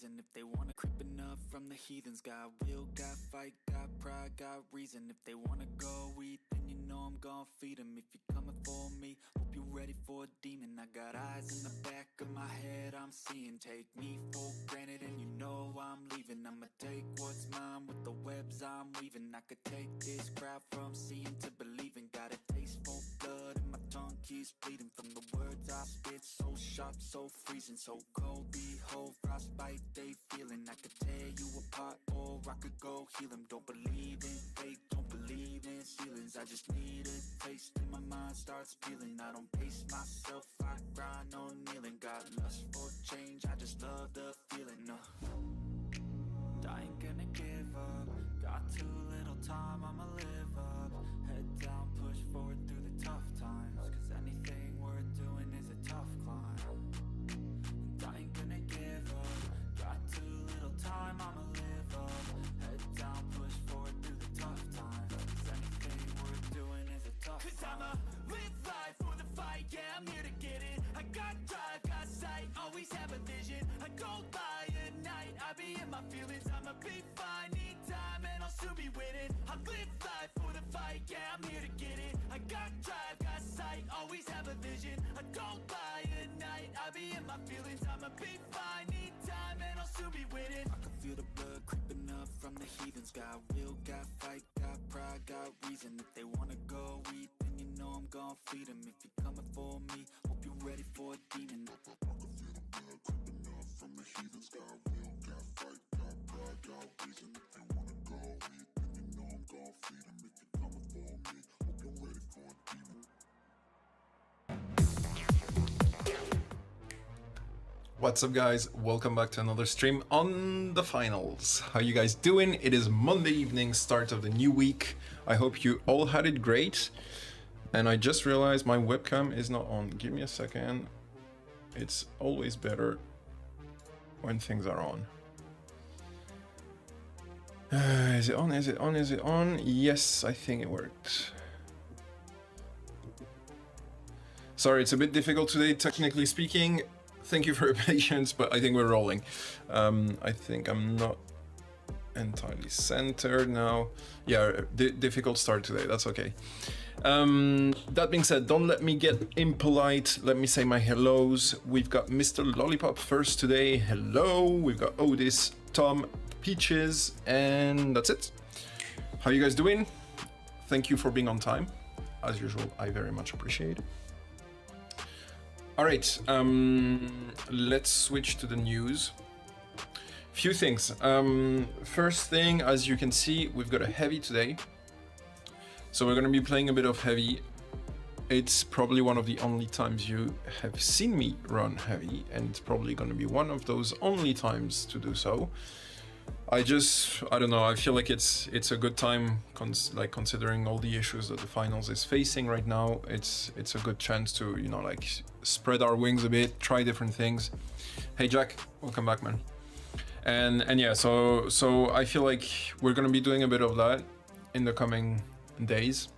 reason if they wanna creeping up from the heathens. Got will, got fight, got pride, got reason. If they wanna go eat, then you know I'm gon' feed them. If you're coming for me, hope you're ready for a demon. I got eyes in the back of my head, I'm seeing. Take me for granted and you know I'm leaving. I'ma take what's mine with the webs I'm weaving. I could take this crowd from seeing to believing. Got a taste for blood and my tongue keeps bleeding from the words I spit. So sharp, so freezing, so cold. Behold, frostbite they feeling. I could tear you apart or I could go heal them. Don't believe in fate, don't believe in ceilings. I just need a taste and my mind starts peeling. I don't pace myself, I grind on kneeling. Got lust for change, I just love the feeling. I ain't gonna give up. Got too little time, I'ma live up. Head down, push forward through the tough times. Cause anything worth doing is a tough climb. And I ain't gonna give up. Got too little time, I'ma live up. Head down, push forward through the tough times. Cause anything worth doing is a tough climb. Cause I'ma live life for the fight, yeah, I'm here to get it. I got drive, got sight, always have a vision. I go by at night, I be in my feelings. I'ma be fine, need time, and I'll soon be winning. I live life for the fight, yeah, I'm here to get it. I got drive, got sight, always have a vision. I go by at night, I be in my feelings. I'ma be fine, need time, and I'll soon be winning. I can feel the blood creeping up from the heathens. Got will, got fight, got pride, got reason. If they wanna go eat, then you know I'm gon' feed them. If you're coming for me, hope you're ready for a demon. I can feel the blood creeping up from the heathens. Got will, got fight, got pride, got reason. If they wanna go eat, then you know I'm gon' feed them. If you're coming for me, hope you're ready for a demon. What's up, guys? Welcome back to another stream on TheFinals. How you guys doing? It is Monday evening, start of the new week. I hope you all had it great. And I just realized my webcam is not on. Give me a second. It's always better when things are on. Is it on? Is it on? Is it on? Yes, I think it worked. Sorry, it's a bit difficult today, technically speaking. Thank you for your patience, but I think we're rolling. I think I'm not entirely centered now. Yeah, difficult start today, that's okay. That being said, don't let me get impolite. Let me say my hellos. We've got Mr. Lollipop first today. Hello. We've got Otis, Tom, Peaches, and that's it. How you guys doing? Thank you for being on time. As usual, I very much appreciate it. All right, let's switch to the news. Few things. First thing, as you can see, we've got a heavy today. So we're going to be playing a bit of heavy. It's probably one of the only times you have seen me run heavy, and it's probably going to be one of those only times to do so. I don't know, I feel like it's a good time, considering all the issues that TheFinals is facing right now. It's a good chance to, you know, like spread our wings a bit, try different things. Hey Jack, welcome back, man. And yeah, so I feel like we're gonna be doing a bit of that in the coming days.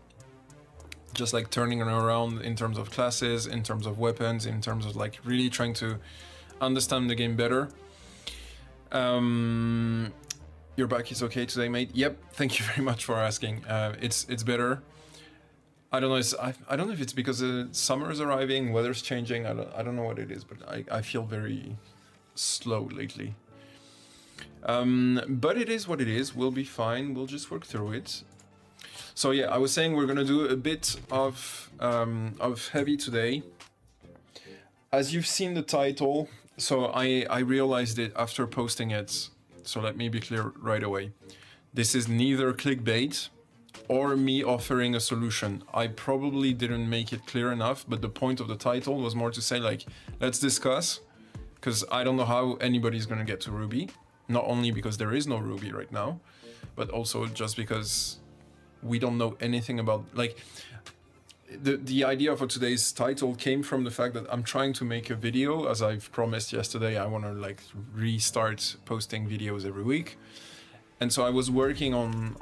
Just like turning around in terms of classes, in terms of weapons, in terms of like really trying to understand the game better. Your back is okay today, mate? Yep, thank you very much for asking. It's better. I don't know. I don't know if it's because summer is arriving, weather's changing. I don't know what it is, but I feel very slow lately. But it is what it is. We'll be fine. We'll just work through it. So yeah, I was saying we're gonna do a bit of heavy today. As you've seen the title, so I realized it after posting it. So let me be clear right away. This is neither clickbait or me offering a solution. I probably didn't make it clear enough, but the point of the title was more to say like, let's discuss, because I don't know how anybody's gonna get to Ruby. Not only because there is no Ruby right now, but also just because we don't know anything about, like, the idea for today's title came from the fact that I'm trying to make a video. As I've promised yesterday, I want to like restart posting videos every week. And so I was working on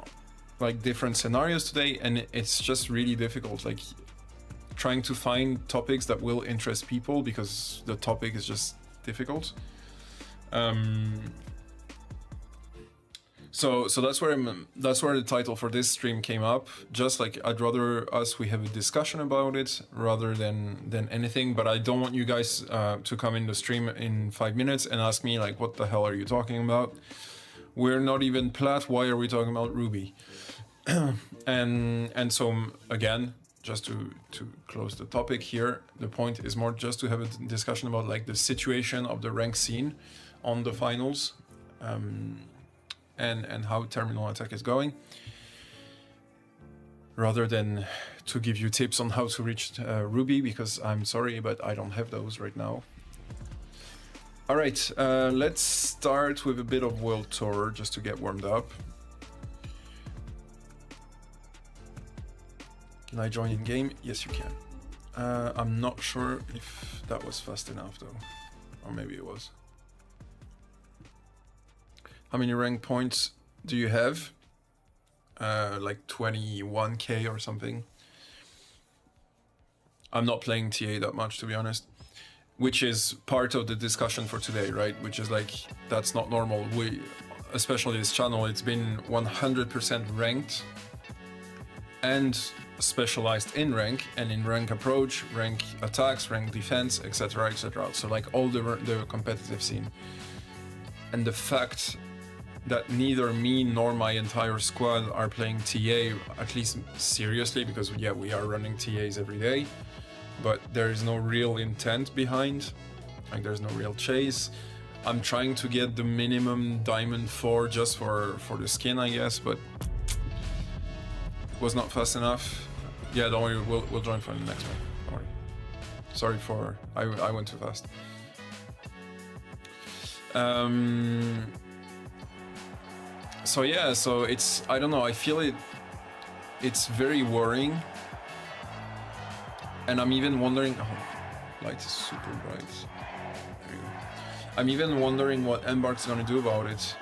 like different scenarios today, and it's just really difficult, like trying to find topics that will interest people because the topic is just difficult. So that's where the title for this stream came up. Just like I'd rather we have a discussion about it rather than anything. But I don't want you guys to come in the stream in 5 minutes and ask me like, what the hell are you talking about? We're not even plat. Why are we talking about Ruby? and so again, just to close the topic here, the point is more just to have a discussion about like the situation of the rank scene on the finals, and how terminal attack is going, rather than to give you tips on how to reach Ruby, because I'm sorry, but I don't have those right now. All right, let's start with a bit of World Tour just to get warmed up. Can I join in game? Yes, you can. I'm not sure if that was fast enough though, or maybe it was. How many rank points do you have? Like 21k or something. I'm not playing TA that much, to be honest, which is part of the discussion for today, right? Which is like, that's not normal. We, especially this channel, it's been 100% ranked and specialized in rank and in rank approach, rank attacks, rank defense, etc, etc. So like all the competitive scene. And the fact that neither me nor my entire squad are playing TA, at least seriously, because yeah, we are running TAs every day, but there is no real intent behind, like there's no real chase. I'm trying to get the minimum Diamond 4 just for the skin, I guess, but was not fast enough. Yeah, don't worry, we'll join for the next one. Don't worry. Sorry for I went too fast. So yeah, so it's, I don't know, I feel it's very worrying, and I'm even wondering. Oh, light is super bright. There you go. I'm even wondering what Embark's gonna do about it.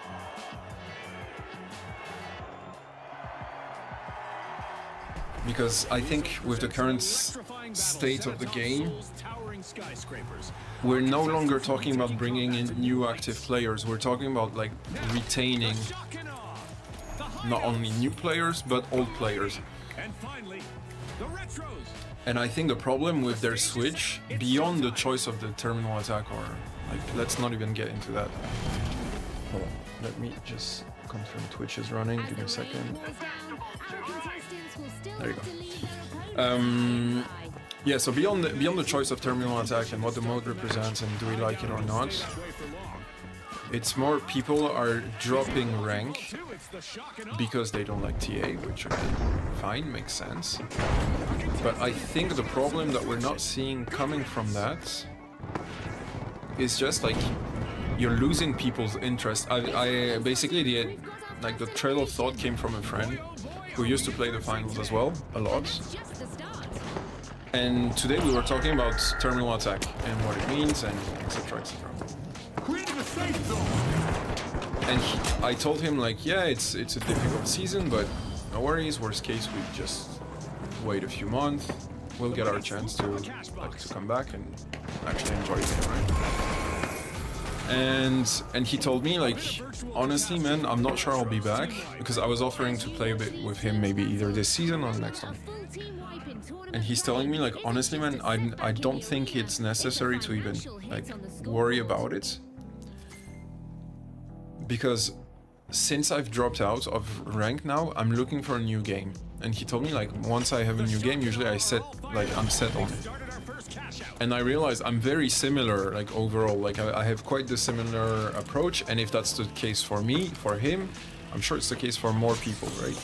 Because I think with the current state of the game, we're no longer talking about bringing in new active players. We're talking about like retaining not only new players, but old players. And I think the problem with their switch, beyond the choice of the terminal attack, or like, let's not even get into that. Hold on, let me just confirm Twitch is running, give me a second. There you go. Yeah, so beyond the choice of terminal attack and what the mode represents and do we like it or not, it's more people are dropping rank because they don't like TA, which fine, makes sense. But I think the problem that we're not seeing coming from that is just like you're losing people's interest. I basically the trail of thought came from a friend who used to play the finals as well, a lot. And today we were talking about terminal attack and what it means and etc, etc. And I told him like, yeah, it's a difficult season, but no worries, worst case we just wait a few months, we'll get our chance to come back and actually enjoy the game, right? And he told me like, honestly man, I'm not sure I'll be back, because I was offering to play a bit with him maybe either this season or next one. And he's telling me like, honestly man, I don't think it's necessary to even like worry about it, because since I've dropped out of rank now, I'm looking for a new game. And he told me like, once I have a new game, usually I'm set on it. And I realized I'm very similar, like overall, like I have quite the similar approach. And if that's the case for me, for him, I'm sure it's the case for more people, right?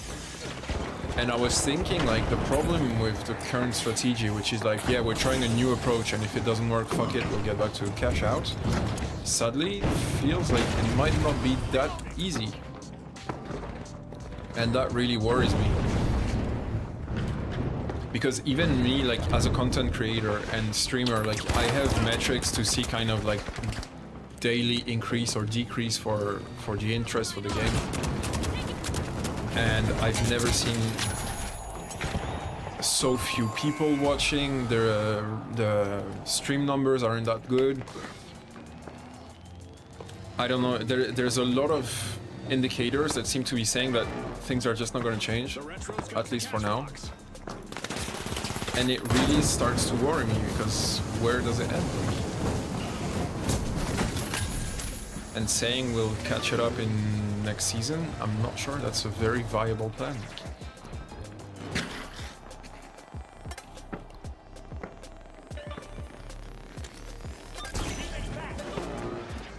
And I was thinking like the problem with the current strategy, which is like, yeah, we're trying a new approach, and if it doesn't work, fuck it, we'll get back to cash out. Sadly, feels like it might not be that easy. And that really worries me. Because even me, like as a content creator and streamer, like I have metrics to see kind of like daily increase or decrease for the interest for the game. And I've never seen so few people watching. The stream numbers aren't that good. I don't know. There's a lot of indicators that seem to be saying that things are just not going to change, at least for now. And it really starts to worry me, because where does it end? And saying we'll catch it up in next season, I'm not sure that's a very viable plan.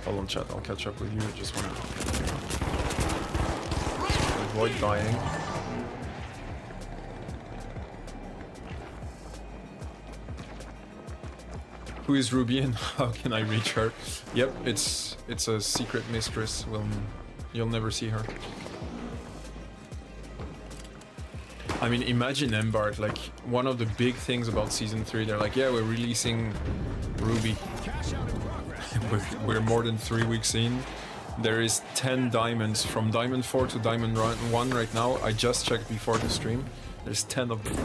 Hold on, chat, I'll catch up with you. I just want to avoid dying. Who is Ruby and how can I reach her? Yep, it's a secret mistress. You'll never see her. I mean, imagine Embark, like, one of the big things about Season 3, they're like, yeah, we're releasing Ruby. We're more than 3 weeks in. There is 10 diamonds, from Diamond 4 to Diamond 1 right now. I just checked before the stream. There's 10 of them.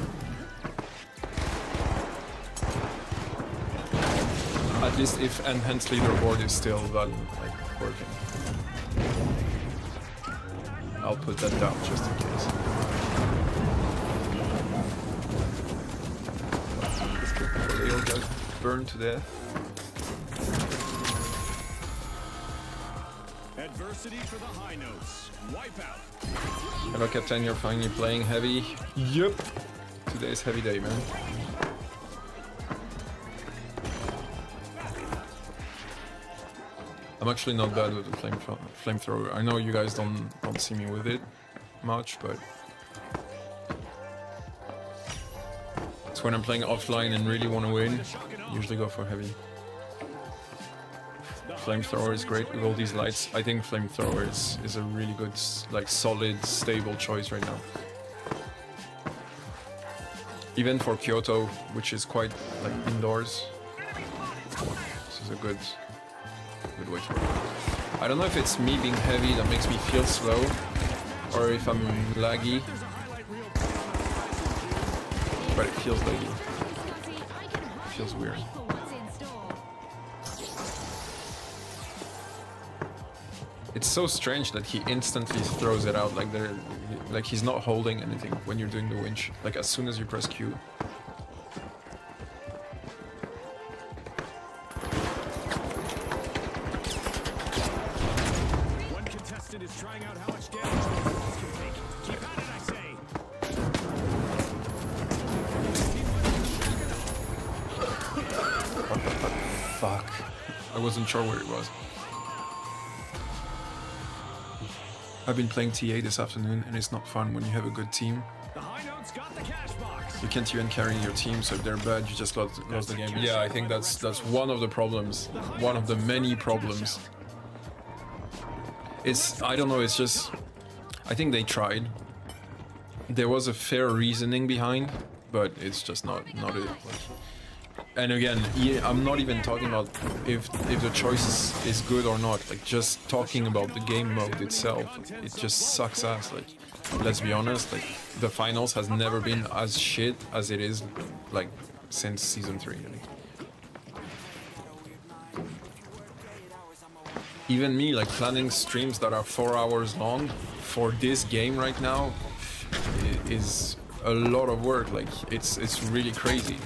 At least if Enhanced Leaderboard is still valid, like, working. I'll put that down just in case. They all got burned to death. Adversity for the high notes. Wipe out. Hello Captain, you're finally playing heavy. Yep. Today's heavy day, man. I'm actually not bad with the flamethrower. I know you guys don't see me with it much, but it's when I'm playing offline and really want to win. Usually go for heavy. Flamethrower is great with all these lights. I think flamethrower is a really good, like, solid, stable choice right now. Even for Kyoto, which is quite, like, indoors. This is a good way to work. I don't know if it's me being heavy that makes me feel slow, or if I'm laggy. But it feels laggy. It feels weird. It's so strange that he instantly throws it out, like he's not holding anything when you're doing the winch. Like as soon as you press Q. One contestant is trying out how much damage the walls can take. Keep at it, I say. Fuck. I wasn't sure where it was. I've been playing TA this afternoon, and it's not fun when you have a good team. The high notes got the cash box. You can't even carry your team, so if they're bad, you just lost the game. Yeah, I think that's one of the problems. One of the many problems. I don't know, it's just... I think they tried. There was a fair reasoning behind, but it's just not it. And again, I'm not even talking about if the choice is good or not. Like, just talking about the game mode itself, it just sucks ass. Like, let's be honest, like, TheFinals has never been as shit as it is, like, since Season 3. Even me, like, planning streams that are 4 hours long for this game right now is a lot of work. Like, it's really crazy.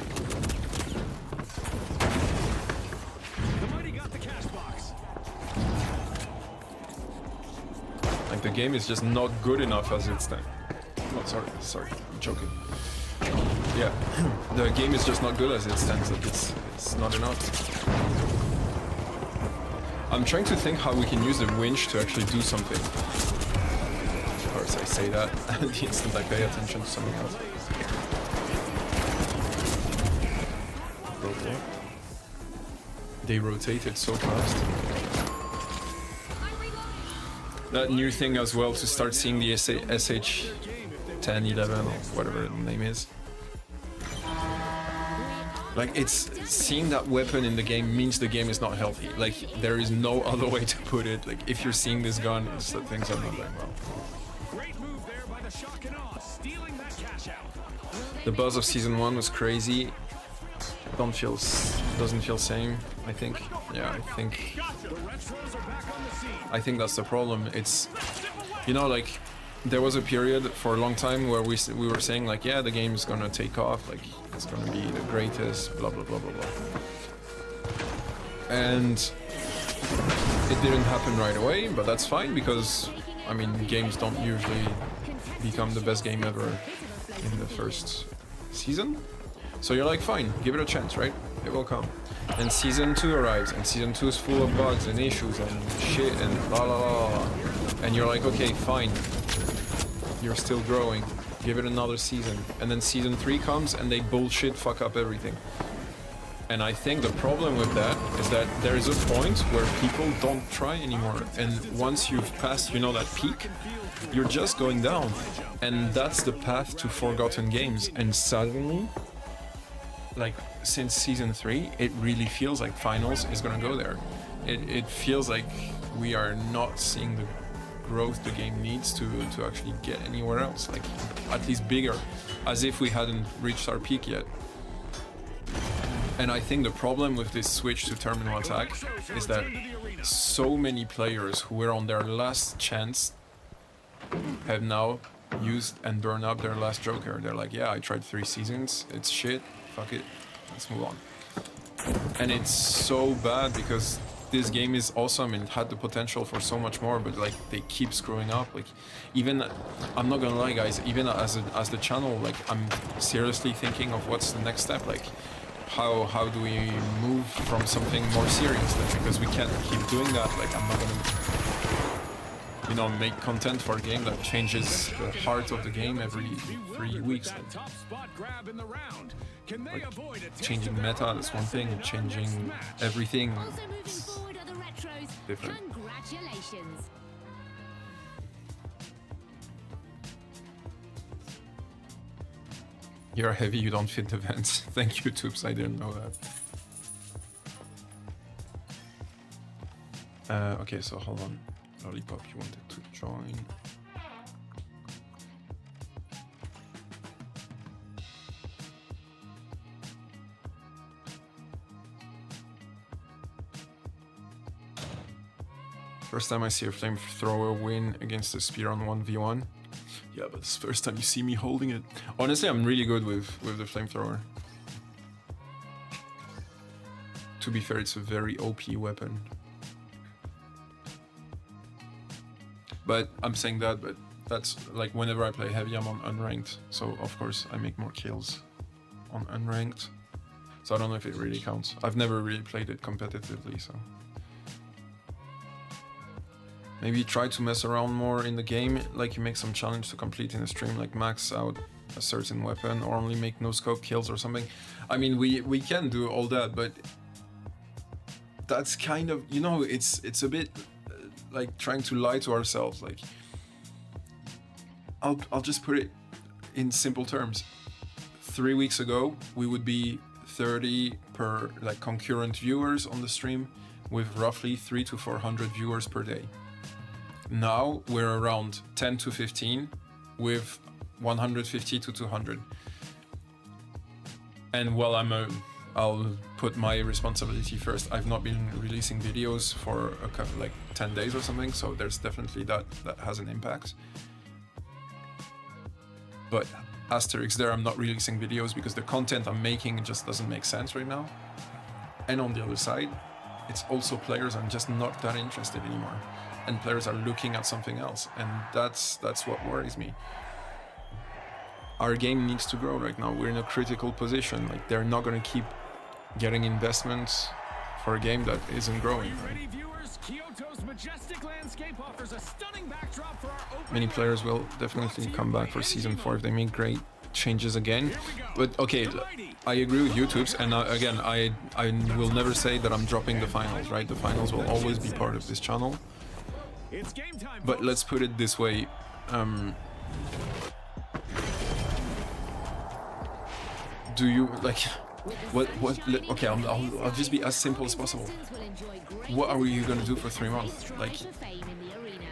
Like, the game is just not good enough as it stands. Oh, sorry, I'm joking. Yeah, the game is just not good as it stands. Like, it's not enough. I'm trying to think how we can use the winch to actually do something. Of course, I say that the instant I pay attention to something else. They rotated so fast. That new thing as well, to start seeing the SH 10, 11, or whatever the name is. Like, it's seeing that weapon in the game means the game is not healthy. Like, there is no other way to put it. Like, if you're seeing this gun, it's that things are not going well. Great move there by the shock and awe, stealing that cash out. The buzz of Season 1 was crazy. doesn't feel same. I think, yeah, I think that's the problem. It's, you know, like there was a period for a long time where we were saying like, yeah, the game is gonna take off, like it's gonna be the greatest, blah blah blah blah blah, and it didn't happen right away, but that's fine because I mean games don't usually become the best game ever in the first season. So you're like, fine, give it a chance, right? It will come. And season 2 arrives, and season 2 is full of bugs and issues and shit and la la la la. And you're like, okay, fine. You're still growing. Give it another season. And then season 3 comes and they bullshit fuck up everything. And I think the problem with that is that there is a point where people don't try anymore. And once you've passed, you know, that peak, you're just going down. And that's the path to forgotten games. And suddenly, like since season 3, it really feels like finals is gonna go there. It feels like we are not seeing the growth the game needs to actually get anywhere else, like at least bigger, as if we hadn't reached our peak yet. And I think the problem with this switch to terminal attack is that so many players who were on their last chance have now used and burned up their last joker. They're like, yeah, I tried 3 seasons, it's shit, fuck it, let's move on. And it's so bad because this game is awesome and it had the potential for so much more, but like they keep screwing up. Like even, I'm not gonna lie guys, even as the channel, like I'm seriously thinking of what's the next step. Like how do we move from something more serious then? Because we can't keep doing that. Like I'm not gonna, you know, make content for a game that changes the heart of the game every 3 weeks. Like, changing meta is one thing, changing everything is different. You're heavy, you don't fit the vents. Thank you, Tubes, I didn't know that. Okay, so hold on. Lollipop, you wanted to join. First time I see a flamethrower win against a spear on 1v1. Yeah, but it's the first time you see me holding it. Honestly, I'm really good with the flamethrower. To be fair, it's a very OP weapon. But I'm saying that, but that's like whenever I play heavy, I'm on unranked. So of course I make more kills on unranked. So I don't know if it really counts. I've never really played it competitively, so. Maybe try to mess around more in the game, like you make some challenge to complete in a stream, like max out a certain weapon or only make no scope kills or something. I mean, we can do all that, but that's kind of, you know, it's a bit like trying to lie to ourselves. Like I'll just put it in simple terms. 3 weeks ago, we would be 30 per like concurrent viewers on the stream with roughly 300 to 400 viewers per day. Now we're around 10 to 15 with 150 to 200. And while I'll put my responsibility first, I've not been releasing videos for a couple, like 10 days or something, so there's definitely that has an impact. But asterisk there, I'm not releasing videos because the content I'm making just doesn't make sense right now. And on the other side, it's also players I'm just not that interested anymore. And players are looking at something else, and that's what worries me. Our game needs to grow right now. We're in a critical position. Like they're not going to keep getting investments for a game that isn't growing. Right? Many players will definitely come back for season 4 if they make great changes again. But okay, I agree with you, Tubes, and again, I will never say that I'm dropping the finals. Right, the finals will always be part of this channel. But let's put it this way, do you like what okay, I'll just be as simple as possible. What are you gonna do for 3 months? Like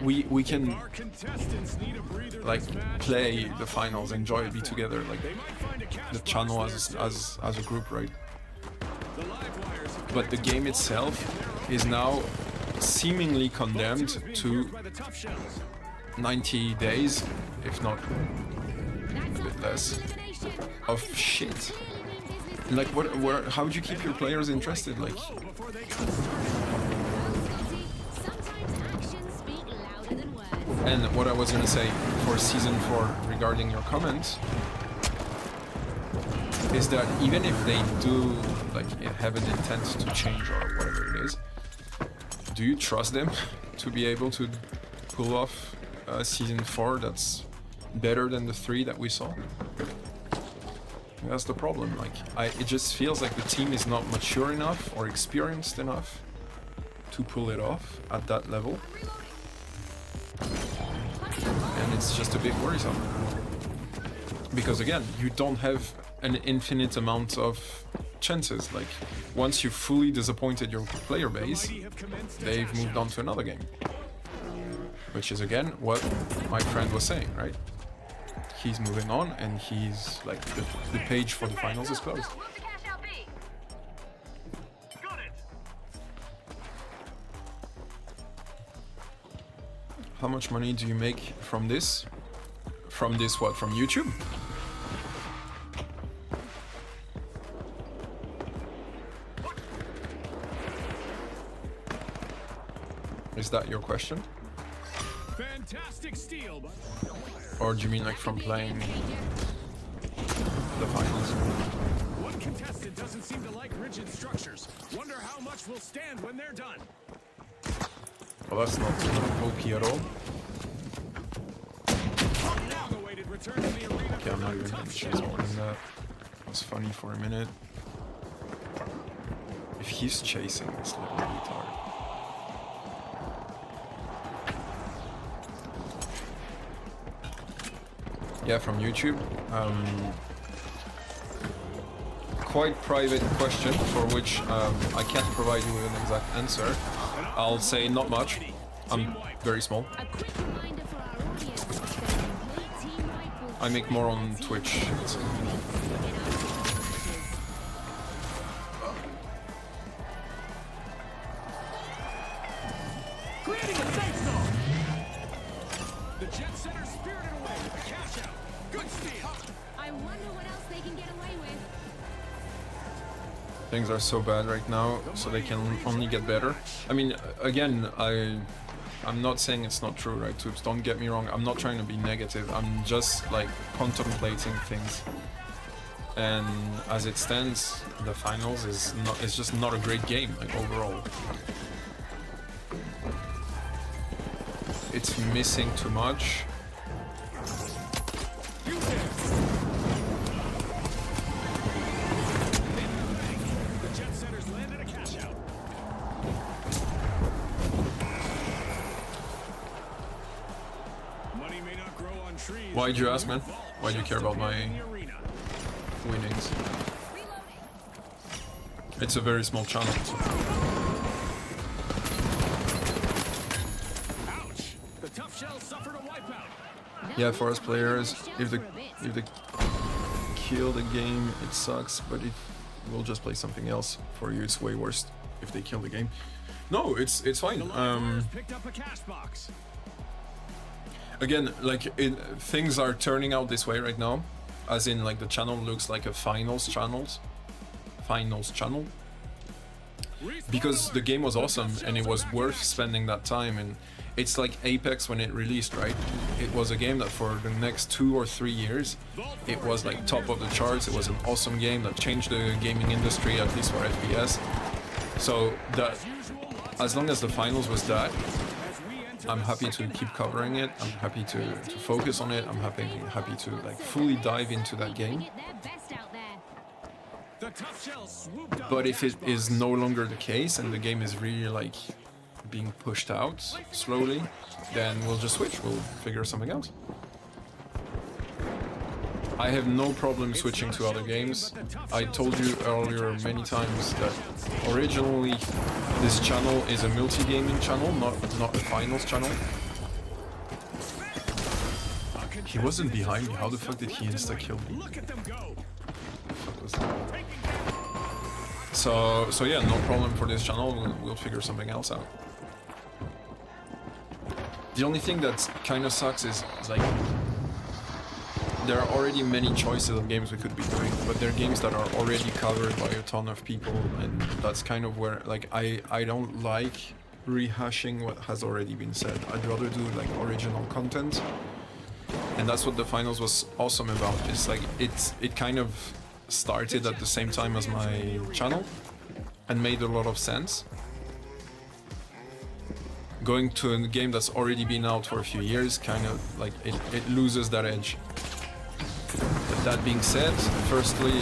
we can like play the finals, enjoy it, be together, like the channel as a group, right? but the game itself is now seemingly condemned to 90 days, if not a bit less, of shit. Like, how would you keep your players interested? Like, and what I was gonna say for Season 4 regarding your comments is that even if they do like have an intent to change or whatever it is, do you trust them to be able to pull off Season 4 that's better than the 3 that we saw? That's the problem. Like, it just feels like the team is not mature enough or experienced enough to pull it off at that level. And it's just a bit worrisome. Because again, you don't have an infinite amount of chances. Like, once you've fully disappointed your player base, they've moved on to another game. Which is again what my friend was saying, right? He's moving on and he's like, the page for the finals is closed. How much money do you make from this? From this what? From YouTube? Is that your question? Fantastic steal, but Or do you mean like from playing the finals? one contestant doesn't seem to like rigid structures. Wonder how much will stand when they're done. Well, that's not OP at all. Long-awaited return to the arena. Okay, I'm not even gonna chase more than that. It was funny for a minute. If he's chasing, it's little retard. Yeah, from YouTube. Quite private question for which I can't provide you with an exact answer. I'll say not much. I'm very small. I make more on Twitch. Creating a safe zone. The Jet Setter spirited away with a cash out. Good steal. I wonder what else they can get away with. Things are so bad right now, so they can only get better. I mean, again, I'm not saying it's not true, right, Tubes? Don't get me wrong. I'm not trying to be negative. I'm just like contemplating things. And as it stands, the finals is just not a great game, like overall. It's missing too much. Why'd you ask, man? Why do you care about my winnings? It's a very small channel. So. Yeah, for us players, if they kill the game, it sucks. But if we'll just play something else, for you, it's way worse if they kill the game. No, it's fine. Again, like things are turning out this way right now, as in like the channel looks like a finals channel, because the game was awesome and it was worth spending that time. And it's like Apex when it released, right? It was a game that for the next 2 or 3 years, it was like top of the charts. It was an awesome game that changed the gaming industry, at least for FPS. So that, as long as the finals was that, I'm happy to keep covering it. I'm happy to focus on it. I'm happy to like fully dive into that game. But if it is no longer the case and the game is really like being pushed out slowly, then we'll just switch. We'll figure something else. I have no problem switching to other games. I told you earlier many times that originally this channel is a multi-gaming channel, not a finals channel. He wasn't behind me. How the fuck did he insta-kill me? So yeah, no problem for this channel. We'll figure something else out. The only thing that kind of sucks is like there are already many choices of games we could be doing, but they're games that are already covered by a ton of people, and that's kind of where like I don't like rehashing what has already been said. I'd rather do like original content, and that's what TheFinals was awesome about. It's like it kind of started at the same time as my channel and made a lot of sense. Going to a game that's already been out for a few years, kind of like it loses that edge. But that being said, firstly,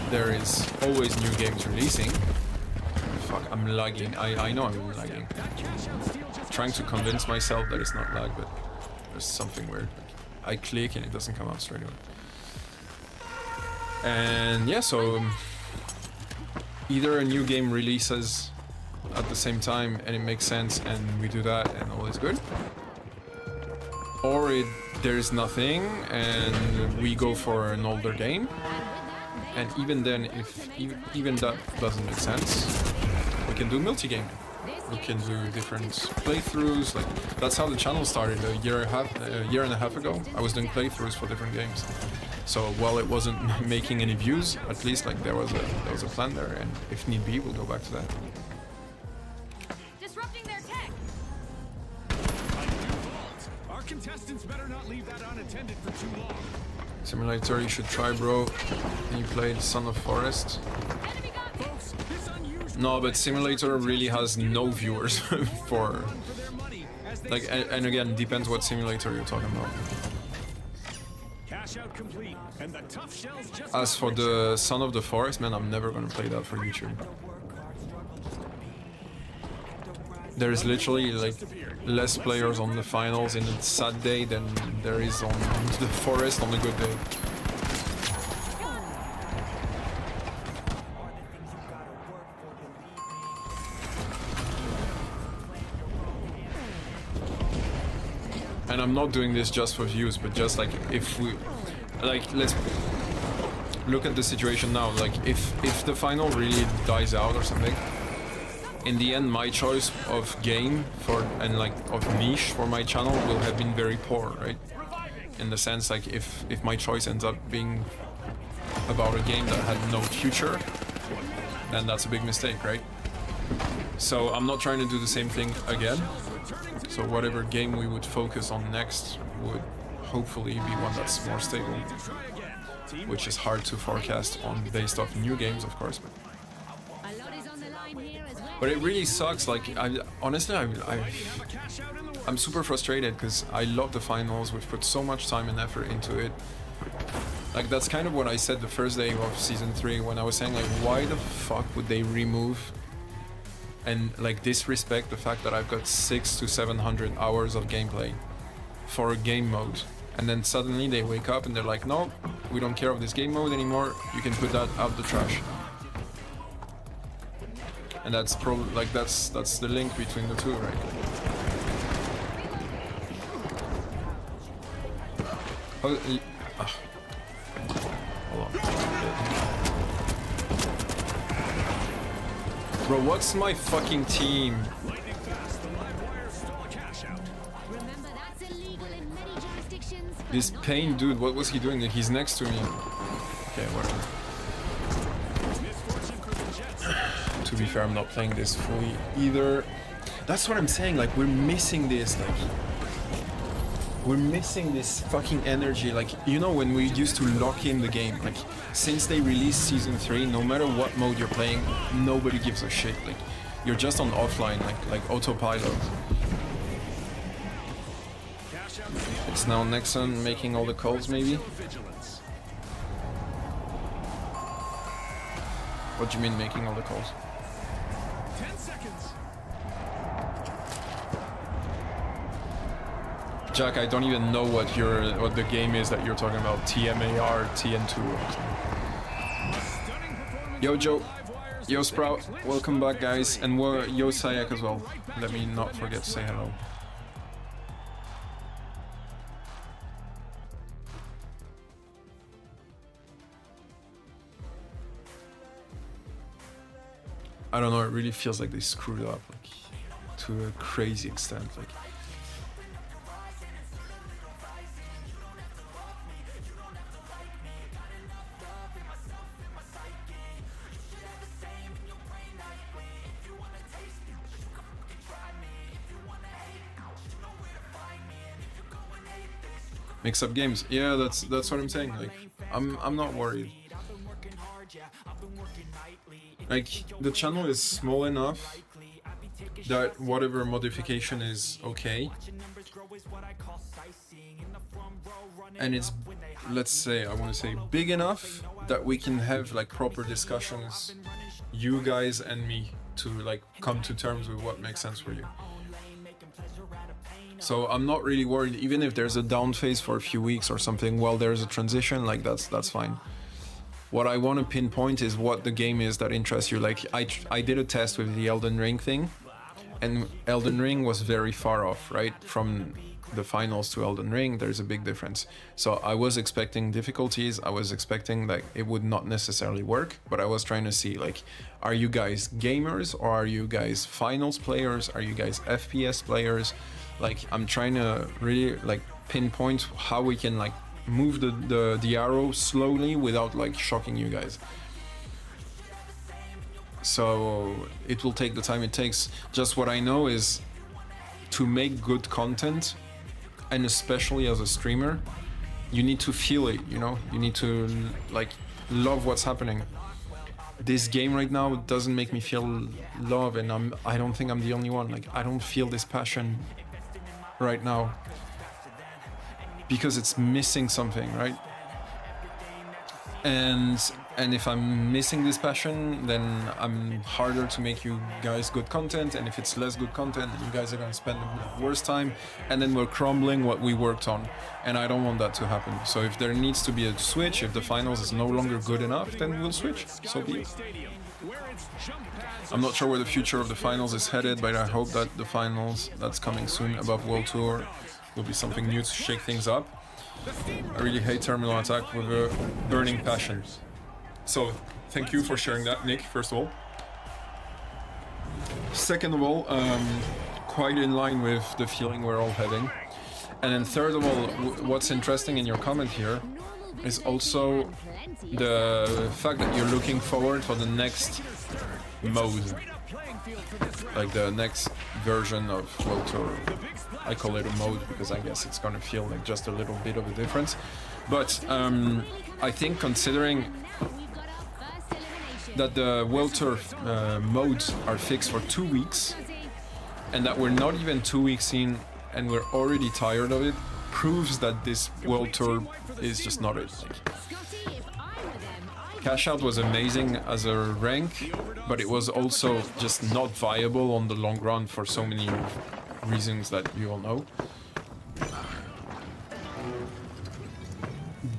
there is always new games releasing. Fuck, I'm lagging. I know I'm lagging. Trying to convince myself that it's not lag, but there's something weird. I click and it doesn't come out straight away. And yeah, so either a new game releases at the same time and it makes sense and we do that and all is good, or there's nothing and we go for an older game, and even then, if even that doesn't make sense, we can do multi-game. We can do different playthroughs. Like that's how the channel started a year and a half ago. I was doing playthroughs for different games. So while it wasn't making any views, at least like there was a plan there, and if need be, we'll go back to that. Disrupting their tech. Our contestants better not leave that unattended for too long. Simulator, you should try, bro. You played Son of Forest. Enemy got me. Folks, this unusual No, but Simulator really has no viewers for their money as they like, and again, depends what simulator you're talking about. cash out complete, and the tough shells just As for the Son of the Forest, man, I'm never gonna play that for YouTube. There's literally like less players on the finals in a sad day than there is on the forest on a good day. And I'm not doing this just for views, but just like if we, like, let's look at the situation now. Like if the final really dies out or something, in the end, my choice of game for and like of niche for my channel will have been very poor, right? In the sense, like if my choice ends up being about a game that had no future, then that's a big mistake, right? So I'm not trying to do the same thing again. So whatever game we would focus on next would hopefully be one that's more stable, which is hard to forecast on based off new games, of course. A lot is on the line here as well. But it really sucks. Like honestly, I'm super frustrated because I love the finals. We've put so much time and effort into it. Like that's kind of what I said the first day of season 3 when I was saying like, why the fuck would they remove and like disrespect the fact that I've got 600 to 700 hours of gameplay for a game mode, and then suddenly they wake up and they're like, no, we don't care of this game mode anymore. You can put that out the trash. And that's probably like that's the link between the two, right? Hold on. Bro, what's my fucking team? Remember, that's illegal in many jurisdictions. but This not Pain here. dude, what was he doing? He's next to me. Okay, whatever. To be fair, I'm not playing this fully either. That's what I'm saying, like we're missing this, like we're missing this fucking energy. Like, you know, when we used to lock in the game, like since they released season 3, no matter what mode you're playing, nobody gives a shit. Like you're just on offline, like autopilot. It's now Nexon making all the calls, maybe? What do you mean making all the calls? 10 seconds. Jack, I don't even know what the game is that you're talking about. TMAR, TN2 or something. Yo Joe, yo Sprout, welcome back guys, and yo Sayak as well. Let me not forget to say hello. I don't know, it really feels like they screwed up, like, to a crazy extent, like. Mix up games, yeah, that's what I'm saying. Like, I'm not worried. Like, the channel is small enough that whatever modification is okay, and it's, let's say, I want to say big enough that we can have like proper discussions, you guys and me, to like come to terms with what makes sense for you. So I'm not really worried, even if there's a down phase for a few weeks or something while there's a transition, like that's fine. What I want to pinpoint is what the game is that interests you. Like I did a test with the Elden Ring thing, and Elden Ring was very far off, right? From the finals to Elden Ring, there's a big difference. So I was expecting difficulties, I was expecting like it would not necessarily work, but I was trying to see like, are you guys gamers or are you guys finals players? Are you guys FPS players? Like, I'm trying to really like pinpoint how we can like move the arrow slowly without like shocking you guys. So it will take the time it takes. Just what I know is to make good content, and especially as a streamer, you need to feel it, you know? You need to like love what's happening. This game right now doesn't make me feel love, and I don't think I'm the only one. Like, I don't feel this passion right now because it's missing something, right? And if I'm missing this passion, then I'm harder to make you guys good content, and if it's less good content, you guys are gonna spend the worst time, and then we're crumbling what we worked on, and I don't want that to happen. So if there needs to be a switch, if the finals is no longer good enough, then we'll switch, so be it. I'm not sure where the future of the finals is headed, but I hope that the finals that's coming soon above World Tour will be something new to shake things up. I really hate terminal attack with a burning passion. So, thank you for sharing that, Nick, first of all. Second of all, quite in line with the feeling we're all having. And then third of all, what's interesting in your comment here is also the fact that you're looking forward for the next mode, like the next version of World Tour. I call it a mode because I guess it's gonna feel like just a little bit of a difference. But I think considering that the World Tour modes are fixed for 2 weeks, and that we're not even 2 weeks in and we're already tired of it, proves that this World Tour is just not it. Cash Out was amazing as a rank, but it was also just not viable on the long run for so many reasons that you all know.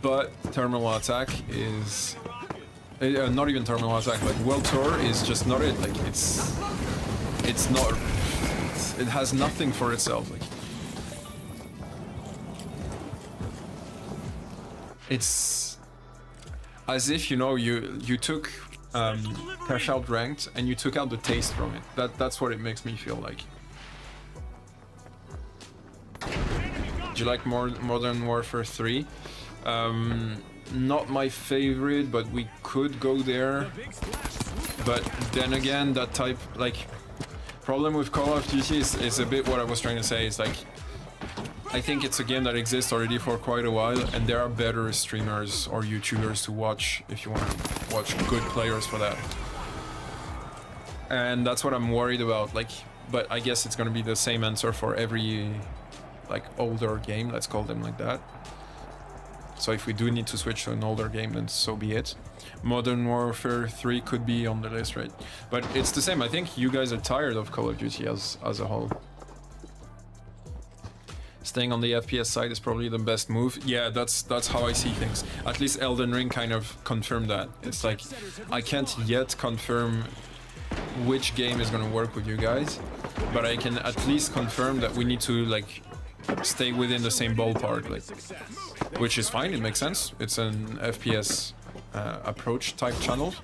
But Terminal Attack is... not even Terminal Attack, like World Tour is just not it. Like, it's not... It has nothing for itself. Like, it's as if, you know, you took Cash Out Ranked and you took out the taste from it. That's what it makes me feel like. Do you like Modern Warfare 3? Not my favorite, but we could go there. But then again, that type, like, problem with Call of Duty is a bit what I was trying to say. It's like, I think it's a game that exists already for quite a while, and there are better streamers or YouTubers to watch if you want to watch good players for that. And that's what I'm worried about. Like, but I guess it's gonna be the same answer for every, like, older game, let's call them like that. So if we do need to switch to an older game, then so be it. Modern Warfare 3 could be on the list, right? But it's the same. I think you guys are tired of Call of Duty as a whole. Staying on the FPS side is probably the best move. Yeah, that's how I see things. At least Elden Ring kind of confirmed that. It's like, I can't yet confirm which game is gonna work with you guys, but I can at least confirm that we need to, like, stay within the same ballpark, like, which is fine, it makes sense. It's an FPS approach type channel.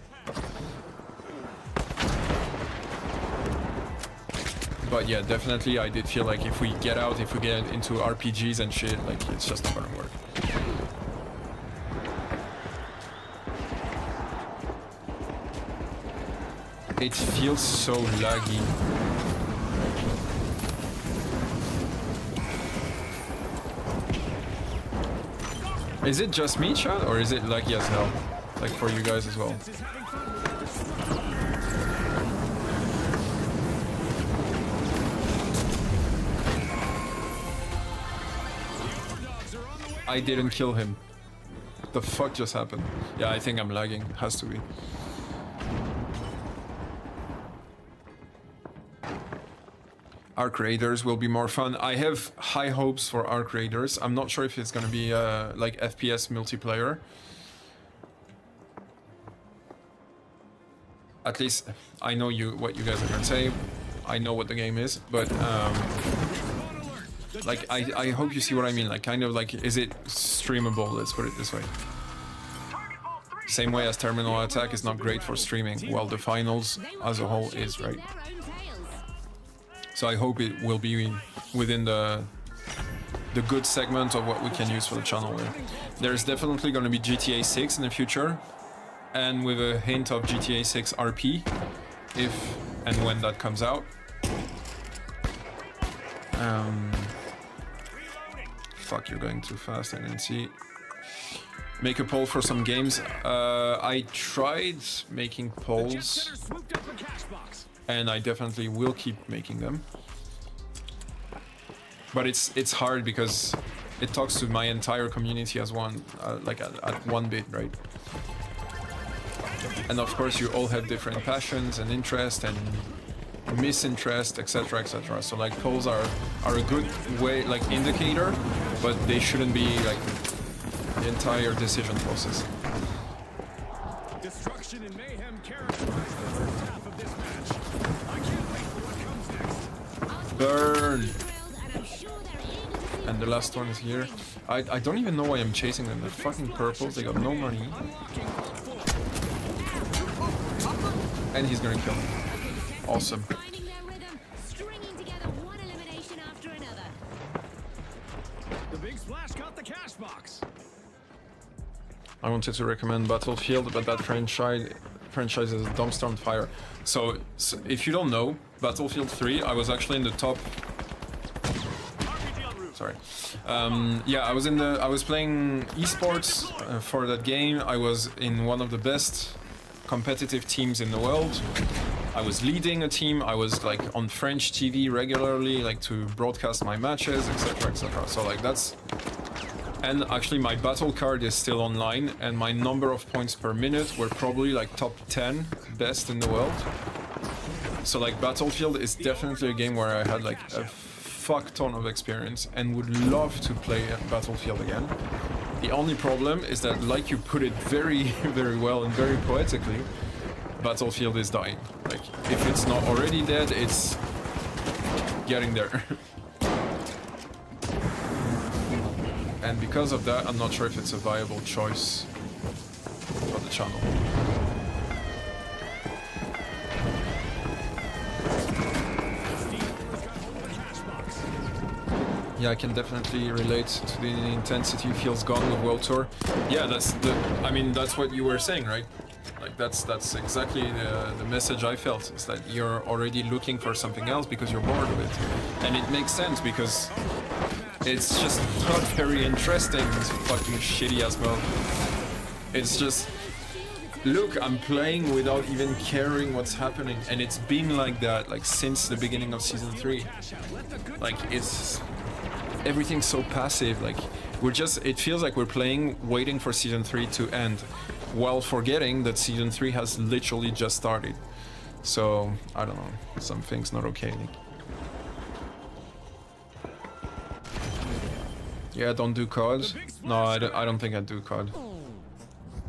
But yeah, definitely I did feel like if we get out, if we get into RPGs and shit, like it's just not gonna work. It feels so laggy. Is it just me, chat, or is it laggy as hell? Like for you guys as well? I didn't kill him. What the fuck just happened? Yeah, I think I'm lagging. Has to be. Arc Raiders will be more fun. I have high hopes for Arc Raiders. I'm not sure if it's gonna be like FPS multiplayer. At least I know what you guys are gonna say. I know what the game is, but like I hope you see what I mean. Like kind of like, is it streamable? Let's put it this way. Same way as Terminal Attack is not great for streaming, while TheFinals as a whole is, right? So I hope it will be within the good segment of what we can use for the channel. There's definitely going to be GTA 6 in the future, and with a hint of GTA 6 RP, if and when that comes out. Fuck, you're going too fast, I didn't see. Make a poll for some games. I tried making polls, and I definitely will keep making them. But it's hard because it talks to my entire community as one, like at one bit, right? And of course, you all have different passions and interests and misinterest, etc., etc. So like polls are a good way, like indicator, but they shouldn't be like the entire decision process. Destruction and mayhem characterize the first half of this match. I can't wait for what comes next. Burn! And the last one is here. I don't even know why I'm chasing them. They're fucking purples, they got no money. And he's gonna kill me. Awesome. The big splash caught the cash box. I wanted to recommend Battlefield, but that franchise is a dumpster on fire. So if you don't know, Battlefield 3, I was actually in the top. Sorry. Yeah, I was playing esports for that game. I was in one of the best competitive teams in the world. I was leading a team. I was like on French TV regularly, like to broadcast my matches, etc., etc. So like that's. And actually my battle card is still online, and my number of points per minute were probably like top 10 best in the world. So like Battlefield is definitely a game where I had like a fuck ton of experience and would love to play Battlefield again. The only problem is that, like you put it very, very well and very poetically, Battlefield is dying. Like, if it's not already dead, it's getting there. And because of that, I'm not sure if it's a viable choice for the channel. Yeah, I can definitely relate to the intensity feels gone with World Tour. Yeah, that's what you were saying, right? Like that's exactly the message I felt, is that you're already looking for something else because you're bored of it. And it makes sense because it's just not very interesting, this fucking shitty ass mode. It's just, look, I'm playing without even caring what's happening, and it's been like that like since the beginning of season 3. Like it's everything's so passive, like it feels like we're playing waiting for season 3 to end, while forgetting that season 3 has literally just started. So I don't know, something's not okay. Yeah, don't do COD. No, I don't think I'd do COD.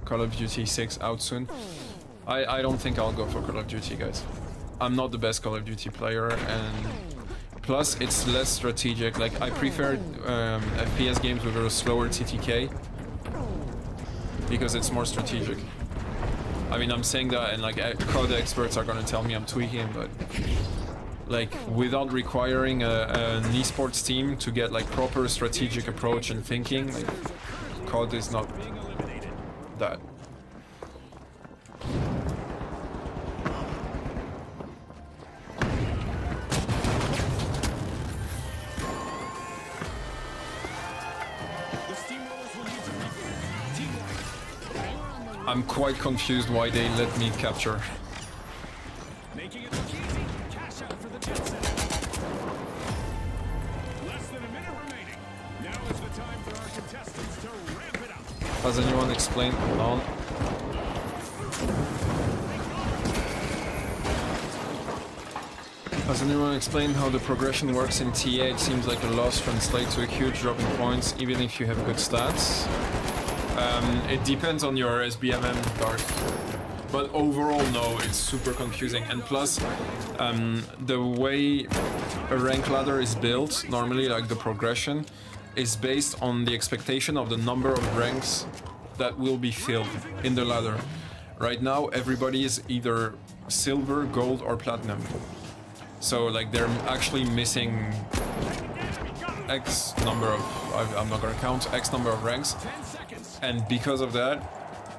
Call of Duty 6 out soon. I don't think I'll go for Call of Duty, guys. I'm not the best Call of Duty player, and plus it's less strategic. Like, I prefer FPS games with a slower TTK because it's more strategic. I mean, I'm saying that, and like COD experts are gonna tell me I'm tweaking, but like without requiring an esports team to get like proper strategic approach and thinking. Like COD is not that. I'm quite confused why they let me capture. Making it look easy. Cash out for the jet setter. Less than a minute remaining. Now is the time for our contestants to ramp it up. Has anyone explained? Hold on. Has anyone explained how the progression works in TA? It seems like a loss translates to a huge drop in points, even if you have good stats. It depends on your SBMM, Darth. But overall, no, it's super confusing. And plus, the way a rank ladder is built, normally like the progression, is based on the expectation of the number of ranks that will be filled in the ladder. Right now, everybody is either silver, gold, or platinum. So like they're actually missing X number of, I'm not gonna count, X number of ranks. And because of that,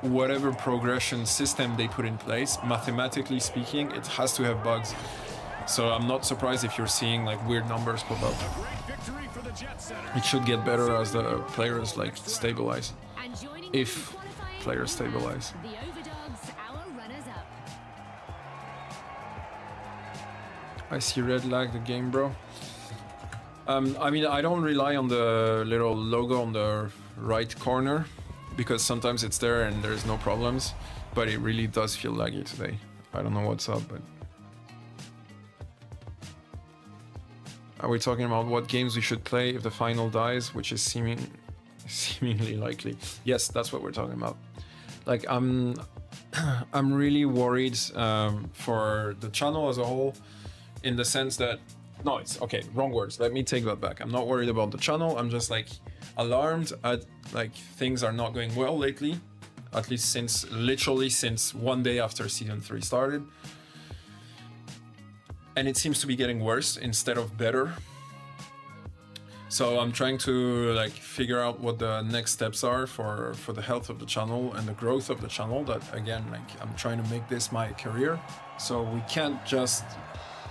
whatever progression system they put in place, mathematically speaking, it has to have bugs. So I'm not surprised if you're seeing like weird numbers pop up. It should get better as the players like stabilize. If players stabilize. I see red lag the game, bro. I mean, I don't rely on the little logo on the right corner because sometimes it's there and there's no problems, but it really does feel laggy today. I don't know what's up, but... Are we talking about what games we should play if the final dies, which is seemingly likely? Yes, that's what we're talking about. Like, I'm really worried for the channel as a whole, in the sense that, no, it's okay, wrong words. Let me take that back. I'm not worried about the channel. I'm just like alarmed at like things are not going well lately, at least literally since one day after season 3 started. And it seems to be getting worse instead of better. So I'm trying to like figure out what the next steps are for the health of the channel and the growth of the channel. That again, like I'm trying to make this my career. So we can't just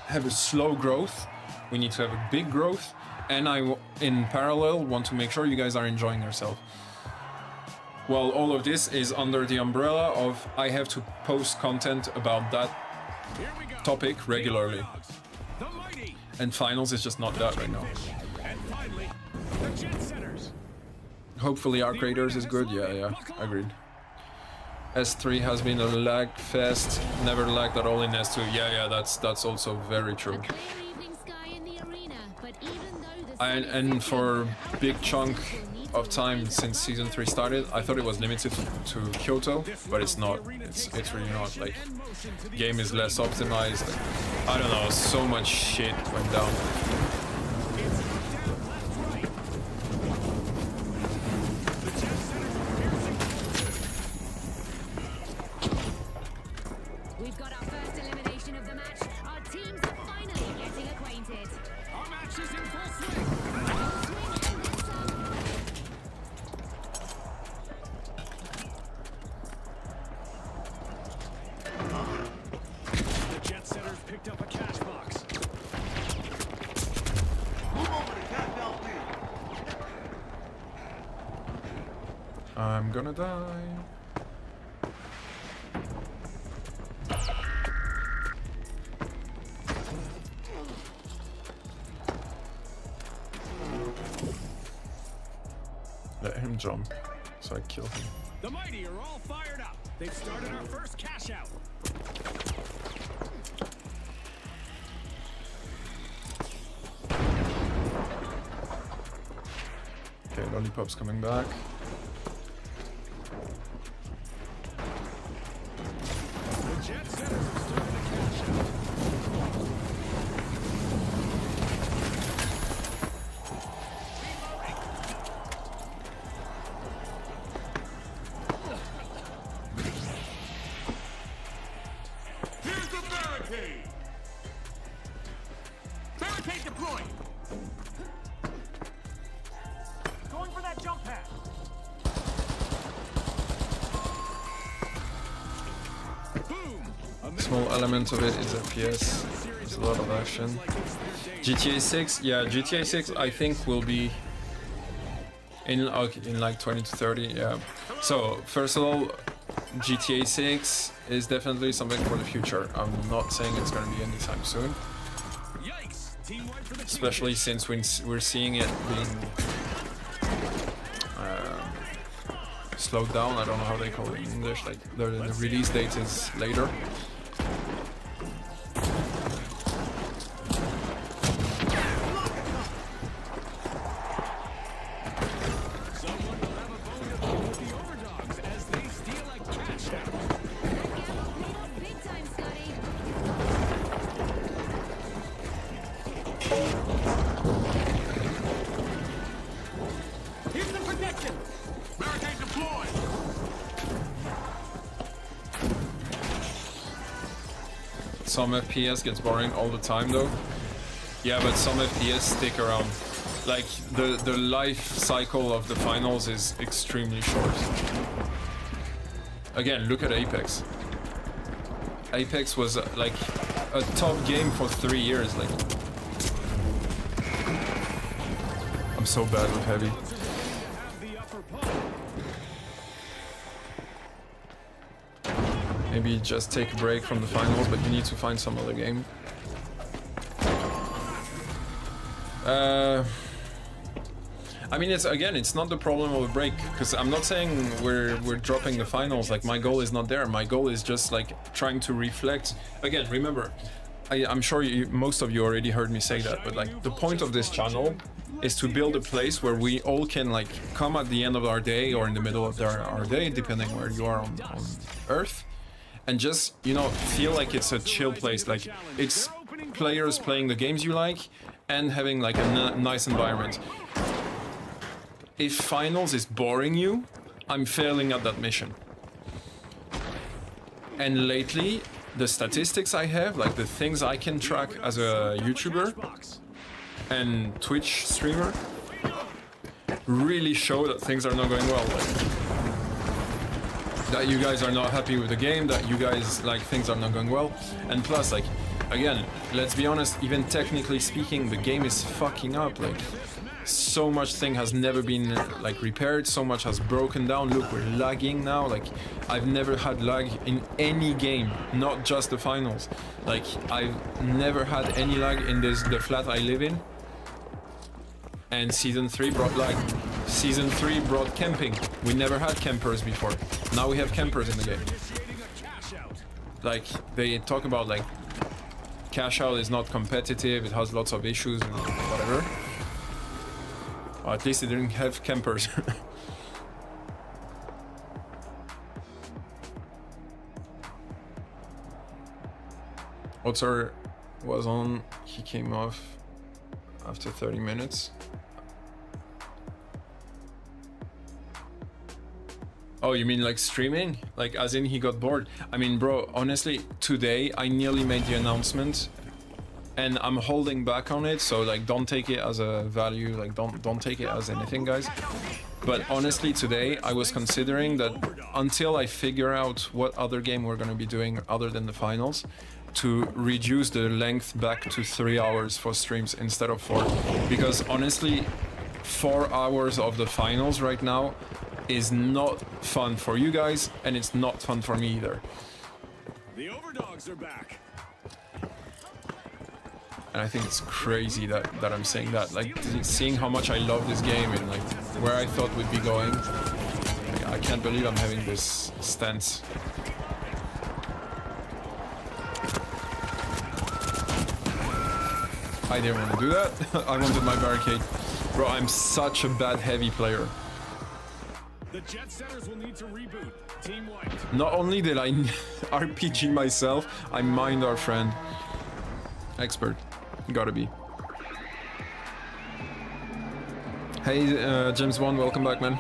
have a slow growth. We need to have a big growth. And I, in parallel, want to make sure you guys are enjoying yourself. Well, all of this is under the umbrella of I have to post content about that topic regularly. And finals is just not that right now. Hopefully Arc Raiders is good. Yeah, agreed. S3 has been a lag fest, never lagged at all in S2. Yeah, that's also very true. And for big chunk of time since season 3 started, I thought it was limited to Kyoto, but it's not. It's really not. Like, game is less optimized. Like, I don't know, so much shit went down. We've got our first elimination of the match. Our teams are finally getting acquainted. Our match is in full swing. The jet setters picked up a cash box. Move over to Cat Bell Field. I'm gonna die. Let him jump, so I kill him. The mighty are all fired up. They've started our first cash out. Okay, Lollipop's coming back. The jet setters have started the cash out. Here's the barricade. small element of it is FPS. There's a lot of action. GTA 6, yeah, GTA 6 I think will be in like 20 to 30, yeah. So first of all, GTA 6 is definitely something for the future. I'm not saying it's going to be anytime soon. Especially since we're seeing it being slowed down. I don't know how they call it in English. Like the release date is later. Some FPS gets boring all the time though. Yeah, but some FPS stick around. Like the life cycle of the finals is extremely short. Again, look at Apex. Apex was like a top game for 3 years. Like, I'm so bad with heavy. Maybe just take a break from the finals, but you need to find some other game. I mean, it's not the problem of a break, because I'm not saying we're dropping the finals. Like, my goal is not there. My goal is just like trying to reflect. Again, remember, I'm sure most of you already heard me say that, but like the point of this channel is to build a place where we all can like come at the end of our day or in the middle of our day, depending where you are on Earth. And just, you know, feel like it's a chill place, like it's players playing the games you like and having like a nice environment. If finals is boring you, I'm failing at that mission. And lately, the statistics I have, like the things I can track as a YouTuber and Twitch streamer, really show that things are not going well. That you guys are not happy with the game, that you guys like things are not going well. And plus, like, again, let's be honest, even technically speaking, the game is fucking up. Like, so much thing has never been like repaired, so much has broken down. Look, we're lagging now. Like, I've never had lag in any game, not just the finals. Like, I've never had any lag in the flat I live in. And Season 3 brought lag. Season 3 brought camping. We never had campers before. Now we have campers in the game. Like, they talk about like cash out is not competitive, it has lots of issues and whatever. Or at least it didn't have campers. Otter was on, he came off after 30 minutes. Oh, you mean like streaming? Like as in he got bored? I mean, bro, honestly, today I nearly made the announcement and I'm holding back on it, so like don't take it as a value, like don't take it as anything, guys. But honestly, today I was considering that until I figure out what other game we're gonna be doing other than the finals, to reduce the length back to 3 hours for streams instead of 4. Because honestly, 4 hours of the finals right now is not fun for you guys, and it's not fun for me either. The overdogs are back. And I think it's crazy that I'm saying that. Like, seeing how much I love this game and like where I thought we'd be going. Like, I can't believe I'm having this stance. I didn't want to do that. I wanted my barricade. Bro, I'm such a bad heavy player. The jet setters will need to reboot. Team White. Not only did I RPG myself, I mined our friend. Expert. Gotta be. Hey, James One, welcome back, man.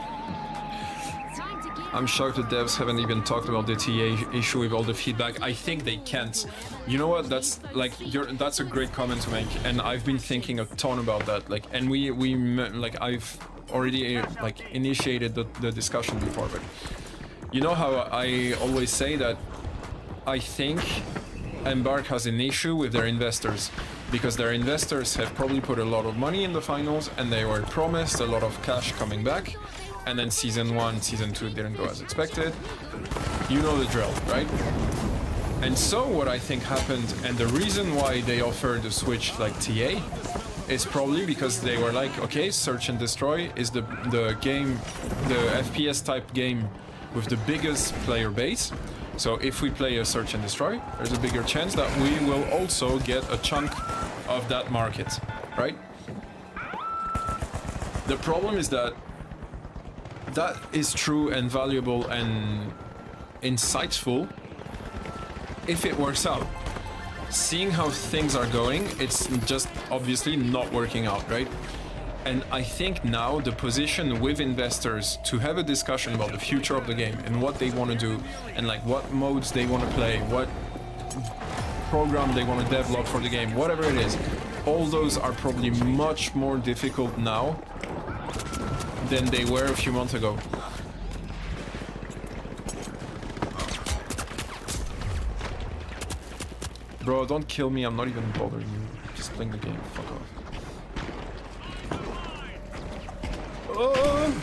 I'm shocked the devs haven't even talked about the TA issue with all the feedback. I think they can't. You know what? That's like that's a great comment to make, and I've been thinking a ton about that. Like, and we like I've already like initiated the discussion before, but you know how I always say that I think Embark has an issue with their investors, because their investors have probably put a lot of money in the finals and they were promised a lot of cash coming back, and then season 1, season 2 didn't go as expected. You know the drill, right? And so what I think happened, and the reason why they offered the Switch like TA, is probably because they were like, okay, Search and Destroy is the game, the FPS type game with the biggest player base. So if we play a Search and Destroy, there's a bigger chance that we will also get a chunk of that market, right? The problem is that that is true and valuable and insightful if it works out. Seeing how things are going, it's just obviously not working out, right? And I think now the position with investors to have a discussion about the future of the game and what they want to do and like what modes they want to play, what program they want to develop for the game, whatever it is, all those are probably much more difficult now than they were a few months ago. Bro, don't kill me, I'm not even bothering you. Just playing the game, fuck off. Oh!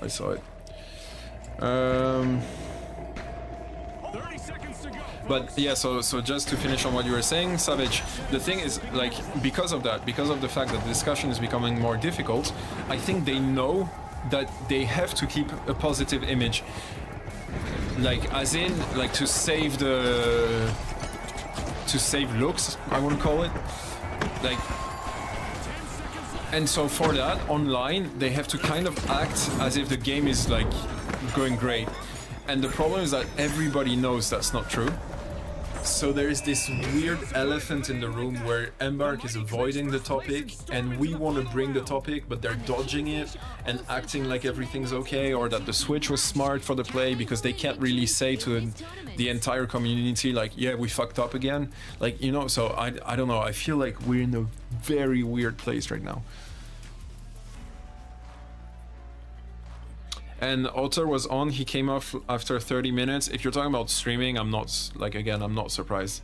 I saw it. 30 seconds to go. But yeah, so just to finish on what you were saying, Savage, the thing is, like, because of that, because of the fact that the discussion is becoming more difficult, I think they know that they have to keep a positive image. Like, as in, like, to save looks, I want to call it. Like, and so for that, online, they have to kind of act as if the game is like going great. And the problem is that everybody knows that's not true. So there is this weird elephant in the room where Embark is avoiding the topic and we want to bring the topic, but they're dodging it and acting like everything's okay, or that the Switch was smart for the play because they can't really say to the entire community like, yeah, we fucked up again. Like, you know, so I don't know. I feel like we're in a very weird place right now. And Otter was on, he came off after 30 minutes. If you're talking about streaming, I'm not, like, again, I'm not surprised.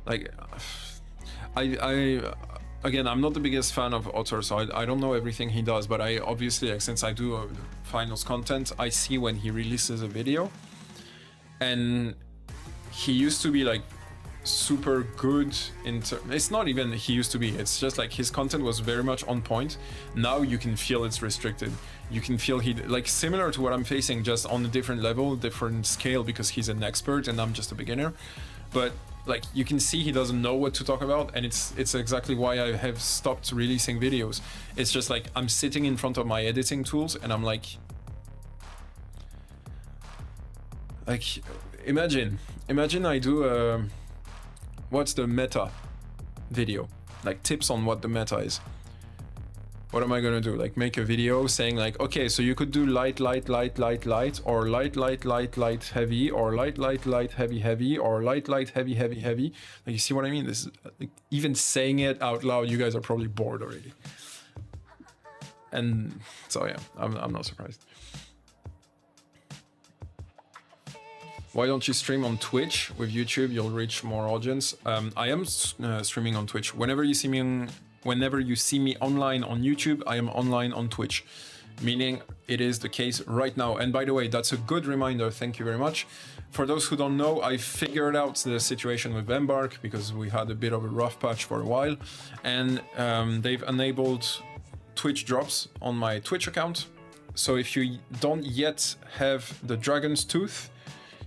Like, again, I'm not the biggest fan of Otter, so I don't know everything he does, but I obviously, like, since I do finals content, I see when he releases a video. And he used to be, like, super good it's not even he used to be, it's just like his content was very much on point. Now you can feel it's restricted. You can feel he, like, similar to what I'm facing, just on a different level, different scale, because he's an expert and I'm just a beginner. But like, you can see he doesn't know what to talk about, and it's exactly why I have stopped releasing videos. It's just like I'm sitting in front of my editing tools and I'm like imagine I do a what's the meta video, like tips on what the meta is. What am I gonna do? Like, make a video saying like, okay, so you could do light, or light, heavy, or light, heavy, or light, heavy. Like, you see what I mean? This is, like, even saying it out loud, you guys are probably bored already. And so yeah, I'm not surprised. Why don't you stream on Twitch? With YouTube, you'll reach more audience. I am streaming on Twitch. Whenever you see me online on YouTube, I am online on Twitch. Meaning it is the case right now. And by the way, that's a good reminder. Thank you very much. For those who don't know, I figured out the situation with Embark because we had a bit of a rough patch for a while. And they've enabled Twitch drops on my Twitch account. So if you don't yet have the Dragon's Tooth,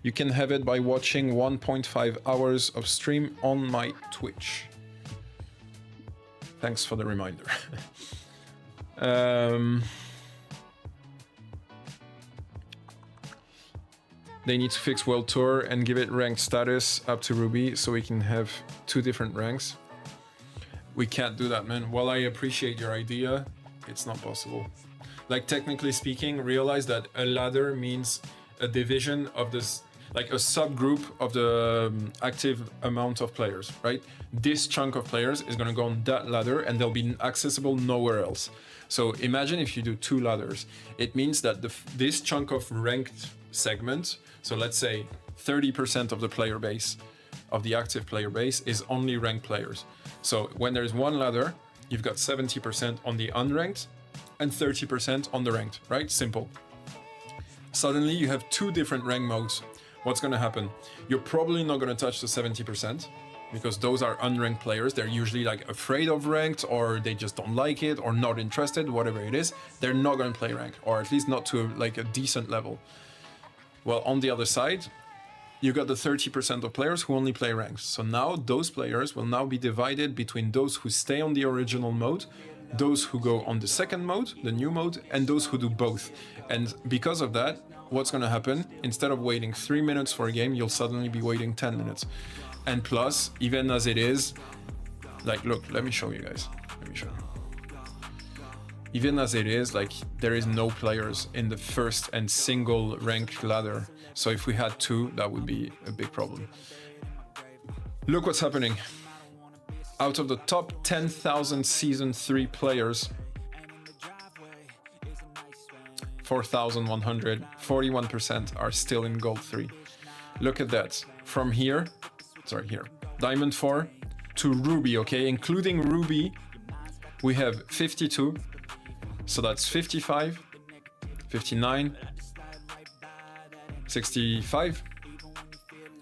you can have it by watching 1.5 hours of stream on my Twitch. Thanks for the reminder. They need to fix World Tour and give it ranked status up to Ruby so we can have 2 different ranks. We can't do that, man. While I appreciate your idea, it's not possible. Like, technically speaking, realize that a ladder means a division of this, like a subgroup of the active amount of players, right? This chunk of players is gonna go on that ladder and they'll be accessible nowhere else. So imagine if you do 2 ladders. It means that this chunk of ranked segment, so let's say 30% of the player base, of the active player base is only ranked players. So when there's one ladder, you've got 70% on the unranked and 30% on the ranked, right? Simple. Suddenly you have two different rank modes. What's going to happen? You're probably not going to touch the 70% because those are unranked players. They're usually like afraid of ranked, or they just don't like it, or not interested, whatever it is. They're not going to play ranked, or at least not to like a decent level. Well, on the other side, you got the 30% of players who only play ranked. So now those players will now be divided between those who stay on the original mode, those who go on the second mode, the new mode, and those who do both. And because of that, what's going to happen? Instead of waiting 3 minutes for a game, you'll suddenly be waiting 10 minutes. And plus, even as it is, like, look, let me show you guys. Let me show you. Even as it is, like, there is no players in the first and single rank ladder. So if we had two, that would be a big problem. Look what's happening. Out of the top 10,000 Season 3 players, 4,100, 41% are still in Gold 3. Look at that. From here, Diamond 4 to Ruby, okay? Including Ruby, we have 52. So that's 55, 59, 65.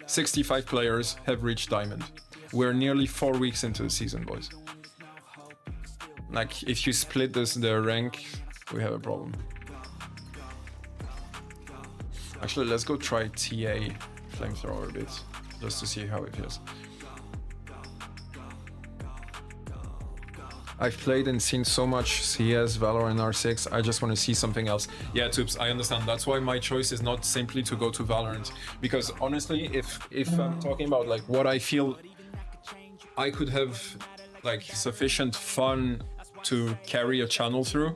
65 players have reached Diamond. We're nearly 4 weeks into the season, boys. Like, if you split the rank, we have a problem. Actually, let's go try TA Flamethrower a bit, just to see how it feels. I've played and seen so much CS, Valorant, R6, I just want to see something else. Yeah, Tubes, I understand. That's why my choice is not simply to go to Valorant. Because honestly, if I'm talking about like what I feel I could have like sufficient fun to carry a channel through,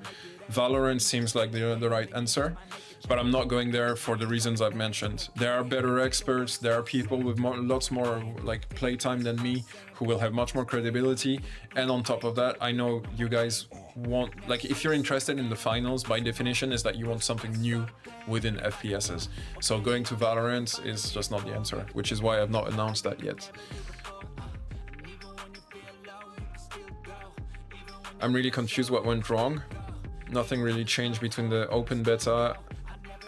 Valorant seems like the right answer. But I'm not going there for the reasons I've mentioned. There are better experts, there are people with lots more like playtime than me who will have much more credibility. And on top of that, I know you guys want, like, if you're interested in the finals, by definition is that you want something new within FPSs. So going to Valorant is just not the answer, which is why I've not announced that yet. I'm really confused what went wrong. Nothing really changed between the open beta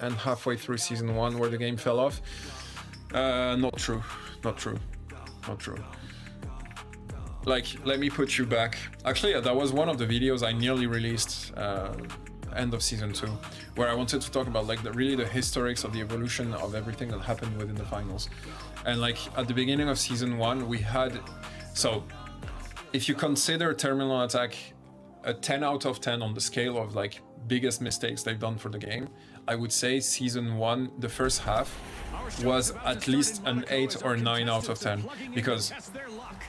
and halfway through season 1 where the game fell off. Not true. Like, let me put you back. Actually, that was one of the videos I nearly released end of season 2, where I wanted to talk about like the historics of the evolution of everything that happened within the finals. And like at the beginning of season 1, we had, so if you consider Terminal Attack a 10 out of 10 on the scale of like biggest mistakes they've done for the game, I would say season 1, the first half, was at least an 8 or 9 out of 10, because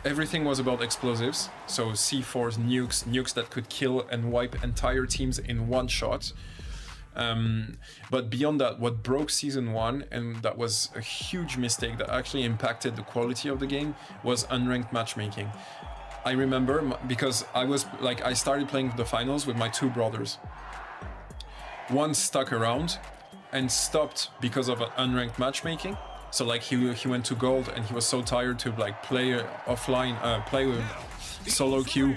everything was about explosives, so C4s, nukes that could kill and wipe entire teams in one shot. But beyond that, what broke season 1, and that was a huge mistake that actually impacted the quality of the game, was unranked matchmaking. I remember because I started playing the finals with my 2 brothers. One stuck around and stopped because of an unranked matchmaking. So like he went to gold and he was so tired to like play offline, play with solo queue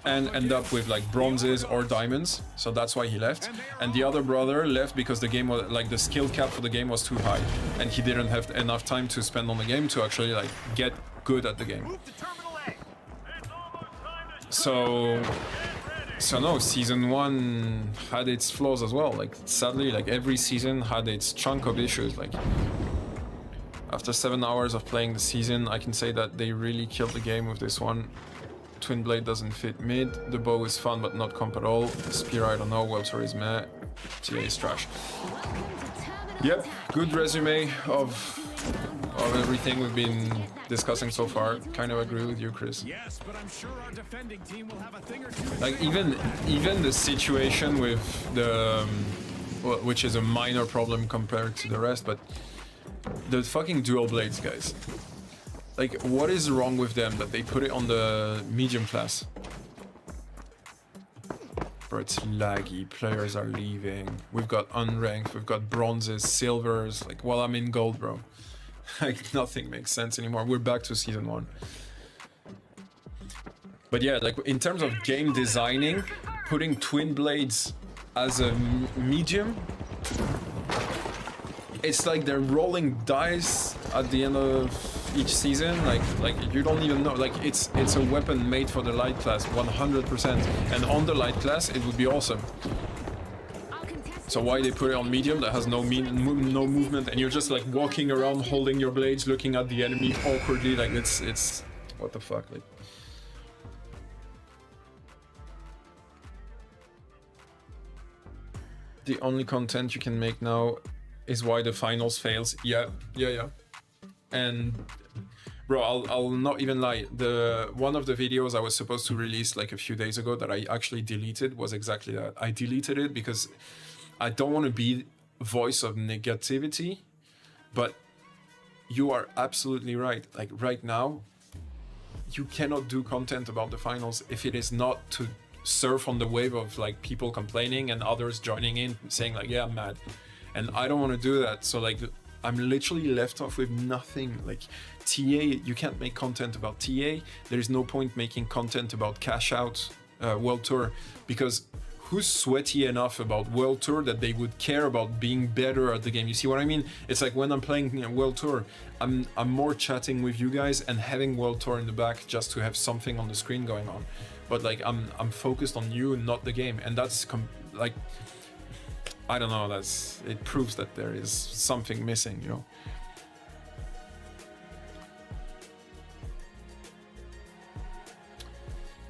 and end up with like bronzes or diamonds. So that's why he left. And the other brother left because the game was like the skill cap for the game was too high and he didn't have enough time to spend on the game to actually like get good at the game. So no, season 1 had its flaws as well. Like sadly, like every season had its chunk of issues. Like after 7 hours of playing the season, I can say that they really killed the game with this one. Twin Blade doesn't fit mid. The bow is fun but not comp at all. Spear, I don't know. Welter is meh. TA is trash. Yep, good resume of everything we've been discussing so far. Kind of agree with you, Chris. Yes, but I'm sure our defending team will have a thing or two. Like even the situation with the which is a minor problem compared to the rest, but the fucking dual blades, guys. Like, what is wrong with them that they put it on the medium class? Bro, it's laggy, players are leaving, we've got unranked, we've got bronzes, silvers, like, while I'm in gold, bro. Like nothing makes sense anymore. We're back to season 1. But yeah, like in terms of game designing, putting twin blades as a medium, it's like they're rolling dice at the end of each season. Like you don't even know. Like it's a weapon made for the light class, 100%. And on the light class, it would be awesome. So why they put it on medium that has no movement, and you're just like walking around holding your blades, looking at the enemy awkwardly, like it's what the fuck, like. The only content you can make now is why the finals fails. Yeah. And bro, I'll not even lie. One of the videos I was supposed to release like a few days ago that I actually deleted was exactly that. I deleted it because I don't want to be voice of negativity, but you are absolutely right. Like right now, you cannot do content about the finals if it is not to surf on the wave of like people complaining and others joining in saying like, yeah, I'm mad. And I don't want to do that. So like, I'm literally left off with nothing. Like TA, you can't make content about TA. There is no point making content about Cash Out World Tour, because who's sweaty enough about World Tour that they would care about being better at the game? You see what I mean? It's like when I'm playing World Tour, I'm more chatting with you guys and having World Tour in the back just to have something on the screen going on. But like I'm focused on you, not the game, and that's like, I don't know. It proves that there is something missing, you know.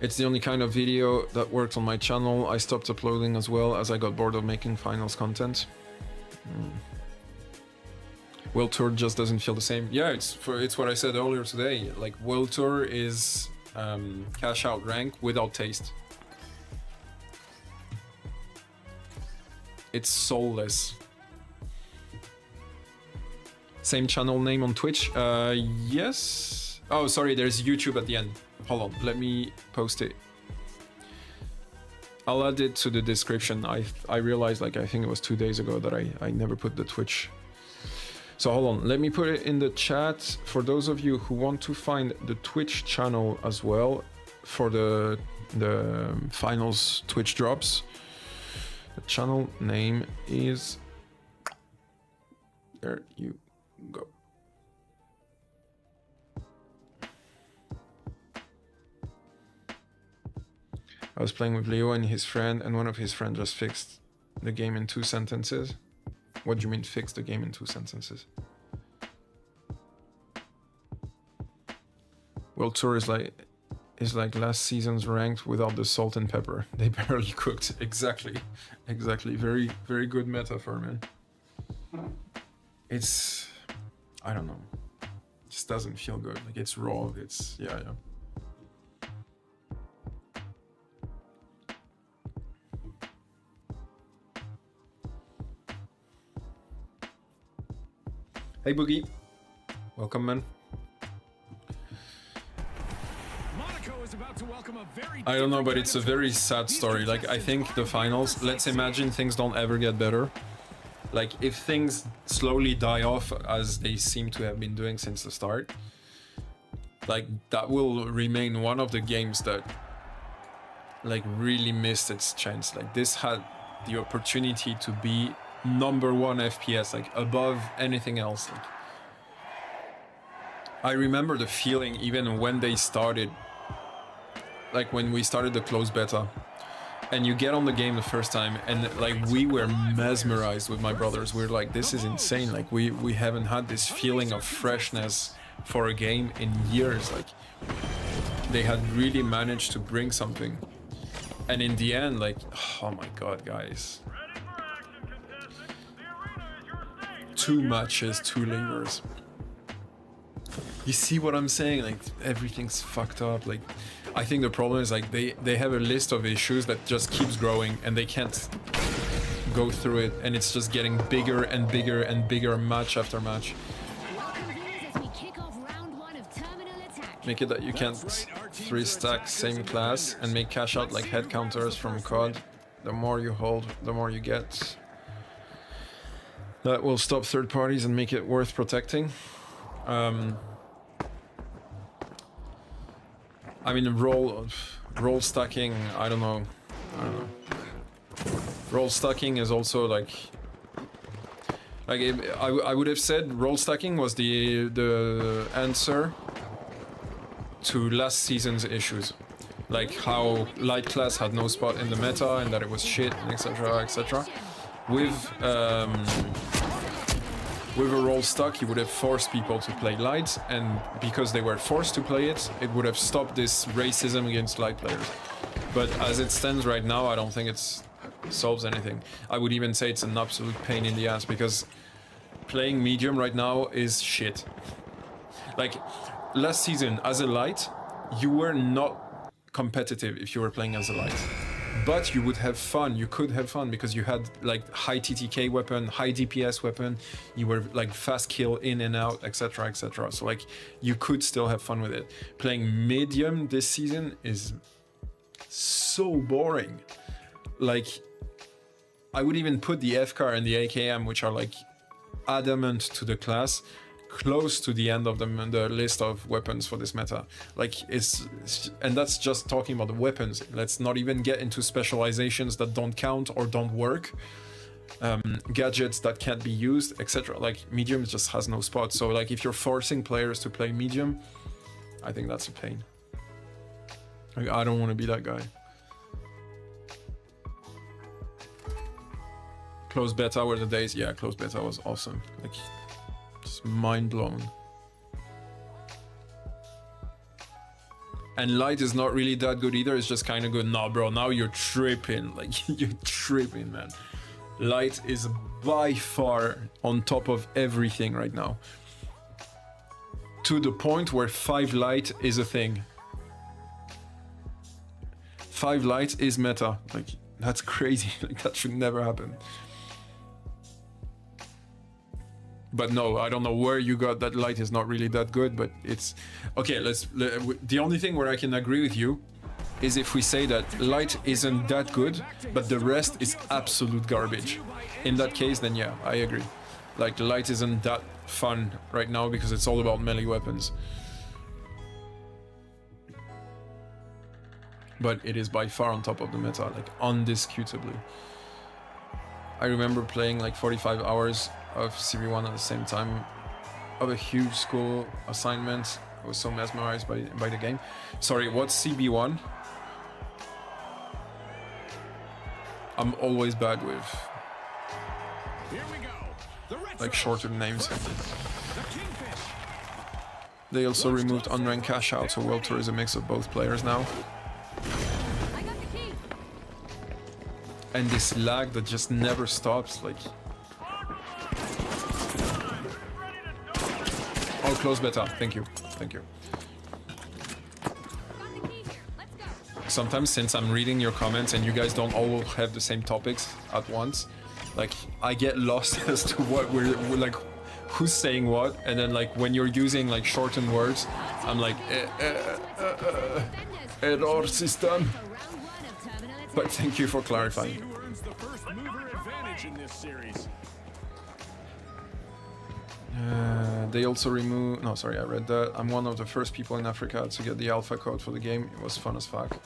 It's the only kind of video that works on my channel. I stopped uploading as well as I got bored of making finals content. World Tour just doesn't feel the same. Yeah, it's what I said earlier today. Like World Tour is cash out rank without taste. It's soulless. Same channel name on Twitch? Yes. Oh, sorry, there's YouTube at the end. Hold on, let me post it. I'll add it to the description. I realized, like, I think it was 2 days ago that I never put the Twitch. So hold on, let me put it in the chat for those of you who want to find the Twitch channel as well for the finals Twitch drops. The channel name is, there you go. I was playing with Leo and his friend, and one of his friends just fixed the game in 2 sentences. What do you mean fix the game in 2 sentences? World Tour is like last season's ranked without the salt and pepper. They barely cooked. Exactly. Very, very good metaphor, man. It's, I don't know. It just doesn't feel good. Like it's raw. It's, yeah. Hey Boogie, welcome man. I don't know, but it's a very sad story. Like I think the finals, let's imagine things don't ever get better. Like if things slowly die off as they seem to have been doing since the start, like that will remain one of the games that like really missed its chance. Like this had the opportunity to be #1 FPS, like above anything else. Like, I remember the feeling even when they started, like when we started the closed beta and you get on the game the first time and like we were mesmerized with my brothers. We're like, this is insane. Like we haven't had this feeling of freshness for a game in years. Like they had really managed to bring something, and in the end, like, oh my god, guys, 2 matches, 2 levers. You see what I'm saying? Like everything's fucked up. Like I think the problem is like they have a list of issues that just keeps growing and they can't go through it, and it's just getting bigger and bigger and bigger match after match. Make it that you can't 3-stack same class and make cash out like head counters from COD. The more you hold, the more you get. That will stop third parties and make it worth protecting. I mean, roll stacking. I don't know. Roll stacking is also like I would have said roll stacking was the answer to last season's issues, like how light class had no spot in the meta and that it was shit, etc., etc. With a roll stack, you would have forced people to play light, and because they were forced to play it, it would have stopped this racism against light players. But as it stands right now, I don't think it solves anything. I would even say it's an absolute pain in the ass, because playing medium right now is shit. Like, last season, as a light, you were not competitive if you were playing as a light. But you would have fun, you could have fun, because you had like high TTK weapon, high DPS weapon, you were like fast kill in and out, etc, etc. So like, you could still have fun with it. Playing medium this season is so boring. Like, I would even put the FCAR and the AKM, which are like adamant to the class, close to the end of the list of weapons for this meta. Like, and that's just talking about the weapons. Let's not even get into specializations that don't count or don't work, gadgets that can't be used, etc. Like, medium just has no spot. So like, if you're forcing players to play medium, I think that's a pain. Like, I don't want to be that guy. Closed beta were the days. Yeah, closed beta was awesome. Like, mind blown. And light is not really that good either. It's just kind of good. Nah, bro, now you're tripping. Like, you're tripping, man. Light is by far on top of everything right now, to the point where 5 light is a thing. 5 light is meta. Like, that's crazy. Like, that should never happen. But no, I don't know where you got that light is not really that good, but it's... Okay, the only thing where I can agree with you is if we say that light isn't that good, but the rest is absolute garbage. In that case, then yeah, I agree. Like, light isn't that fun right now because it's all about melee weapons. But it is by far on top of the meta, like, undisputably. I remember playing like 45 hours of CV1 at the same time of a huge school assignment. I was so mesmerized by the game. Sorry, what's CB1? I'm always bad with like shorter names. They also removed unranked cash out, so World Tour is a mix of both players now. And this lag that just never stops, like... Oh, close beta. Thank you. Thank you. Sometimes, since I'm reading your comments and you guys don't all have the same topics at once, like, I get lost as to what we're like, who's saying what, and then like when you're using like shortened words, I'm like, error system. But thank you for clarifying. They also remove... No, sorry, I read that. I'm one of the first people in Africa to get the alpha code for the game. It was fun as fuck.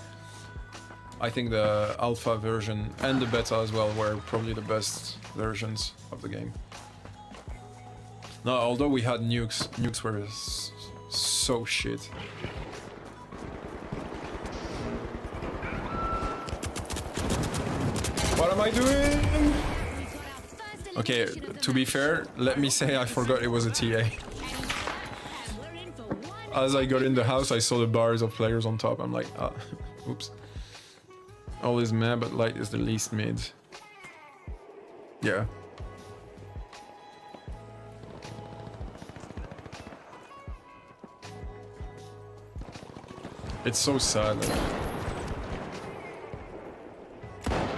I think the alpha version and the beta as well were probably the best versions of the game. No, although we had nukes. Nukes were so shit. What am I doing? Okay, to be fair, let me say I forgot it was a TA. As I got in the house, I saw the bars of players on top. I'm like, ah, oops. All is meh, but light is the least mid. Yeah. It's so sad. Like,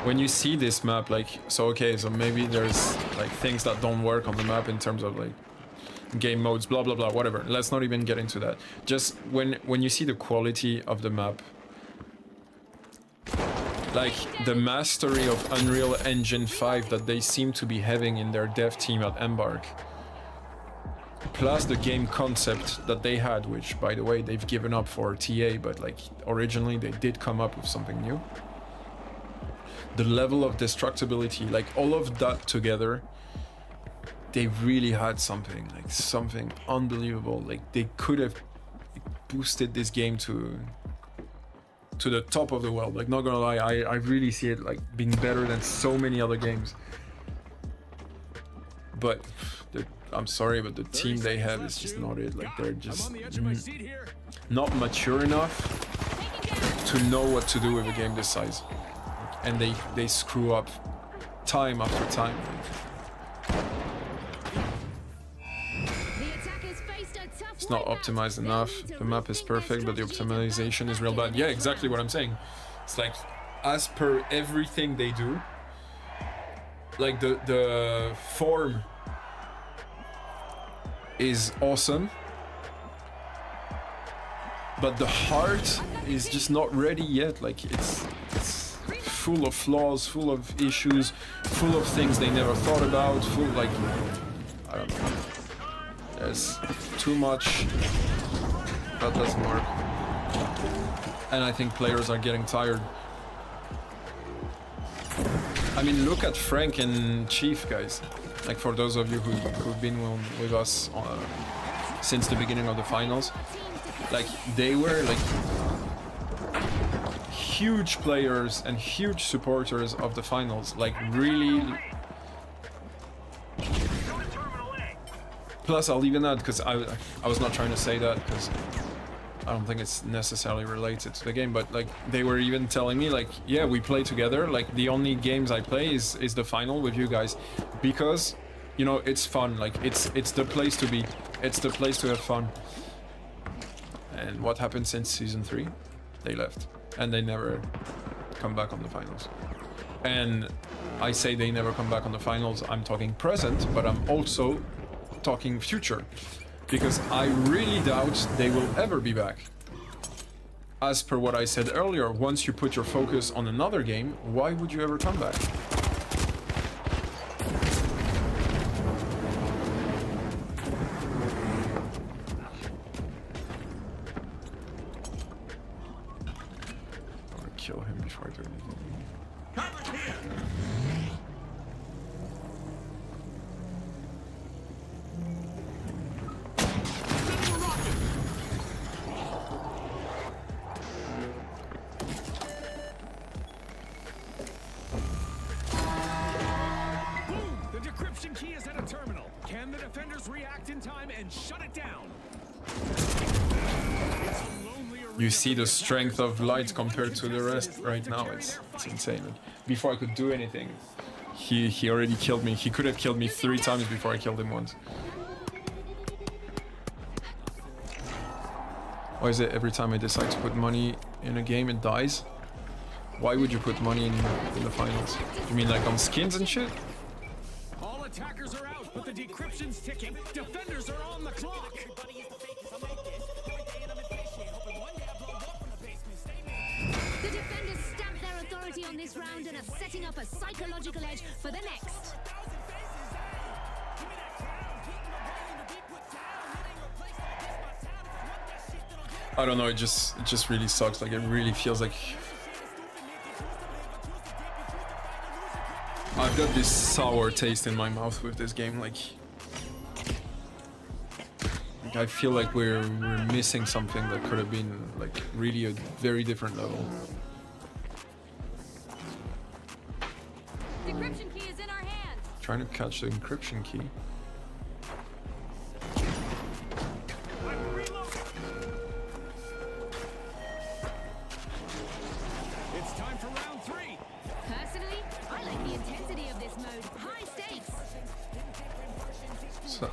when you see this map, like, so okay, so maybe there's like things that don't work on the map in terms of like game modes, blah blah blah, whatever. Let's not even get into that. Just when you see the quality of the map, like the mastery of Unreal Engine 5 that they seem to be having in their dev team at Embark, plus the game concept that they had, which by the way they've given up for TA, but like originally they did come up with something new. The level of destructibility, like all of that together, they really had something, like something unbelievable. Like they could have boosted this game to the top of the world. Like, not gonna lie, I really see it like being better than so many other games. But I'm sorry, but the team they have is just not it. Like, they're just not mature enough to know what to do with a game this size, and they screw up time after time. It's not optimized enough. The map is perfect, but the optimization is real bad. Yeah, exactly what I'm saying. It's like, as per everything they do, like the form is awesome, but the heart is just not ready yet. Like, it's full of flaws, full of issues, full of things they never thought about, full, like, I don't know. There's too much that doesn't work, and I think players are getting tired. I mean, look at Frank and Chief, guys. Like, for those of you who've been with us since the beginning of the finals, like, they were like huge players and huge supporters of the finals. Like, really. Plus, I'll even add, because I was not trying to say that because I don't think it's necessarily related to the game, but like, they were even telling me, like, yeah, we play together. Like, the only games I play is the final with you guys, because, you know, it's fun. Like, it's the place to be. It's the place to have fun. And what happened since season 3? They left, and they never come back on the finals. And I say they never come back on the finals. I'm talking present, but I'm also talking future, because I really doubt they will ever be back. As per what I said earlier, once you put your focus on another game, why would you ever come back? I want to kill him before I do anything. Key is at a terminal. Can the defenders react in time and shut it down? You see the strength of light compared to the rest right now. It's insane. Before I could do anything, he already killed me. He could have killed me 3 times before I killed him once. Why is it every time I decide to put money in a game it dies? Why would you put money in the finals? You mean like on skins and shit? Attackers are out, but the decryption's ticking. Defenders are on the clock. The defenders stamp their authority on this round and are setting up a psychological edge for the next. I don't know, it just really sucks. Like, it really feels like I've got this sour taste in my mouth with this game. Like I feel like we're missing something that could have been like really a very different level. The encryption key is in our hands. Trying to catch the encryption key. It's time for round 3. Personally, I like the intensity of this mode. High stakes.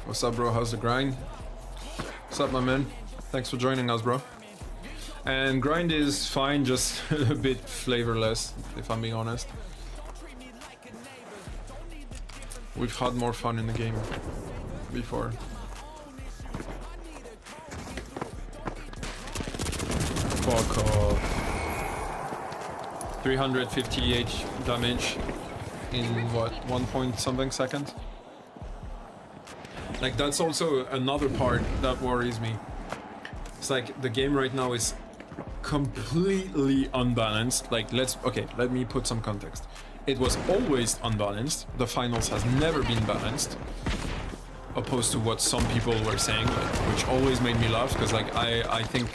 What's up, bro? How's the grind? What's up, my man? Thanks for joining us, bro. And grind is fine, just a bit flavorless, if I'm being honest. We've had more fun in the game before. Fuck off. 358 damage in what, 1 point something seconds? Like that's also another part that worries me. It's like the game right now is completely unbalanced. Like let me put some context. It was always unbalanced. The finals has never been balanced, opposed to what some people were saying, like, which always made me laugh because like I think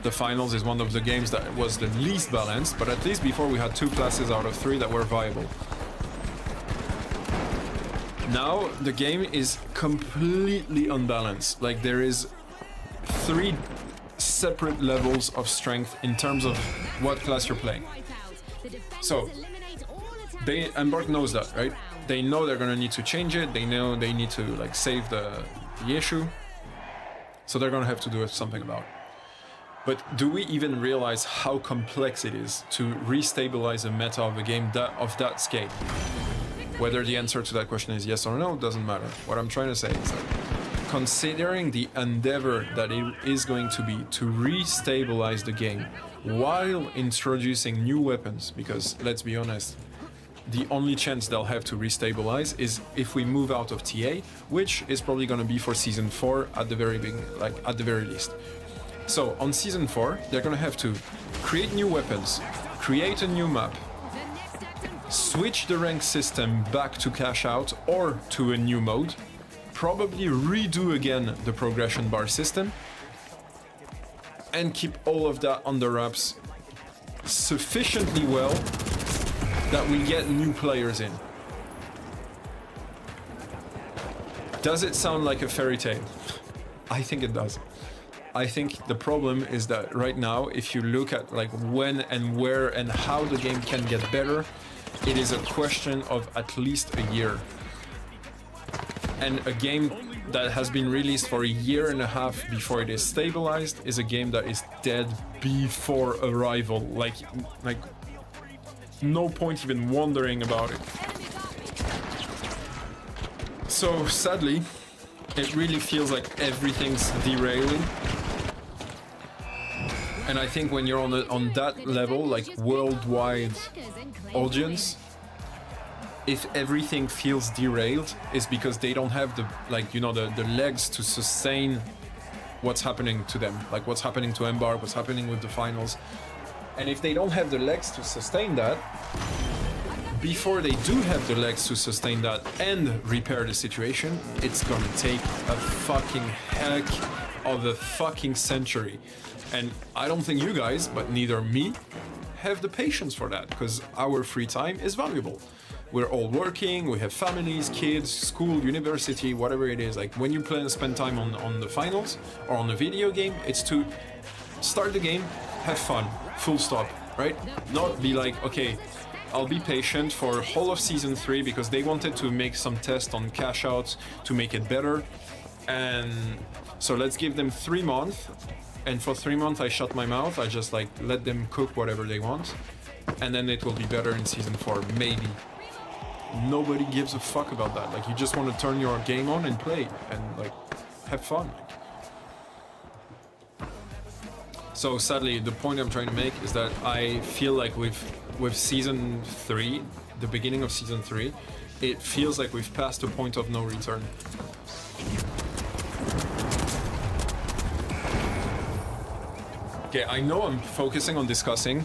the finals is one of the games that was the least balanced, but at least before we had 2 classes out of 3 that were viable. Now the game is completely unbalanced. Like there is 3 separate levels of strength in terms of what class you're playing. So Embark knows that, right? They know they're gonna need to change it. They know they need to like save the issue. So they're gonna have to do something about it. But do we even realize how complex it is to restabilize a meta of a game of that scale? Whether the answer to that question is yes or no doesn't matter. What I'm trying to say is that considering the endeavor that it is going to be to restabilize the game while introducing new weapons, because let's be honest, the only chance they'll have to restabilize is if we move out of TA, which is probably going to be for Season 4 at the very beginning, like at the very least. So on Season 4, they're going to have to create new weapons, create a new map, switch the rank system back to cash out or to a new mode, probably redo again the progression bar system, and keep all of that under wraps sufficiently well that we get new players in. Does it sound like a fairy tale? I think it does. I think the problem is that right now, if you look at like when and where and how the game can get better, it is a question of at least a year. And a game that has been released for a year and a half before it is stabilized is a game that is dead before arrival. Like no point even wondering about it. So sadly, it really feels like everything's derailing. And I think when you're on that level, like worldwide audience, if everything feels derailed, it's because they don't have the the legs to sustain what's happening to them, like what's happening to Embark, what's happening with the finals. And if they don't have the legs to sustain that, before they do have the legs to sustain that and repair the situation, it's gonna take a fucking heck of a fucking century. And I don't think you guys, but neither me, have the patience for that, because our free time is valuable. We're all working, we have families, kids, school, university, whatever it is. Like when you spend time on the finals or on a video game, it's to start the game, have fun, full stop, right? Not be like, okay, I'll be patient for whole of Season 3 because they wanted to make some tests on cash outs to make it better. And so let's give them 3 months. And for 3 months I shut my mouth, I just like let them cook whatever they want. And then it will be better in Season 4, maybe. Nobody gives a fuck about that. Like you just want to turn your game on and play and like have fun. So sadly, the point I'm trying to make is that I feel like with Season 3, the beginning of Season 3, it feels like we've passed a point of no return. Okay, I know I'm focusing on discussing,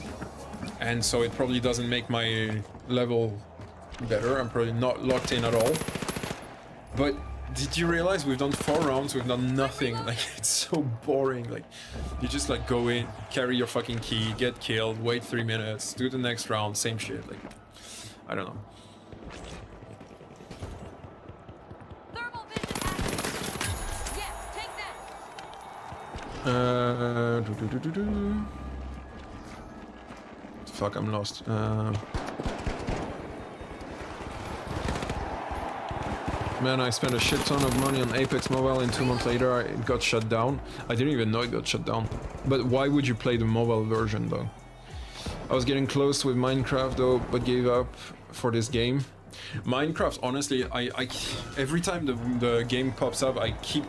and so it probably doesn't make my level better. I'm probably not locked in at all. But did you realize we've done 4 rounds, we've done nothing? Like, it's so boring. Like, you just like go in, carry your fucking key, get killed, wait 3 minutes, do the next round, same shit. Like, I don't know. Thermal vision active. Yes, take that. Fuck, I'm lost. Man, I spent a shit ton of money on Apex Mobile and 2 months later it got shut down. I didn't even know it got shut down. But why would you play the mobile version though? I was getting close with Minecraft though, but gave up for this game. Minecraft, honestly, I every time the game pops up, I keep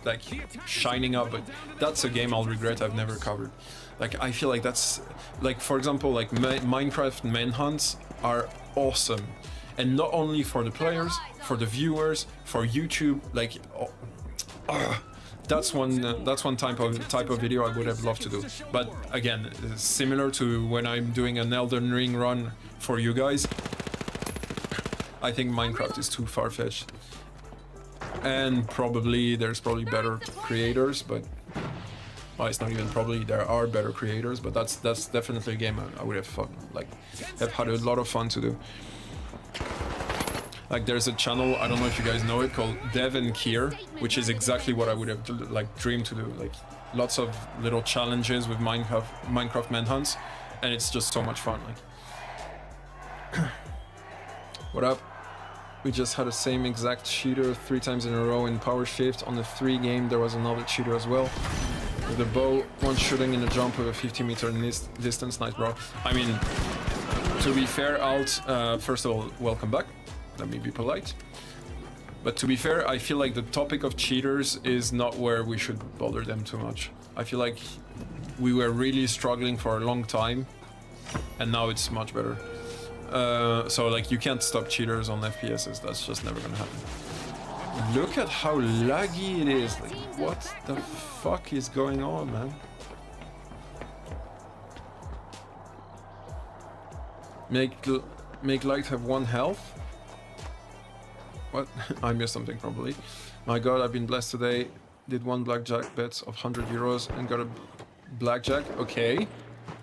like shining up, but that's a game I'll regret I've never covered. Like, I feel like that's, like, for example, like Minecraft manhunts are awesome. and not only for the players, for the viewers, for YouTube. Like, that's one type of video I would have loved to do. But again, similar to when I'm doing an Elden Ring run for you guys, I think Minecraft is too far-fetched. And there's probably better creators, but well, it's not even probably, there are better creators, but that's definitely a game I would have had a lot of fun to do. Like, there's a channel, I don't know if you guys know it, called Dev and Kier, which is exactly what I would have dreamed to do. Like, lots of little challenges with Minecraft manhunts, and it's just so much fun. Like, what up? We just had the same exact cheater 3 times in a row in Power Shift. On the 3 game, there was another cheater as well. With the bow, one shooting in a jump with a 50-meter distance. Nice, bro. I mean, to be fair, Alt, first of all, welcome back. Let me be polite. But to be fair, I feel like the topic of cheaters is not where we should bother them too much. I feel like we were really struggling for a long time, and now it's much better. So like, you can't stop cheaters on FPSs. That's just never gonna happen. Look at how laggy it is. Like, what the fuck is going on, man? Make light have 1 health. What? I missed something probably. My god, I've been blessed today. Did 1 blackjack bet of 100 euros and got a blackjack. Okay.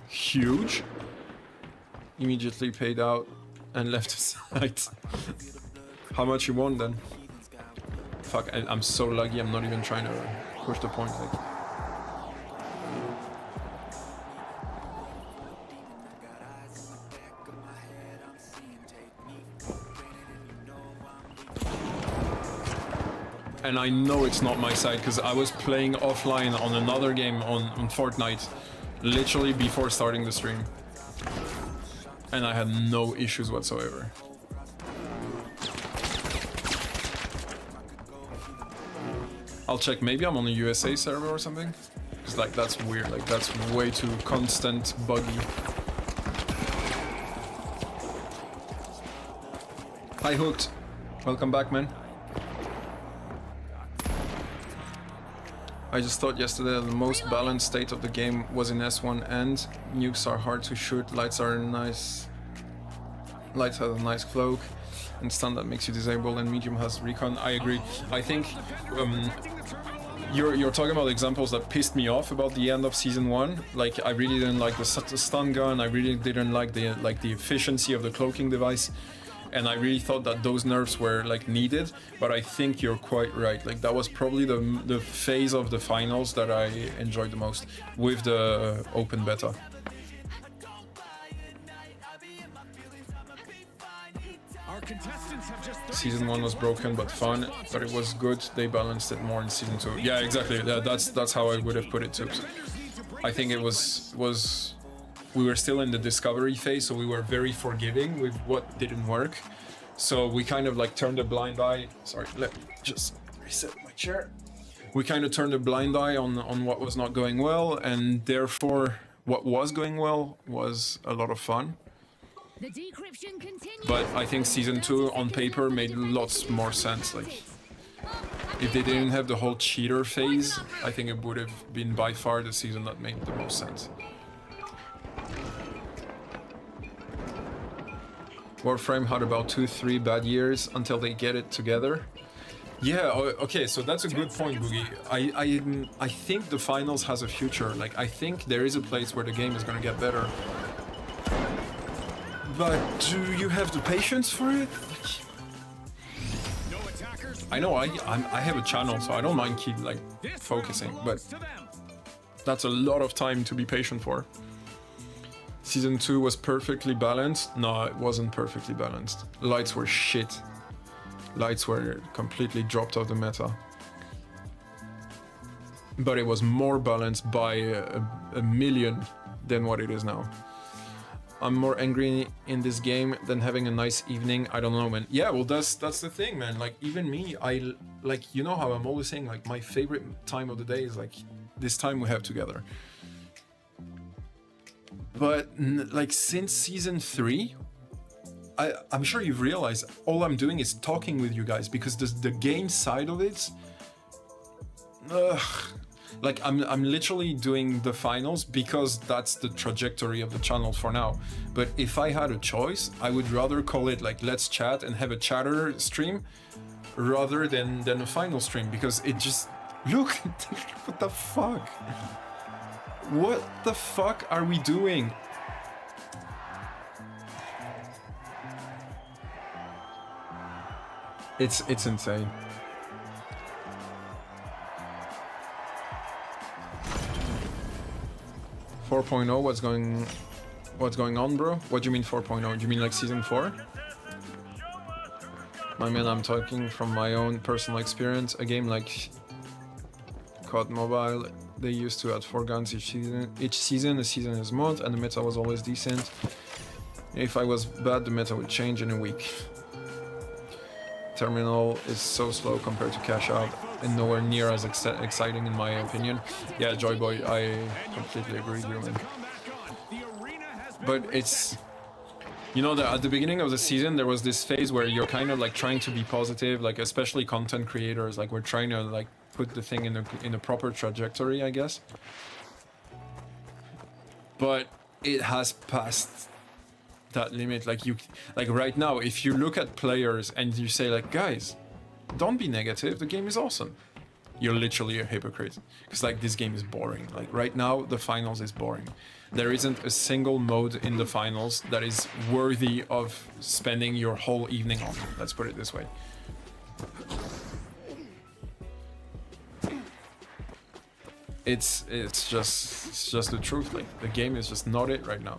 Huge. Immediately paid out and left the site. How much you won then? Fuck, I'm so lucky, I'm not even trying to push the point. Like, and I know it's not my side because I was playing offline on another game on Fortnite literally before starting the stream, and I had no issues whatsoever. I'll check, maybe I'm on a USA server or something, because like, that's weird, like that's way too constant buggy. Hi Hooked, welcome back, man. I just thought yesterday that the most balanced state of the game was in S1 and nukes are hard to shoot, lights have a nice cloak, and stun that makes you disabled, and medium has recon. I agree. I think you're talking about examples that pissed me off about the end of season 1. Like, I really didn't like the stun gun. I really didn't like the efficiency of the cloaking device, and I really thought that those nerfs were like needed. But I think you're quite right. Like, that was probably the phase of the finals that I enjoyed the most with the open beta. Season 1 was broken but fun, but it was good. They balanced it more in season 2. Yeah, exactly. That's how I would have put it too. So I think it was we were still in the discovery phase, so we were very forgiving with what didn't work. So we kind of like turned a blind eye. Sorry, let me just reset my chair. We kind of turned a blind eye on what was not going well, and therefore what was going well was a lot of fun. The decryption continues. But I think season 2 on paper made lots more sense. Like, if they didn't have the whole cheater phase, I think it would have been by far the season that made the most sense. Warframe had about 2-3 bad years until they get it together. Yeah, okay, so that's a good point, Boogie. I think the finals has a future. Like, I think there is a place where the game is gonna get better. But do you have the patience for it? I know I have a channel, so I don't mind keep like focusing, but that's a lot of time to be patient for. Season 2 was perfectly balanced. No, it wasn't perfectly balanced. Lights were shit. Lights were completely dropped off the meta. But it was more balanced by a million than what it is now. I'm more angry in this game than having a nice evening. I don't know, man. Yeah, well, that's the thing, man. Like, even me, I like, you know how I'm always saying, like, my favorite time of the day is like this time we have together. But like, since season 3, I'm sure you've realized all I'm doing is talking with you guys because the game side of it, like I'm literally doing the finals because that's the trajectory of the channel for now. But if I had a choice, I would rather call it like let's chat and have a chatter stream rather than a final stream, because it just look what the fuck? What the fuck are we doing? It's insane. .4.0, what's going on, bro? What do you mean 4.0? Do you mean like season 4? My man, I'm talking from my own personal experience. A game like COD Mobile, they used to add 4 guns each season. A season is a month, and the meta was always decent. If I was bad, the meta would change in a week. Terminal is so slow compared to Cash Out and nowhere near as exciting in my opinion. Yeah, Joyboy, I completely agree with you, man. But it's, you know, at the beginning of the season there was this phase where you're kind of like trying to be positive, like especially content creators, like we're trying to like put the thing in a proper trajectory, I guess. But it has passed that limit. Like right now, if you look at players and you say like, guys, don't be negative, the game is awesome, you're literally a hypocrite, because like this game is boring. Like right now the finals is boring. There isn't a single mode in the finals that is worthy of spending your whole evening on, let's put it this way. It's just the truth. Like the game is just not it right now.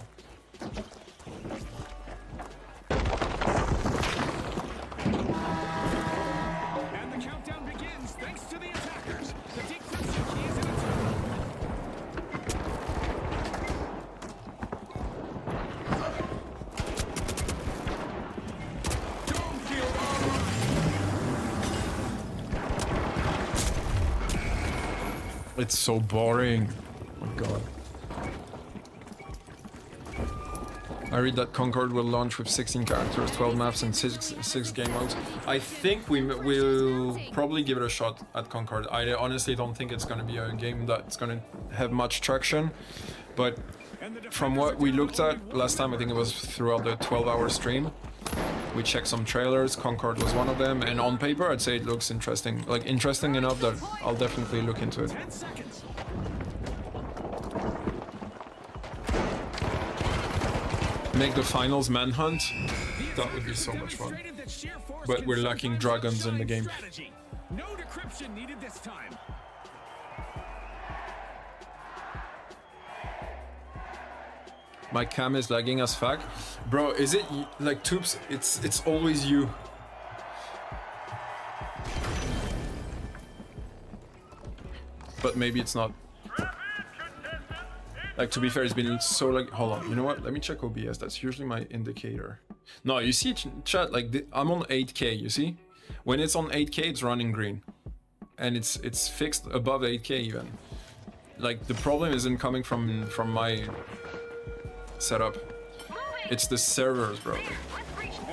It's so boring. Oh my god. I read that Concord will launch with 16 characters, 12 maps, and 6 game modes. I think we'll probably give it a shot at Concord. I honestly don't think it's going to be a game that's going to have much traction. But from what we looked at last time, I think it was throughout the 12-hour stream, we checked some trailers, Concord was one of them, and on paper I'd say it looks interesting. Like interesting enough that I'll definitely look into it. Make the finals manhunt? That would be so much fun. But we're lacking dragons in the game. No decryption needed this time. My cam is lagging as fuck. Bro, is it like Tubes? It's always you. But maybe it's not. Like, to be fair, it's been so like, hold on, you know what? Let me check OBS. That's usually my indicator. No, you see, chat, like I'm on 8K, you see? When it's on 8K, it's running green. And it's fixed above 8K even. Like, the problem isn't coming from my setup. It's the servers, bro. And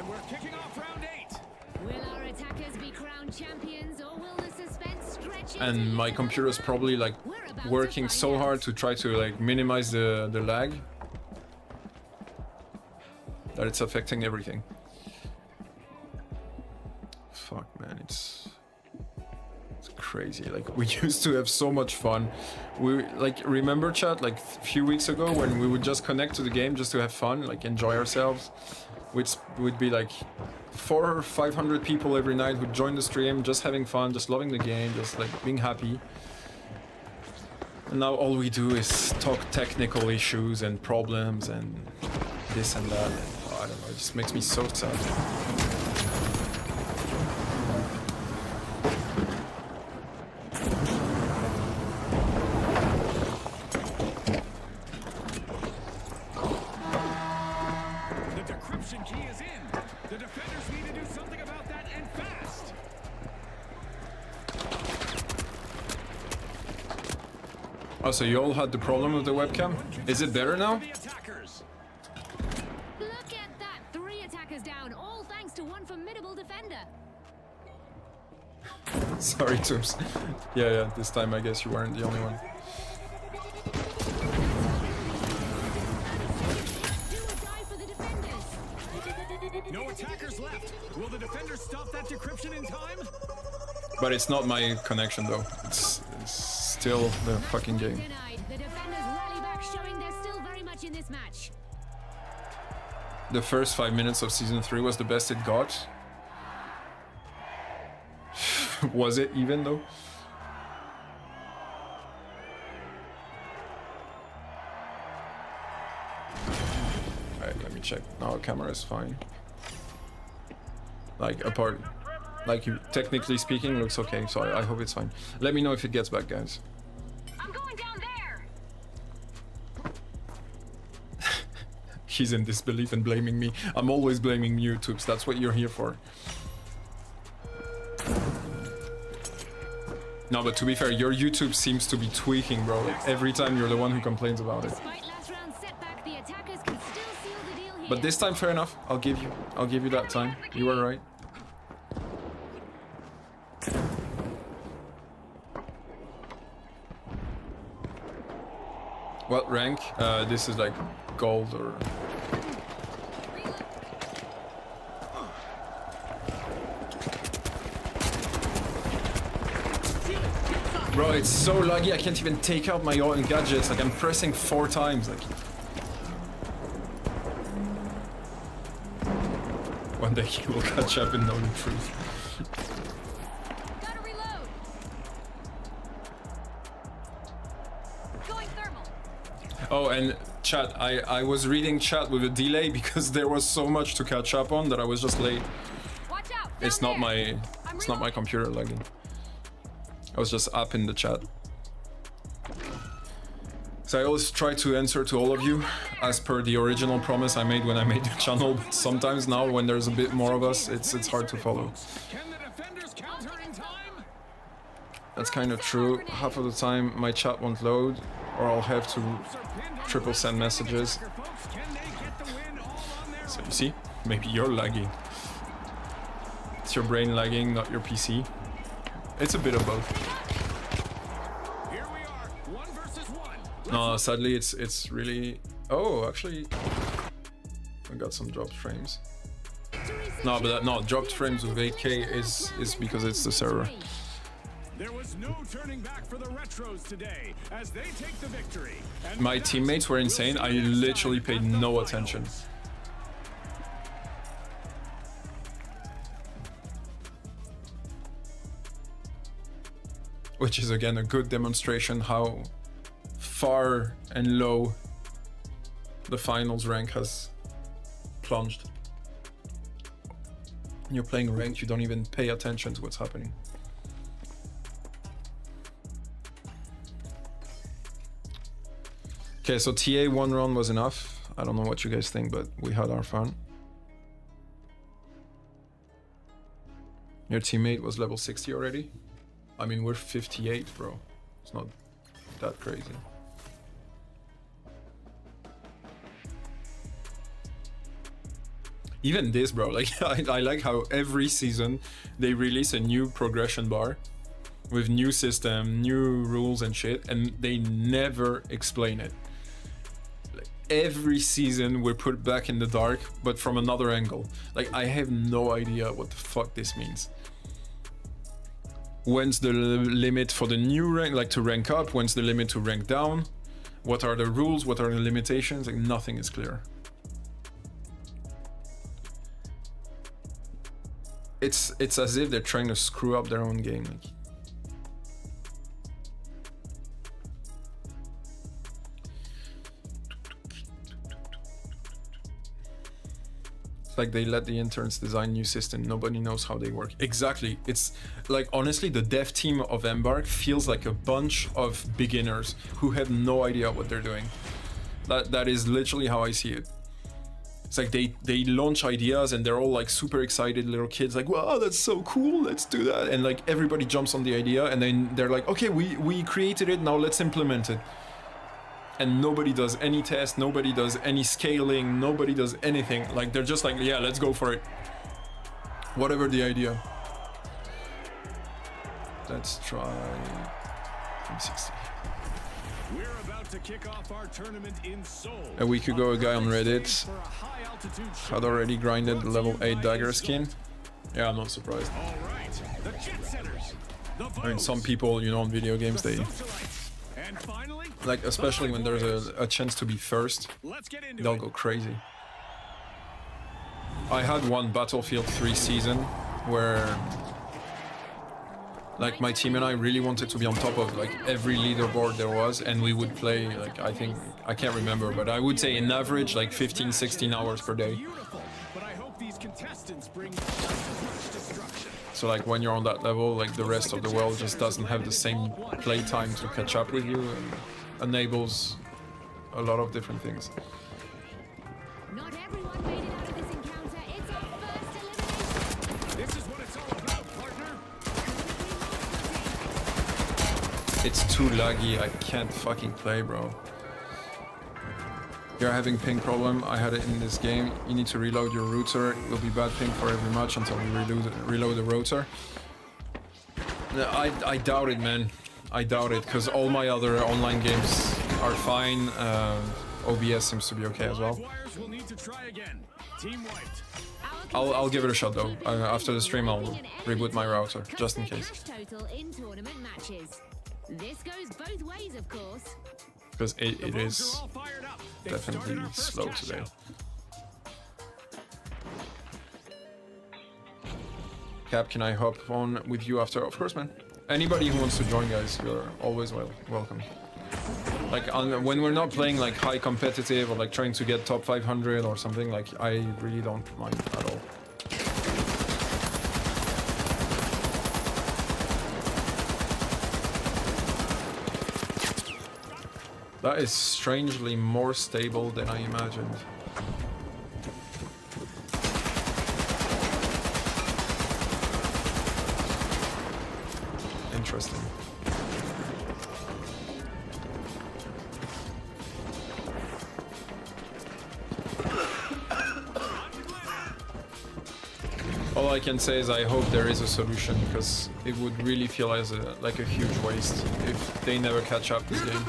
we're kicking off round 8. Will our attackers be crowned champions, or will the suspense stretch? And my computer is probably like working so hard to try to like minimize the lag that it's affecting everything. Fuck, man, it's crazy. Like, we used to have so much fun. We like, remember, chat, like a few weeks ago when we would just connect to the game just to have fun, like enjoy ourselves, which would be like 400 or 500 people every night who'd join the stream, just having fun, just loving the game, just like being happy. And now all we do is talk technical issues and problems and this and that. And, I don't know, it just makes me so sad. Oh, so you all had the problem with the webcam? Is it better now? Look at that! 3 attackers down. Sorry, Toops. Yeah, this time I guess you weren't the only one. No attackers left. Will the defenders stop that decryption in time? But it's not my connection though. It's still the fucking game. The defenders rally back, showing they're still very much in this match. The first 5 minutes of season 3 was the best it got. Was it even though? Alright, let me check. Now camera is fine. Like apart, like you technically speaking looks okay, so I hope it's fine. Let me know if it gets back, guys. I'm going down there. He's in disbelief and blaming me. I'm always blaming YouTubes. That's what you're here for. No, but to be fair, your YouTube seems to be tweaking, bro. Like, every time you're the one who complains about it. Despite last round's setback, the attackers can still seal the deal here. But this time, fair enough. I'll give you that time. You were right. What rank? This is like gold or... Bro, it's so laggy, I can't even take out my own gadgets. Like, I'm pressing 4 times. Like, one day he will catch up and know the truth. Gotta reload. Going thermal. Oh, and chat, I was reading chat with a delay because there was so much to catch up on that I was just late. Watch out. It's not my computer lagging. I was just up in the chat. So I always try to answer to all of you as per the original promise I made when I made the channel, but sometimes now when there's a bit more of us, it's hard to follow. Can the defenders counter in time? That's kind of true. Half of the time my chat won't load, or I'll have to triple send messages. Folks, can they get the win all on their So you see, maybe you're lagging. It's your brain lagging, not your PC. It's a bit of both. Here we are, 1 versus 1. No, sadly it's really... Oh, actually... I got some dropped frames. No, but no, dropped frames with 8K is because it's the server. There was no turning back for the retros today as they take the victory. And My teammates were insane. I literally paid no attention. Which is again a good demonstration how far and low the finals rank has plunged. When you're playing ranked, you don't even pay attention to what's happening. Okay, so TA 1 round was enough. I don't know what you guys think, but we had our fun. Your teammate was level 60 already? I mean, we're 58, bro. It's not that crazy. Even this, bro, like, I like how every season they release a new progression bar with new system, new rules and shit, and they never explain it. Like, every season we're put back in the dark, but from another angle. Like, I have no idea what the fuck this means. When's the limit for the new rank, like to rank up? When's the limit to rank down? What are the rules? What are the limitations? Like, nothing is clear. It's as if they're trying to screw up their own game. Like, it's like they let the interns design new system. Nobody knows how they work. Exactly. It's like, honestly, the dev team of Embark feels like a bunch of beginners who have no idea what they're doing. That is literally how I see it. It's like they launch ideas and they're all like super excited little kids, like, wow, that's so cool, let's do that. And like everybody jumps on the idea and then they're like, okay, we created it, now let's implement it. And nobody does any test, nobody does any scaling, nobody does anything. Like, they're just like, yeah, let's go for it. Whatever the idea. Let's try 360. We're about to kick off our tournament in Seoul. A week ago, a guy on Reddit For a high altitude had already grinded the level 8 dagger skin. Yeah, I'm not surprised. All right, the jet setters. The I mean, some people, you know, on video games, they and finally, like, especially when there's a chance to be first, let's get into they'll it. go crazy. I had one Battlefield 3 season where, like, my team and I really wanted to be on top of like every leaderboard there was, and we would play like, I think, I can't remember, but I would say in average like 15-16 hours per day. Beautiful, but I hope these contestants bring just as much destruction. So like when you're on that level, like the rest of the world just doesn't have the same play time to catch up with you, and enables a lot of different things. Not everyone made it out of this encounter. It's our first elimination. This is what it's all about, partner. It's too laggy, I can't fucking play, bro. You're having ping problem, I had it in this game. You need to reload your router, it will be bad ping for every match until we reload the router. I doubt it, man. I doubt it, because all my other online games are fine. OBS seems to be okay as well. Live wires will need to try again. Team wiped. I'll give it a shot though. After the stream I'll reboot my router, just in case. Total in tournament matches. This goes both ways, of course. Because it Votes is are all fired up. They've definitely started our first slow cash today. out. Cap, can I hop on with you after? Of course, man. Anybody who wants to join, guys, you're always welcome. Like, when we're not playing like high competitive or like trying to get top 500 or something, like I really don't mind at all. That is strangely more stable than I imagined. Interesting. All I can say is I hope there is a solution, because it would really feel as like a huge waste if they never catch up this game.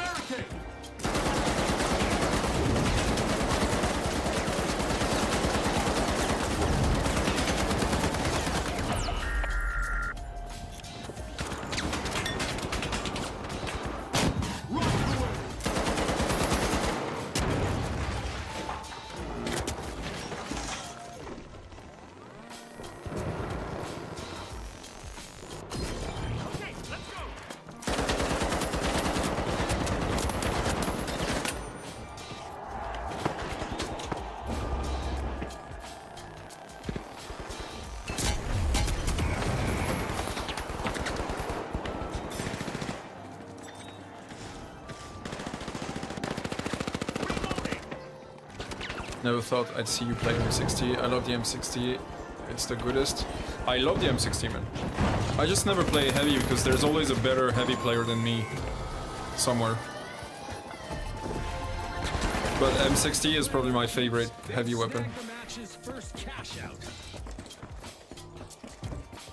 Never thought I'd see you play M60. I love the M60. It's the goodest. I love the M60, man. I just never play heavy because there's always a better heavy player than me somewhere. But M60 is probably my favorite heavy weapon. Snag the match's first cash out.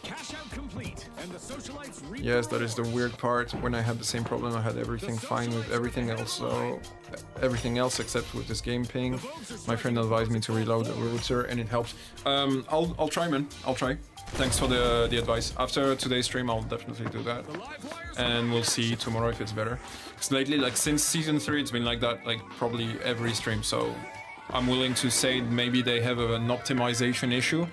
Cash out complete, and the socialites reap Yes, the that is the weird part. When I had the same problem, I had everything fine with everything else. So everything else except with this game ping. My friend advised me to reload the router, and it helped. I'll try, man. I'll try. Thanks for the advice. After today's stream, I'll definitely do that. And we'll see tomorrow if it's better. Because lately, like since season 3, it's been like that, like probably every stream. So I'm willing to say maybe they have an optimization issue,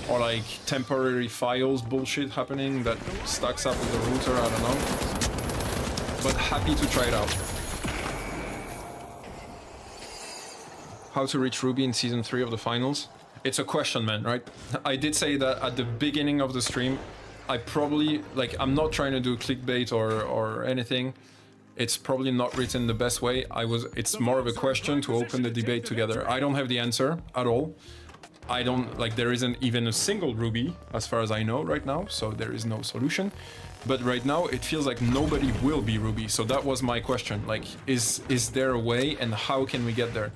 or like temporary files bullshit happening that stacks up with the router. I don't know. But happy to try it out. How to reach Ruby in season 3 of the finals? It's a question, man, right? I did say that at the beginning of the stream. I probably, like, I'm not trying to do clickbait or anything. It's probably not written the best way. It's more of a question to open the debate together. I don't have the answer at all. I don't, like, there isn't even a single Ruby as far as I know right now, so there is no solution. But right now it feels like nobody will be Ruby. So that was my question. Like, is there a way, and how can we get there?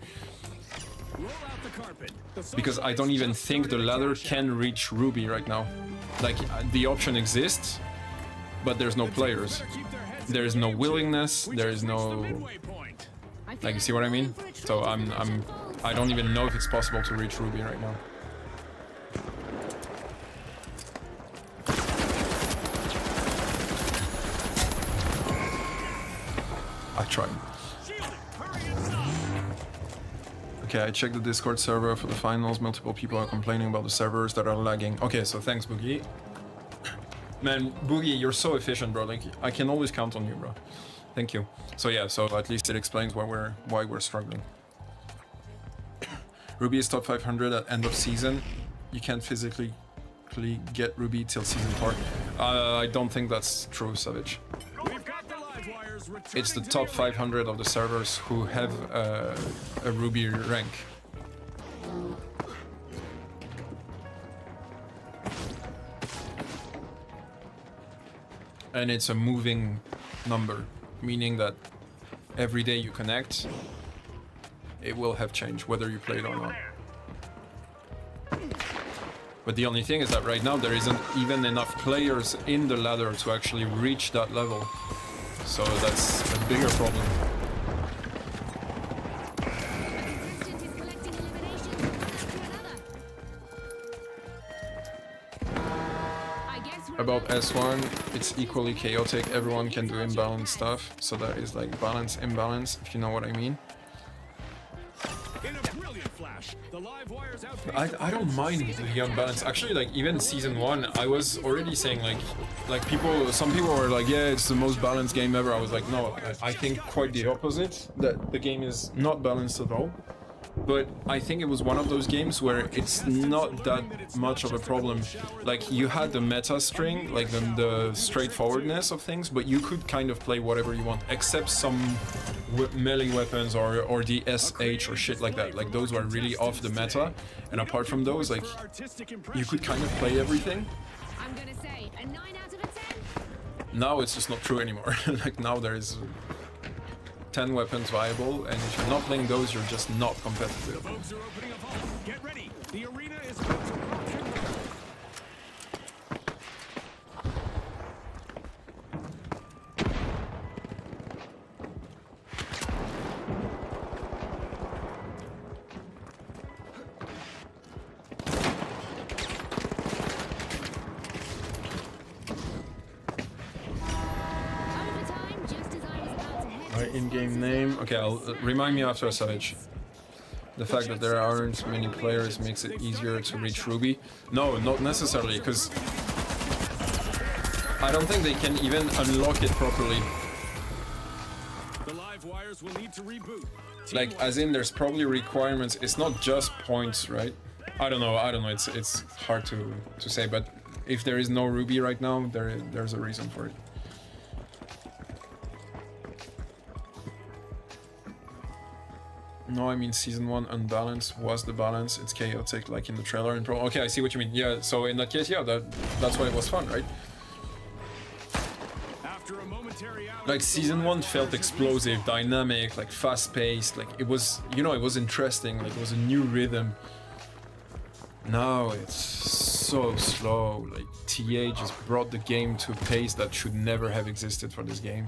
Because I don't even think the ladder can reach Ruby right now. Like, the option exists, but there's no players. There is no willingness. There is no, like, you see what I mean? So I don't even know if it's possible to reach Ruby right now. I tried. Okay, I checked the Discord server for the finals. Multiple people are complaining about the servers that are lagging. Okay, so thanks, Boogie. Man, Boogie, you're so efficient, bro. Like, I can always count on you, bro. Thank you. So yeah, so at least it explains why we're struggling. Ruby is top 500 at end of season. You can't physically get Ruby till season 4. I don't think that's true, Savage. It's the top 500 of the servers who have a Ruby rank. And it's a moving number, meaning that every day you connect, it will have changed, whether you play it or not. But the only thing is that right now there isn't even enough players in the ladder to actually reach that level. So that's a bigger problem. About S1, it's equally chaotic. Everyone can do imbalanced stuff. So that is like balance, imbalance, if you know what I mean. I don't mind the unbalance. Actually, like even season 1, I was already saying some people were like, yeah, it's the most balanced game ever. I was like, no, I think quite the opposite. That the game is not balanced at all. But I think it was one of those games where it's not that much of a problem. Like, you had the meta string, like the straightforwardness of things, but you could kind of play whatever you want, except some melee weapons or the SH or shit like that. Like, those were really off the meta. And apart from those, like, you could kind of play everything. I'm gonna say a 9 out of a 10. Now it's just not true anymore. Like, now there is 10 weapons viable, and if you're not playing those, you're just not competitive. Get ready. The arena is about to rock and roll. In-game name. Okay, I'll remind me after, Savage. The fact that there aren't many players makes it easier to reach Ruby. No, not necessarily, because I don't think they can even unlock it properly. The live wires will need to reboot. Like, as in, there's probably requirements. It's not just points, right? I don't know. It's hard to say, but if there is no Ruby right now, there's a reason for it. No, I mean season 1 unbalanced was the balance. It's chaotic, like in the trailer and pro. Okay, I see what you mean. Yeah, so in that case, yeah, that's why it was fun, right? After a momentary outage, Like season 1 felt explosive, dynamic, like fast-paced. Like it was, you know, it was interesting. Like it was a new rhythm. Now it's so slow. Like TA just brought the game to a pace that should never have existed for this game.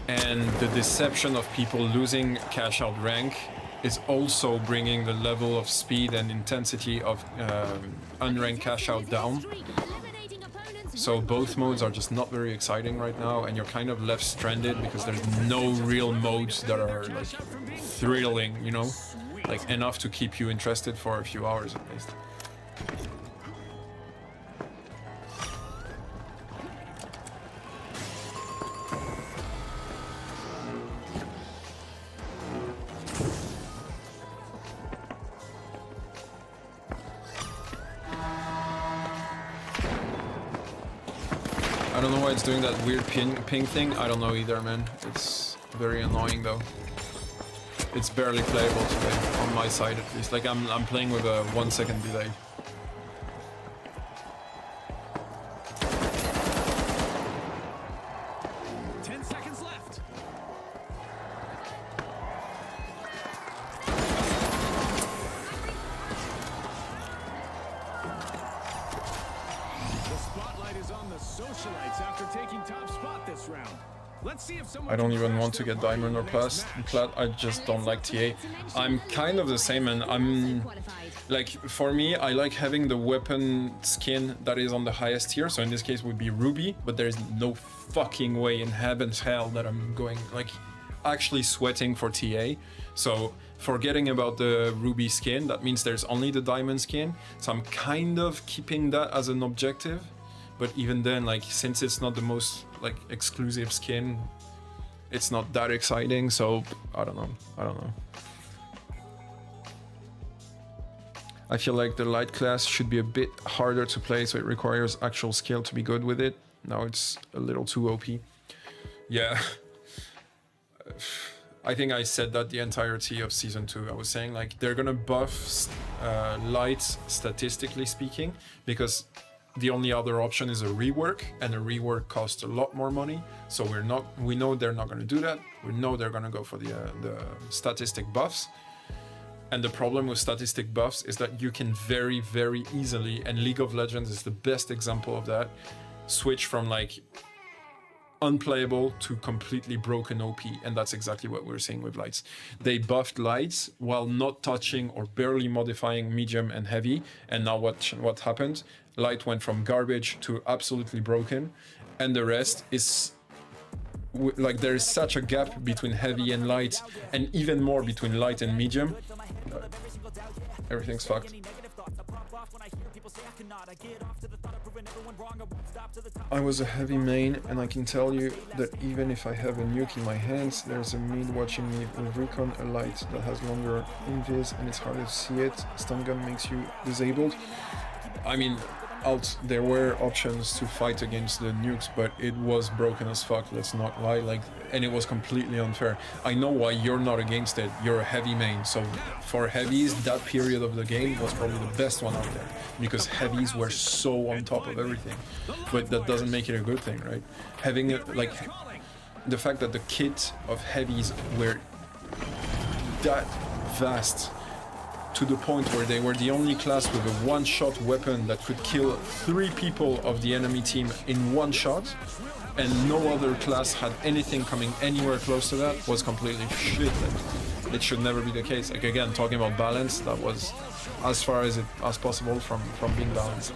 And the deception of people losing cash out rank is also bringing the level of speed and intensity of unranked cash out down. So both modes are just not very exciting right now, and you're kind of left stranded because there's no real modes that are like thrilling, you know, like enough to keep you interested for a few hours at least. I don't know why it's doing that weird ping thing. I don't know either, man. It's very annoying though. It's barely playable today, on my side at least. Like I'm playing with a 1 second delay. the spotlight is on socialites after taking top spot this round. Let's see if someone I don't can even crash want to their get party diamond or in the next plat. match. I just don't like TA. I'm kind of the same, and I'm like, for me, I like having the weapon skin that is on the highest tier. So in this case would be Ruby, but there's no fucking way in heaven's hell that I'm going like actually sweating for TA. So forgetting about the Ruby skin, that means there's only the diamond skin. So I'm kind of keeping that as an objective. But even then, like, since it's not the most like exclusive skin, it's not that exciting. So I don't know. I feel like the light class should be a bit harder to play, so it requires actual skill to be good with it. Now it's a little too OP. Yeah. I think I said that the entirety of season 2. I was saying like they're gonna buff light statistically speaking, because the only other option is a rework, and a rework costs a lot more money. So we know they're not gonna do that. We know they're gonna go for the statistic buffs. And the problem with statistic buffs is that you can very, very easily, and League of Legends is the best example of that, switch from like unplayable to completely broken OP, and that's exactly what we're seeing with lights. They buffed lights while not touching or barely modifying medium and heavy, and now what happened? Light went from garbage to absolutely broken, and the rest is like there is such a gap between heavy and light, and even more between light and medium. Everything's fucked. I was a heavy main, and I can tell you that even if I have a nuke in my hands, there's a mid watching me with recon, a light that has longer invis, and it's harder to see it. Stun gun makes you disabled. I mean, there were options to fight against the nukes, but it was broken as fuck, let's not lie, like, and it was completely unfair. I know why you're not against it, you're a heavy main, so for heavies, that period of the game was probably the best one out there, because heavies were so on top of everything, but that doesn't make it a good thing, right? Having it, like, the fact that the kit of heavies were that vast, to the point where they were the only class with a one-shot weapon that could kill 3 people of the enemy team in one shot, and no other class had anything coming anywhere close to that, was completely shit. Like, it should never be the case. Like, again, talking about balance, that was as far as possible from being balanced.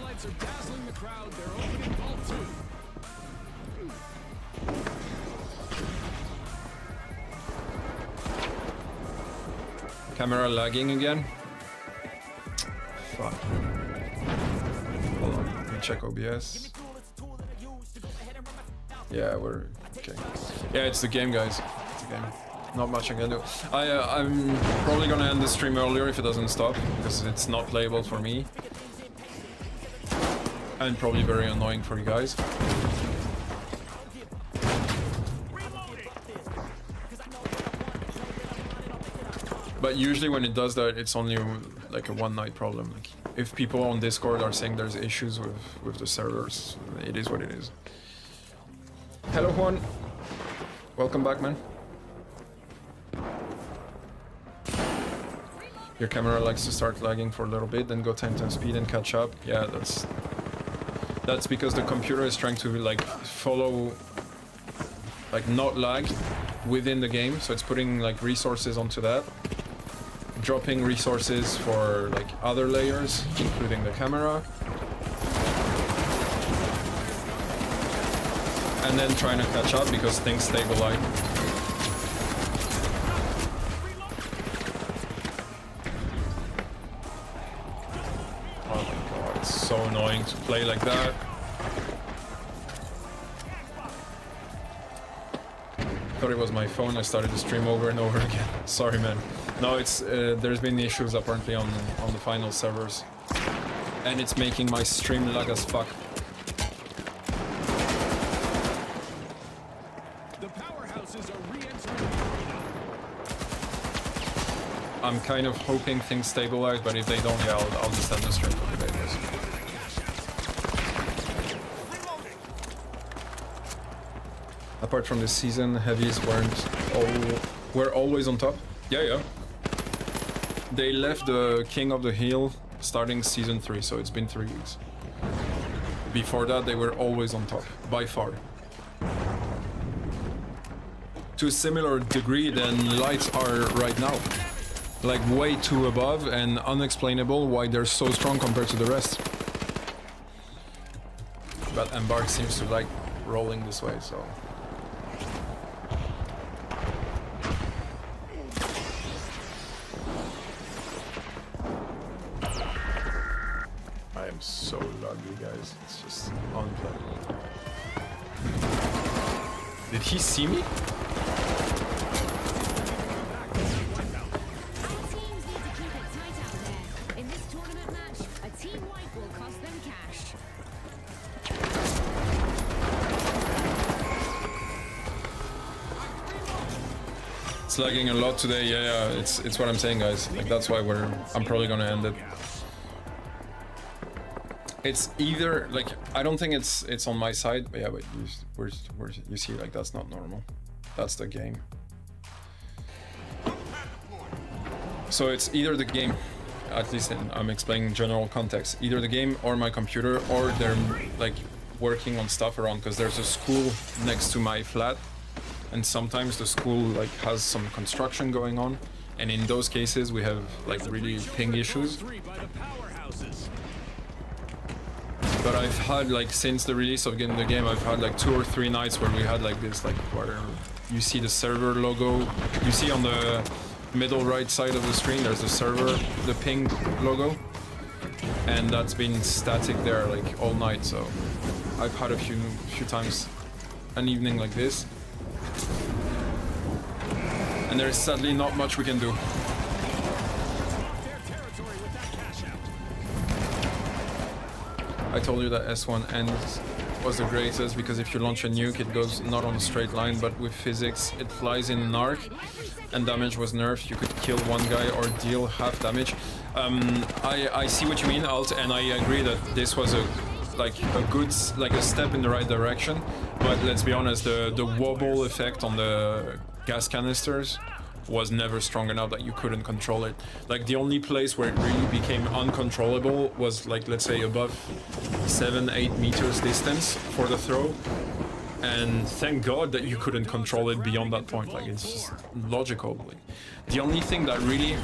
Camera lagging again. Fuck. Hold on, let me check OBS. Yeah, we're okay. Yeah, it's the game, guys. It's the game. Not much I can do. I'm probably gonna end the stream earlier if it doesn't stop, because it's not playable for me. And probably very annoying for you guys. But usually when it does that, it's only like a one-night problem. Like, if people on Discord are saying there's issues with the servers, it is what it is. Hello, Juan. Welcome back, man. Your camera likes to start lagging for a little bit, then go 10 times speed and catch up. Yeah, that's because the computer is trying to like follow, like not lag within the game. So it's putting like resources onto that. Dropping resources for like other layers, including the camera, and then trying to catch up because things stabilize. Oh my god, it's so annoying to play like that. Thought it was my phone. I started the stream over and over again. Sorry, man. No, it's there's been issues apparently on the final servers, and it's making my stream lag as fuck. The powerhouses are re-entering. I'm kind of hoping things stabilize, but if they don't, yeah, I'll just end the stream for the day. Apart from this season, heavies were always on top. Yeah. They left the King of the Hill starting season 3, so it's been 3 weeks. Before that, they were always on top, by far. To a similar degree than lights are right now. Like way too above and unexplainable why they're so strong compared to the rest. But Embark seems to like rolling this way, so... I am so lucky, guys. It's just unplayable. Did he see me? It's lagging a lot today. Yeah, it's what I'm saying, guys. Like that's why I'm probably gonna end it. It's either like I don't think it's on my side, but yeah, but you see, like that's not normal. That's the game. So it's either the game, at least I'm explaining general context, either the game or my computer, or they're like working on stuff around, because there's a school next to my flat, and sometimes the school like has some construction going on, and in those cases we have like really ping issues. But I've had like since the release of the game, I've had like 2 or 3 nights where we had like this, like where you see the server logo, you see on the middle right side of the screen there's the server, the ping logo, and that's been static there like all night. So I've had a few times an evening like this, and there's sadly not much we can do. I told you that S1 ends was the greatest because if you launch a nuke, it goes not on a straight line, but with physics, it flies in an arc, and damage was nerfed. You could kill one guy or deal half damage. I see what you mean, Alt, and I agree that this was a good step in the right direction. But let's be honest, the wobble effect on the gas canisters was never strong enough that you couldn't control it. Like the only place where it really became uncontrollable was like, let's say above 7-8 meters distance for the throw, and thank God that you couldn't control it beyond that point. Like it's just logical. Like, the only thing that really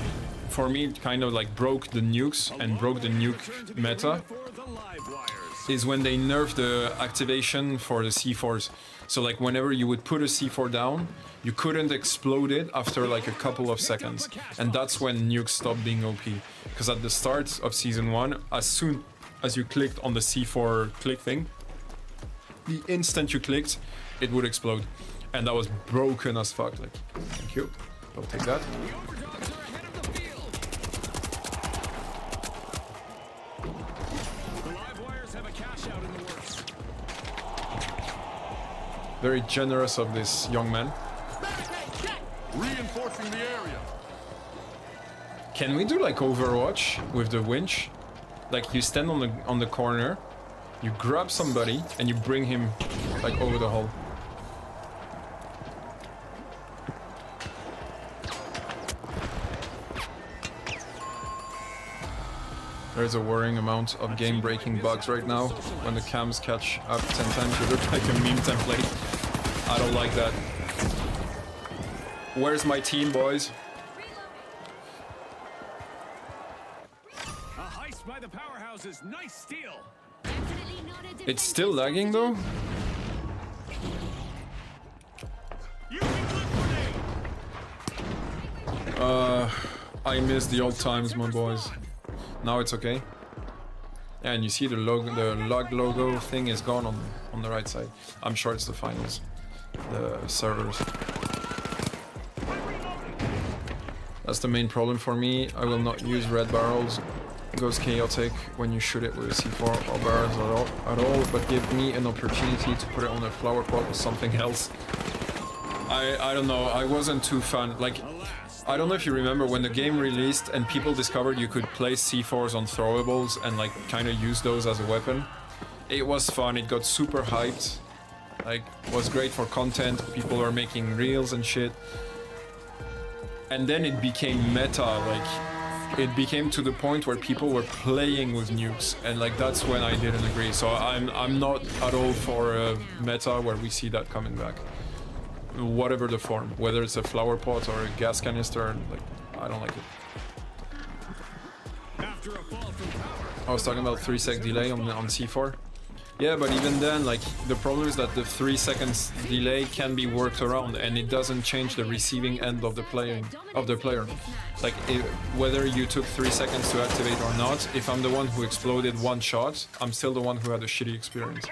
for me kind of like broke the nukes and broke the nuke meta is when they nerfed the activation for the C4s. So like whenever you would put a C4 down, you couldn't explode it after like a couple of seconds. And that's when nukes stopped being OP. Because at the start of Season 1, as soon as you clicked on the C4 click thing, the instant you clicked, it would explode. And that was broken as fuck. Like, thank you. I'll take that. Very generous of this young man. Reinforcing the area. Can we do like Overwatch with the winch? Like you stand on the corner, you grab somebody and you bring him like over the hull. There's a worrying amount of game-breaking bugs right now. When the cams catch up 10 times, you look like a meme template. I don't like that. Where's my team, boys? A heist by the powerhouses. Nice steal. It's still lagging though? I miss the old times, my boys. Now it's okay. Yeah, and you see the log logo thing is gone on the right side. I'm sure it's the finals, the servers. That's the main problem for me. I will not use red barrels. It goes chaotic when you shoot it with a C4 or barrels at all, but give me an opportunity to put it on a flower pot or something else. I don't know, I wasn't too fan. Like, I don't know if you remember when the game released and people discovered you could place C4s on throwables and like kind of use those as a weapon. It was fun, it got super hyped, like was great for content, people were making reels and shit. And then it became meta, like it became to the point where people were playing with nukes, and like that's when I didn't agree. So I'm not at all for a meta where we see that coming back, whatever the form, whether it's a flower pot or a gas canister. Like, I don't like it. After a fall from power. I was talking about 3-sec delay on C4. Yeah, but even then, like, the problem is that the 3 seconds delay can be worked around, and it doesn't change the receiving end of the player. Like, whether you took 3 seconds to activate or not, if I'm the one who exploded one shot, I'm still the one who had a shitty experience.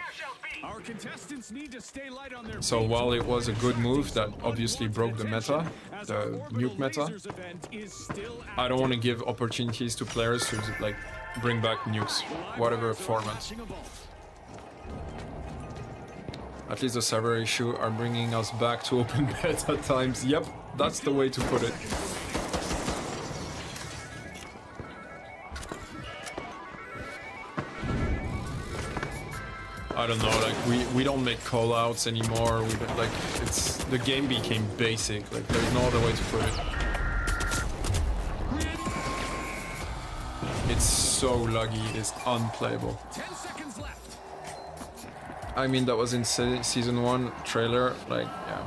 Our contestants need to stay light on their So feet. while it was a good move that obviously broke the meta, the nuke meta, Lasers event is still I don't want to give opportunities to players to like bring back nukes, whatever format. active. At least the server issue are bringing us back to open beta times. Yep, that's the way to put it. I don't know, like we don't make call-outs anymore. We don't, like, it's, the game became basic. Like, there's no other way to put it. It's so laggy, it's unplayable. 10 seconds left. I mean, that was in season 1 trailer, like, yeah.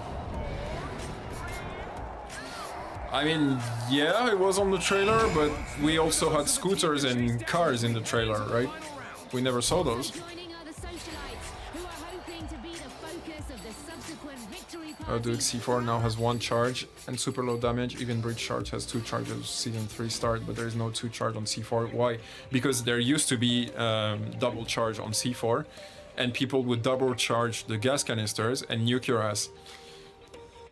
I mean, yeah, it was on the trailer, but we also had scooters and cars in the trailer, right? We never saw those. Joining are the socialites who are hoping to be the focus of the subsequent victory Oh, party. dude, C4 now has 1 charge and super low damage. Even Bridge Charge has 2 charges. Season 3 start, but there is no 2 charge on C4. Why? Because there used to be double charge on C4, and people would double charge the gas canisters and nuke your ass.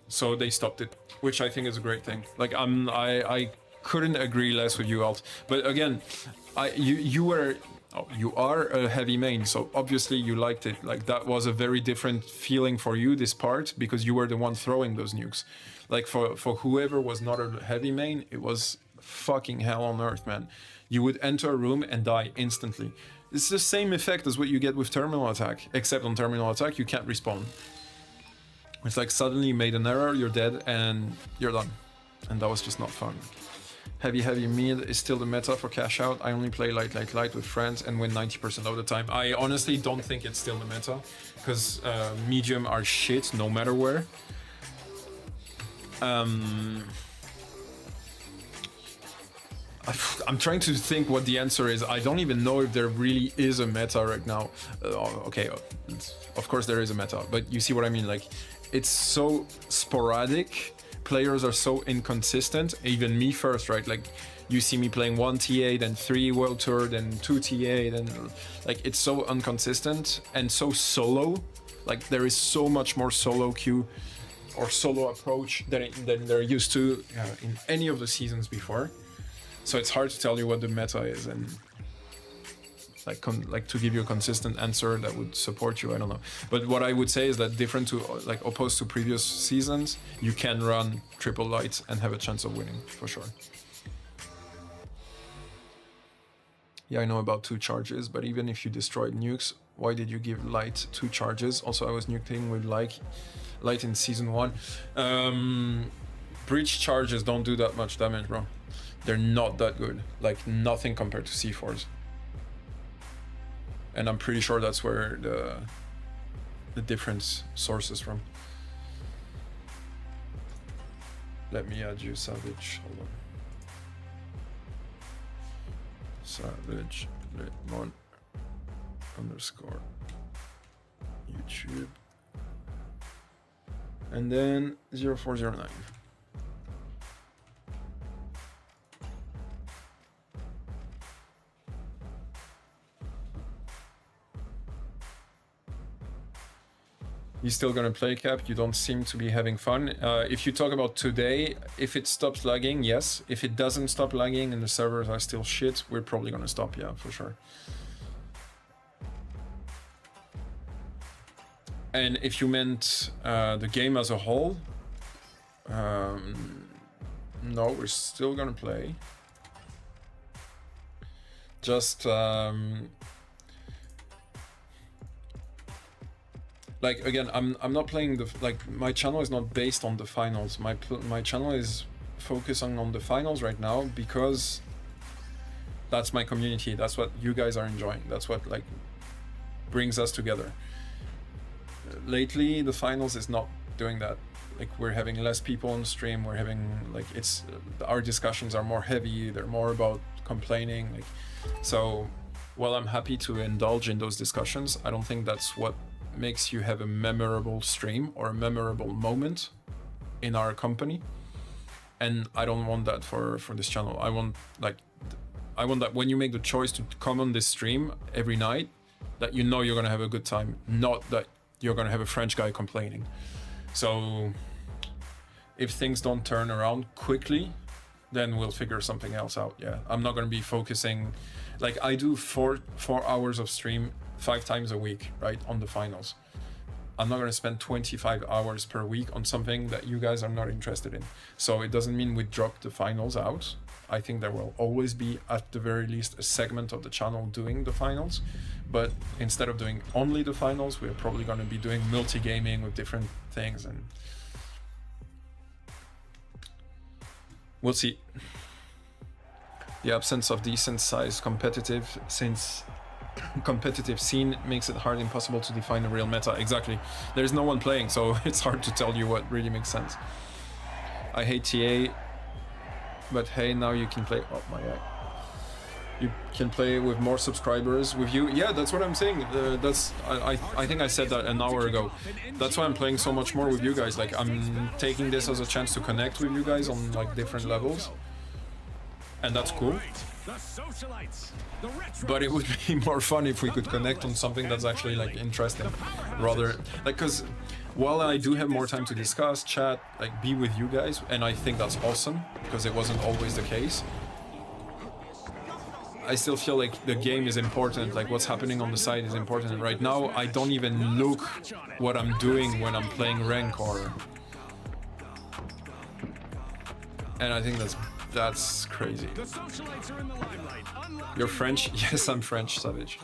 So they stopped it, which I think is a great thing. Like, I couldn't agree less with you, Alt. But again, you are a heavy main, so obviously you liked it. Like, that was a very different feeling for you, this part, because you were the one throwing those nukes. Like, for whoever was not a heavy main, it was fucking hell on earth, man. You would enter a room and die instantly. It's the same effect as what you get with terminal attack, except on terminal attack you can't respawn. It's like suddenly you made an error, you're dead, and you're done. And that was just not fun. Heavy mid is still the meta for cash out. I only play light with friends and win 90% of the time. I honestly don't think it's still the meta, because medium are shit no matter where. I'm trying to think what the answer is. I don't even know if there really is a meta right now. Okay, of course there is a meta, but you see what I mean? Like, it's so sporadic. Players are so inconsistent. Even me first, right? Like, you see me playing 1 TA, then 3 World Tour, then 2 TA, then like, it's so inconsistent and so solo. Like, there is so much more solo queue or solo approach than they're used to in any of the seasons before. So it's hard to tell you what the meta is, and like to give you a consistent answer that would support you. I don't know. But what I would say is that different to like opposed to previous seasons, you can run triple light and have a chance of winning for sure. Yeah, I know about 2 charges, but even if you destroyed nukes, why did you give light 2 charges? Also, I was nuking with light in season 1. Breach charges don't do that much damage, bro. They're not that good, like nothing compared to C4s. And I'm pretty sure that's where the difference sources from. Let me add you, Savage. Hold on. Savage Lemon _ YouTube. And then 0409. You still gonna play, Cap? You don't seem to be having fun. If you talk about today, if it stops lagging, yes. If it doesn't stop lagging and the servers are still shit, we're probably gonna stop, yeah, for sure. And if you meant the game as a whole, no, we're still gonna play. Just like, again, I'm not playing the, like, my channel is not based on the finals. My channel is focusing on the finals right now because that's my community. That's what you guys are enjoying. That's what like brings us together. Lately, the finals is not doing that. Like we're having less people on stream. We're having like our discussions are more heavy. They're more about complaining. Like, so while I'm happy to indulge in those discussions, I don't think that's what makes you have a memorable stream or a memorable moment in our company. And I don't want that for this channel. I want that when you make the choice to come on this stream every night, that you know you're gonna have a good time, not that you're gonna have a French guy complaining. So if things don't turn around quickly, then we'll figure something else out. Yeah, I'm not gonna be focusing, like I do 4 hours of stream 5 times a week, right, on the finals. I'm not gonna spend 25 hours per week on something that you guys are not interested in. So it doesn't mean we drop the finals out. I think there will always be, at the very least, a segment of the channel doing the finals. But instead of doing only the finals, we're probably gonna be doing multi-gaming with different things, and we'll see. The absence of decent sized competitive scene makes it hard impossible to define a real meta. Exactly. There's no one playing, so it's hard to tell you what really makes sense. I hate TA, but hey, now you can play. Oh my god. You can play with more subscribers with you. Yeah, that's what I'm saying. I think I said that an hour ago. That's why I'm playing so much more with you guys. Like I'm taking this as a chance to connect with you guys on like different levels, and that's cool. But it would be more fun if we could connect on something that's actually like interesting, rather like, because while I do have more time to discuss, chat, like be with you guys, and I think that's awesome because it wasn't always the case. I still feel like the game is important, like what's happening on the side is important. And right now, I don't even look what I'm doing when I'm playing rank or... And I think that's crazy. You're French? Yes, I'm French, Savage.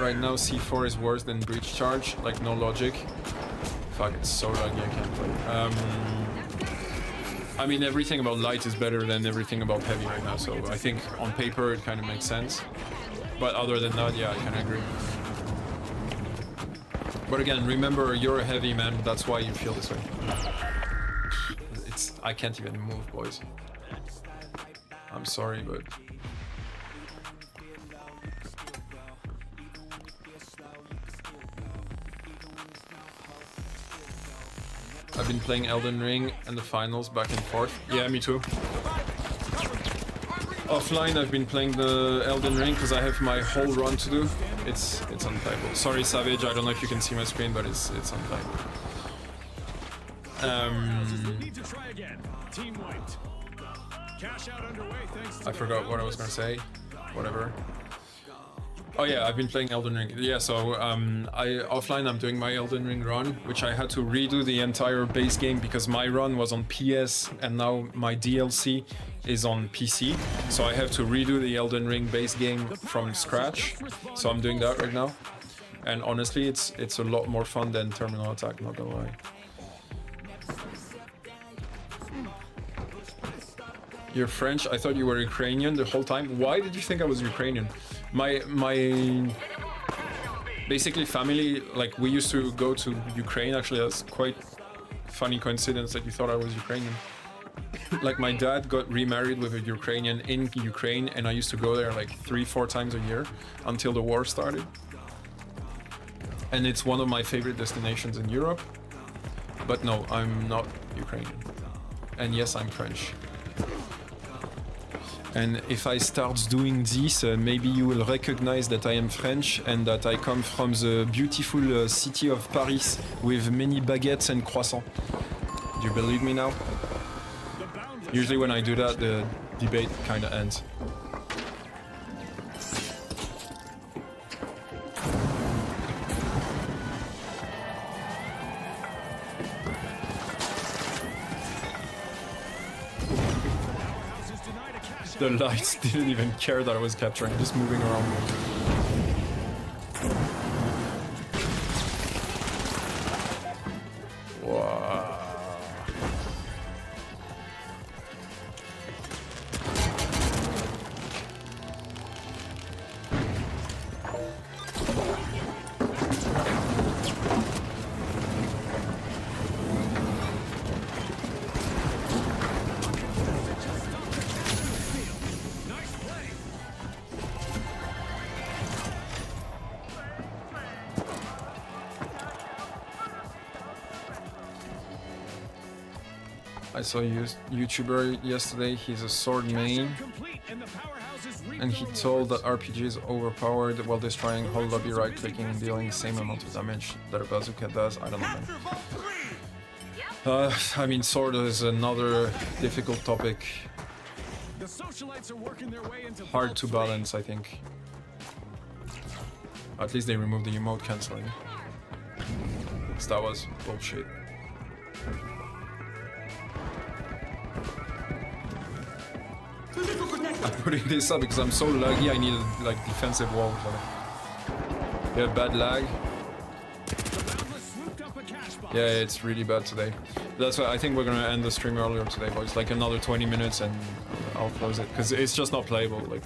Right now, C4 is worse than Breach Charge, like no logic. Fuck, it's so laggy I can't play. I mean, everything about light is better than everything about heavy right now, so I think on paper it kind of makes sense. But other than that, yeah, I can agree. But again, remember, you're a heavy man, that's why you feel this way. I can't even move, boys. I'm sorry, but... I've been playing Elden Ring and the finals back and forth. Yeah, me too. Offline, I've been playing the Elden Ring because I have my whole run to do. It's unplayable. Sorry, Savage, I don't know if you can see my screen, but it's unplayable. I forgot what I was gonna say. Whatever. Oh yeah, I've been playing Elden Ring. Yeah, so offline I'm doing my Elden Ring run, which I had to redo the entire base game because my run was on PS and now my DLC is on PC. So I have to redo the Elden Ring base game from scratch. So I'm doing that right now. And honestly, it's a lot more fun than Terminal Attack, not gonna lie. You're French? I thought you were Ukrainian the whole time. Why did you think I was Ukrainian? My basically family, like we used to go to Ukraine. Actually, that's quite funny coincidence that you thought I was Ukrainian. Like my dad got remarried with a Ukrainian in Ukraine, and I used to go there like 3-4 times a year until the war started. And it's one of my favorite destinations in Europe. But no, I'm not Ukrainian. And yes, I'm French. And if I start doing this, maybe you will recognize that I am French and that I come from the beautiful city of Paris with many baguettes and croissants. Do you believe me now? Usually when I do that, the debate kind of ends. The lights didn't even care that I was capturing, just moving around. Wow. I saw a YouTuber yesterday, he's a sword main, Complete, and the powerhouse is and he told that RPG is overpowered while destroying whole lobby right-clicking and dealing the same amount of damage that a bazooka does. I don't know, man. I mean, sword is another difficult topic. The socialites are working their way into Hard to balance, I think. At least they removed the emote cancelling. So that was bullshit. I'm putting this up because I'm so laggy, I needed like defensive wall. You have bad lag? Yeah, it's really bad today. That's why I think we're gonna end the stream earlier today, boys. Like another 20 minutes and I'll close it because it's just not playable. Like.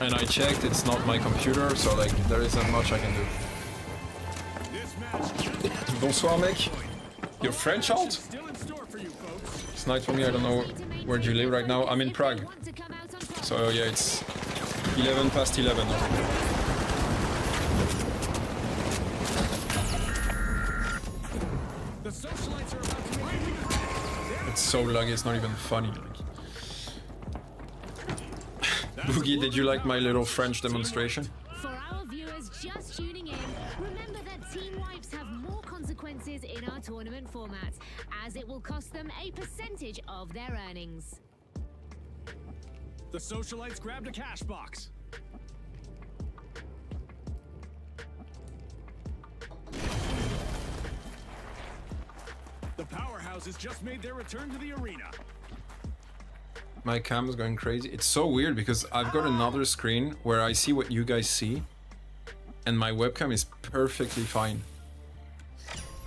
And I checked, it's not my computer, so like there isn't much I can do. Bonsoir, mec. You're French alt? It's night for me. I don't know where do you live right now. I'm in Prague. So yeah, it's 11 past 11. It's so laggy, it's not even funny. Like. Boogie, did you like my little French demonstration? For our viewers just tuning in, remember that team wipes have more consequences in our tournament format, as it will cost them a percentage of their earnings. The socialites grabbed a cash box. The powerhouses just made their return to the arena. My cam is going crazy. It's so weird because I've got another screen where I see what you guys see, and my webcam is perfectly fine.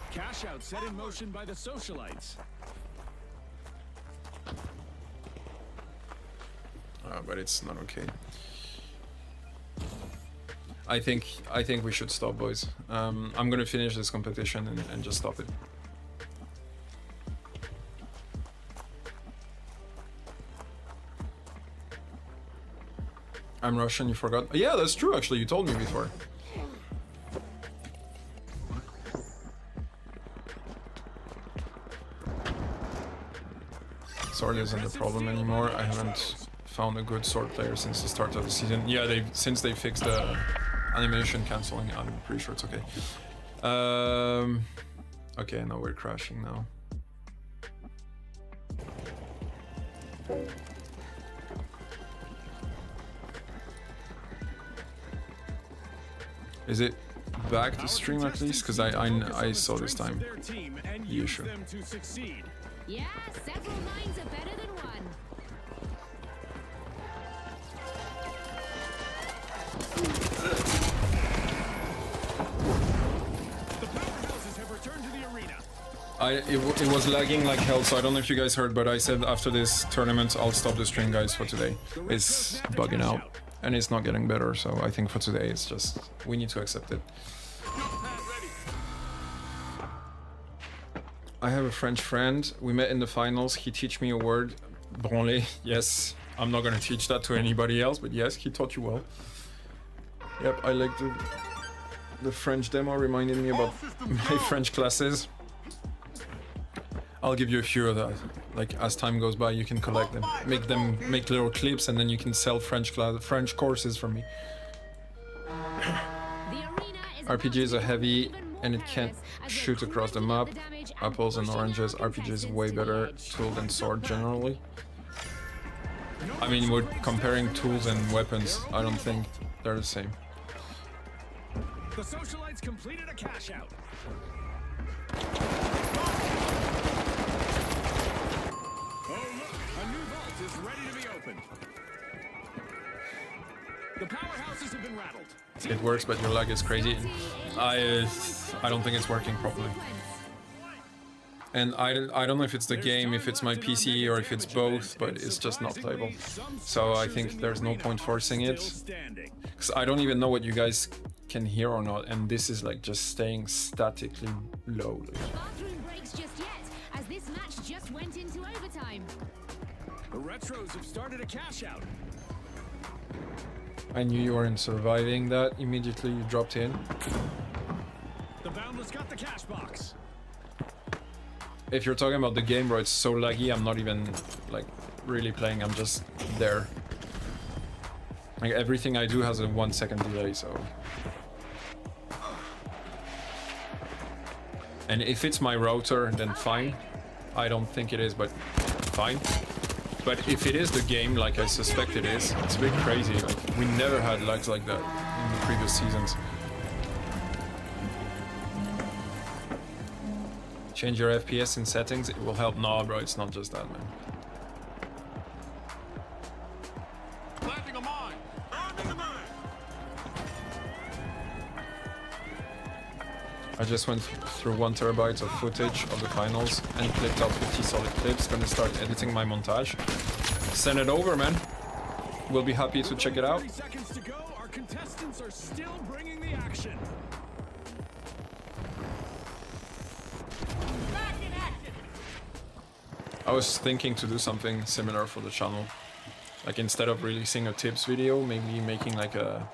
Cash out set in motion by the socialites. But it's not okay. I think we should stop, boys. I'm gonna finish this competition and just stop it. I'm Russian, you forgot? Yeah, that's true, actually, you told me before. Sword isn't a problem anymore. I haven't found a good sword player since the start of the season. Yeah, since they fixed the animation cancelling, I'm pretty sure it's okay. Okay, now we're crashing now. Is it back to stream at least? Because I saw this time the issue. Yeah, several minds are better than one. The powerhouses have returned to the arena. It was lagging like hell, so I don't know if you guys heard, but I said after this tournament I'll stop the stream, guys, for today. It's bugging out and it's not getting better, so I think for today it's just we need to accept it. I have a French friend. We met in the finals. He teach me a word, branler. Yes, I'm not gonna teach that to anybody else, but yes, he taught you well. Yep, I like the French demo. Reminded me about my French classes. I'll give you a few of that. Like as time goes by, you can collect them, make little clips, and then you can sell French courses from me. RPGs are heavy, and it can't shoot across the map. Apples and oranges. RPG is way better tool than sword generally. I mean, we're comparing tools and weapons. I don't think they're the same. The socialites completed a cash out. Oh look, a new vault is ready to be opened. The powerhouses have been rattled. It works, but your lag is crazy. I don't think it's working properly. And I don't know if it's the game, if it's my PC, or if it's both, but it's just not playable. So I think there's no point forcing it. Because I don't even know what you guys can hear or not, and this is like just staying statically low. The bathroom breaks just yet, as this match just went into overtime. The retros have started a cash out. I knew you weren't surviving that. Immediately you dropped in. The Boundless got the cash box. If you're talking about the game, bro, it's so laggy. I'm not even like really playing. I'm just there. Like everything I do has a 1 second delay, so. And if it's my router, then fine. I don't think it is, but fine. But if it is the game, like I suspect it is, it's a bit crazy. Like we never had lags like that in the previous seasons. Change your FPS in settings, it will help. No, bro, it's not just that, man. Planting a mine. Planting a mine. I just went through 1 terabyte of footage of the finals and clipped out 50 solid clips. Gonna start editing my montage. Send it over, man. We'll be happy to check it out. 30 seconds to go. Our contestants are still bringing the action. I was thinking to do something similar for the channel. Like instead of releasing a tips video, maybe making like a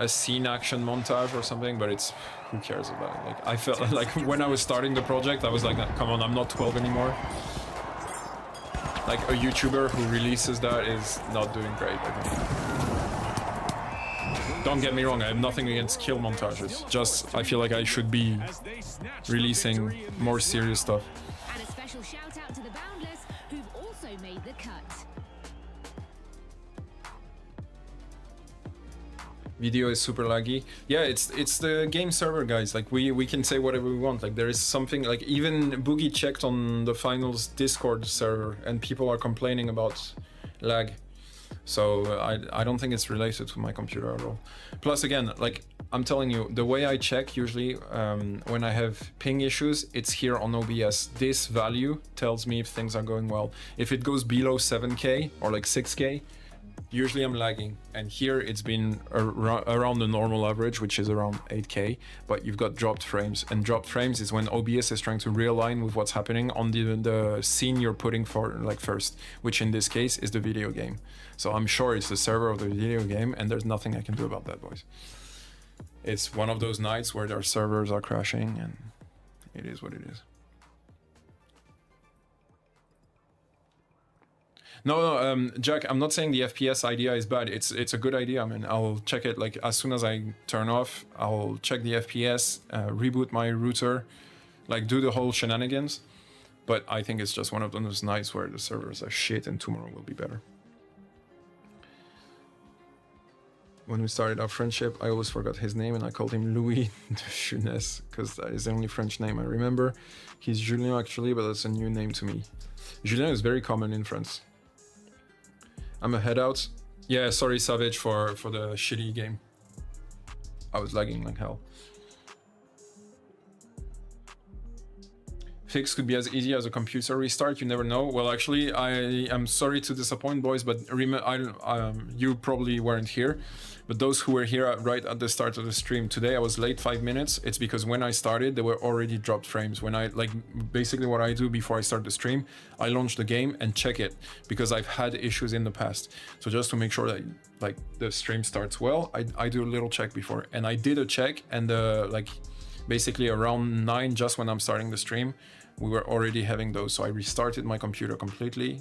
scene action montage or something, but it's, who cares about it? Like I felt like when I was starting the project, I was like, come on, I'm not 12 anymore. Like a YouTuber who releases that is not doing great, I think. Don't get me wrong, I have nothing against kill montages. Just, I feel like I should be releasing more serious stuff. And a special shout out to the Boundless, who've also made the cut. Video is super laggy. Yeah, it's the game server, guys. Like we can say whatever we want. Like there is something, like even Boogie checked on the finals Discord server and people are complaining about lag. So I don't think it's related to my computer at all. Plus again, like I'm telling you, the way I check usually when I have ping issues, it's here on OBS. This value tells me if things are going well. If it goes below 7K or like 6K, usually I'm lagging, and here it's been around the normal average, which is around 8K, but you've got dropped frames, and dropped frames is when OBS is trying to realign with what's happening on the scene you're putting for like first, which in this case is the video game. So I'm sure it's the server of the video game, and there's nothing I can do about that, boys. It's one of those nights where their servers are crashing, and it is what it is. No, Jack, I'm not saying the FPS idea is bad. It's a good idea. I mean, I'll check it like as soon as I turn off. I'll check the FPS, reboot my router, like do the whole shenanigans. But I think it's just one of those nights where the servers are shit and tomorrow will be better. When we started our friendship, I always forgot his name and I called him Louis de Funès because that is the only French name I remember. He's Julien actually, but that's a new name to me. Julien is very common in France. I'm a head out. Yeah, sorry Savage for the shitty game. I was lagging like hell. Fix could be as easy as a computer restart, you never know. Well, actually, I am sorry to disappoint, boys, but you probably weren't here. But those who were here right at the start of the stream, today I was late 5 minutes. It's because when I started, there were already dropped frames. When I, like, basically what I do before I start the stream, I launch the game and check it because I've had issues in the past. So just to make sure that, like, the stream starts well, I do a little check before. And I did a check and, like, basically around 9, just when I'm starting the stream, we were already having those. So I restarted my computer completely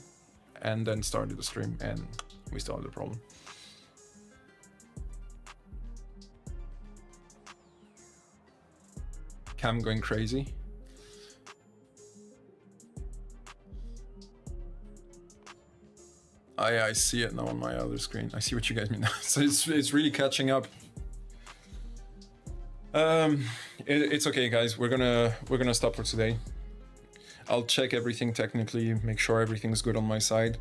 and then started the stream and we still had the problem. Cam going crazy. I see it now on my other screen. I see what you guys mean now. So it's really catching up. It's okay, guys. We're gonna stop for today. I'll check everything technically, make sure everything's good on my side.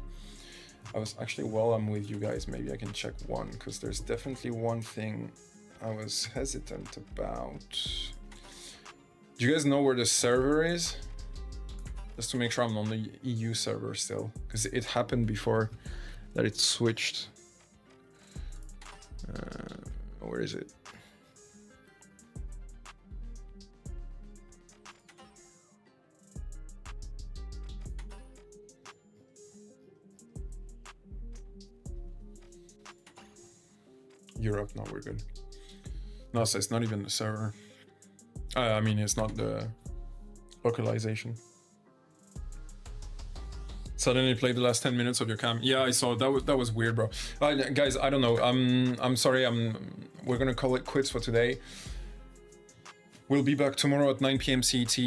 I was actually, while I'm with you guys, maybe I can check one, because there's definitely one thing I was hesitant about. Do you guys know where the server is? Just to make sure I'm on the EU server still, because it happened before that it switched. Where is it? Europe, no, we're good. No, so it's not even the server. I mean, it's not the localization. Suddenly played the last 10 minutes of your cam. Yeah, I saw that was weird, bro. Guys, I don't know. I'm sorry. We're gonna call it quits for today. We'll be back tomorrow at 9 p.m. CET.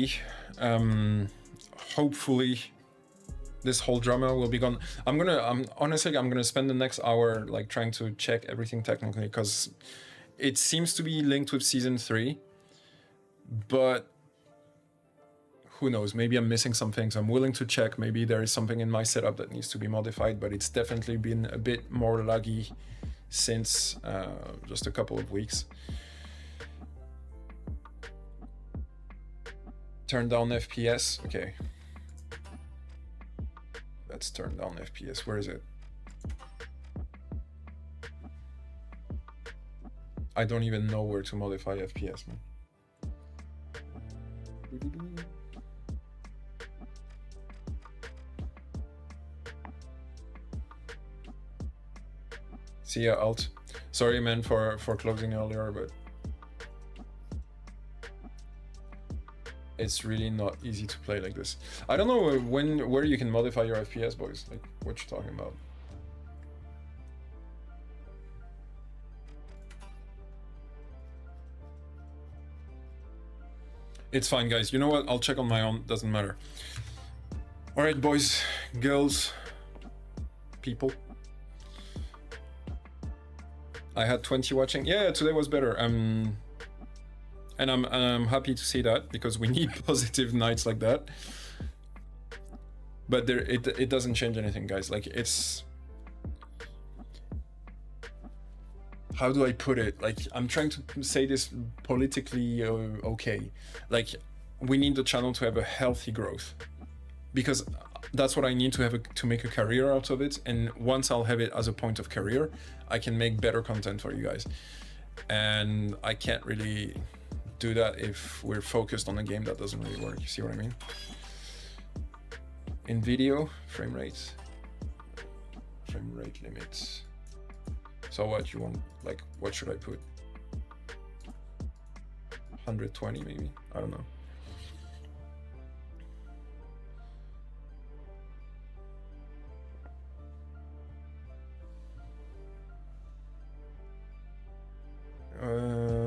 Hopefully this whole drama will be gone. Honestly, I'm gonna spend the next hour like trying to check everything technically, because it seems to be linked with season 3, but who knows, maybe I'm missing some things. I'm willing to check. Maybe there is something in my setup that needs to be modified, but it's definitely been a bit more laggy since just a couple of weeks. Turn down FPS. Okay. Let's turn down FPS. Where is it? I don't even know where to modify FPS, man. See ya, Alt. Sorry, man, for closing earlier, but it's really not easy to play like this. I don't know where you can modify your FPS, boys. Like, what you talking about? It's fine, guys. You know what? I'll check on my own. Doesn't matter. All right, boys, girls, people. I had 20 watching. Yeah, today was better. And I'm happy to see that, because we need positive nights like that. But it doesn't change anything, guys. Like, it's, how do I put it? Like, I'm trying to say this politically okay. Like, we need the channel to have a healthy growth, because that's what I need to have to make a career out of it. And once I'll have it as a point of career, I can make better content for you guys. And I can't really do that if we're focused on a game that doesn't really work. You see what I mean? In video, frame rate limits. So what you want, like, what should I put? 120 maybe, I don't know.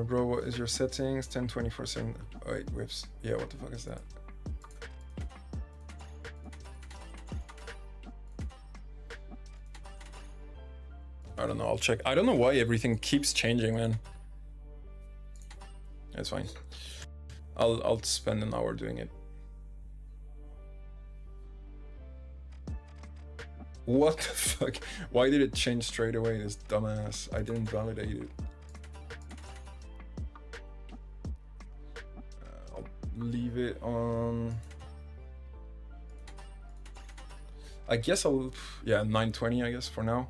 Bro, what is your settings? 1024/7. Oh, wait, whips. Yeah, what the fuck is that? I don't know, I'll check. I don't know why everything keeps changing, man. It's fine. I'll spend an hour doing it. What the fuck? Why did it change straight away, this dumbass? I didn't validate it. I'll leave it on. I guess I'll, yeah, 920, I guess, for now.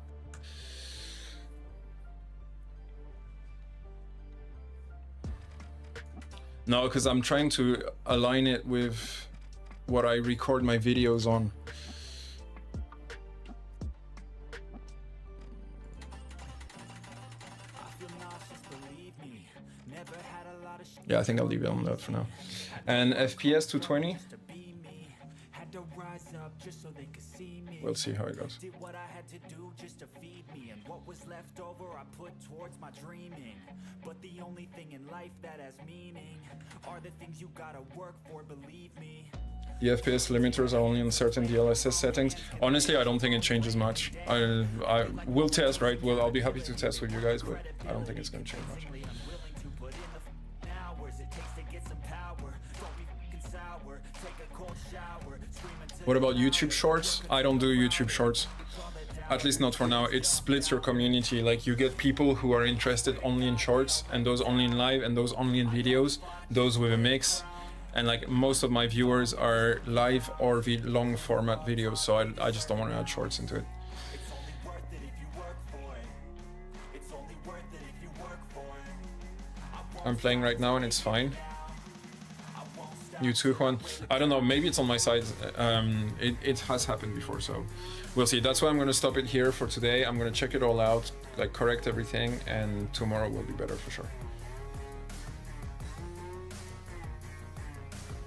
No, because I'm trying to align it with what I record my videos on. Yeah, I think I'll leave it on that for now. And FPS 220. We'll see how it goes. Did what I had to do just to feed me, and what was left over I put towards my dreaming. But the only thing in life that has meaning are the things you gotta work for, believe me. The FPS limiters are only on certain DLSS settings. Honestly, I don't think it changes much. I will test, right? Well, I'll be happy to test with you guys, but I don't think it's gonna change much. What about YouTube Shorts? I don't do YouTube Shorts. At least not for now. It splits your community. Like, you get people who are interested only in shorts, and those only in live, and those only in videos, those with a mix. And like, most of my viewers are live or long format videos, so I just don't want to add shorts into it. I'm playing right now and it's fine. You too, Juan. I don't know, maybe it's on my side. It has happened before, so we'll see. That's why I'm gonna stop it here for today. I'm gonna check it all out, like correct everything, and tomorrow will be better for sure.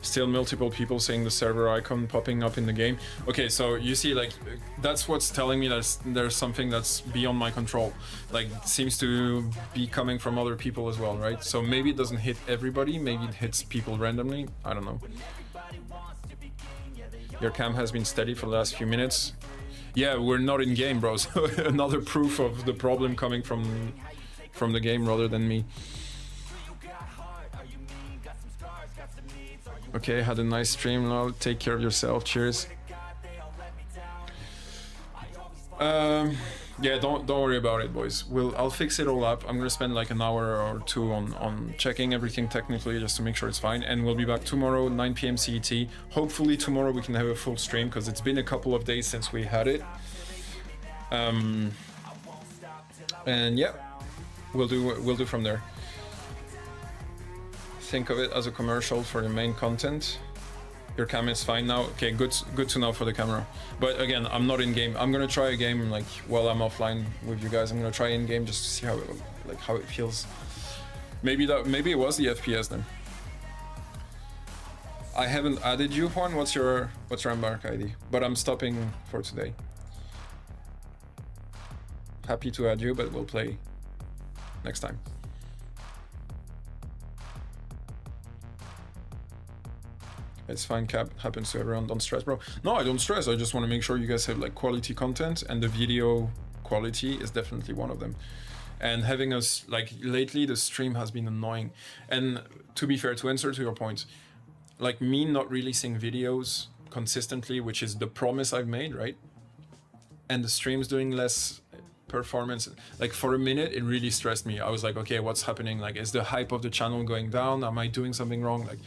Still multiple people saying the server icon popping up in the game. Okay, so you see, like, that's what's telling me that there's something that's beyond my control. Like, it seems to be coming from other people as well, right? So maybe it doesn't hit everybody, maybe it hits people randomly, I don't know. Your cam has been steady for the last few minutes. Yeah, we're not in game, bro, so another proof of the problem coming from the game rather than me. Okay, had a nice stream now. Take care of yourself. Cheers. Yeah, don't worry about it, boys. I'll fix it all up. I'm gonna spend like an hour or two on checking everything technically just to make sure it's fine. And we'll be back tomorrow, 9 p.m. CET. Hopefully tomorrow we can have a full stream because it's been a couple of days since we had it. And yeah, we'll do from there. Think of it as a commercial for your main content. Your cam is fine now. Okay, good to know for the camera. But again, I'm not in game. I'm gonna try a game like while I'm offline with you guys. I'm gonna try in game just to see how it feels. Maybe it was the FPS then. I haven't added you, Juan. What's your embark ID? But I'm stopping for today. Happy to add you, but we'll play next time. It's fine, Cap. Happens to everyone. Don't stress, bro. No, I don't stress. I just want to make sure you guys have like quality content, and the video quality is definitely one of them. And having us like lately, the stream has been annoying. And to be fair, to answer to your point, like me not releasing videos consistently, which is the promise I've made, right? And the stream's doing less performance. Like for a minute, it really stressed me. I was like, okay, what's happening? Like, is the hype of the channel going down? Am I doing something wrong? Like.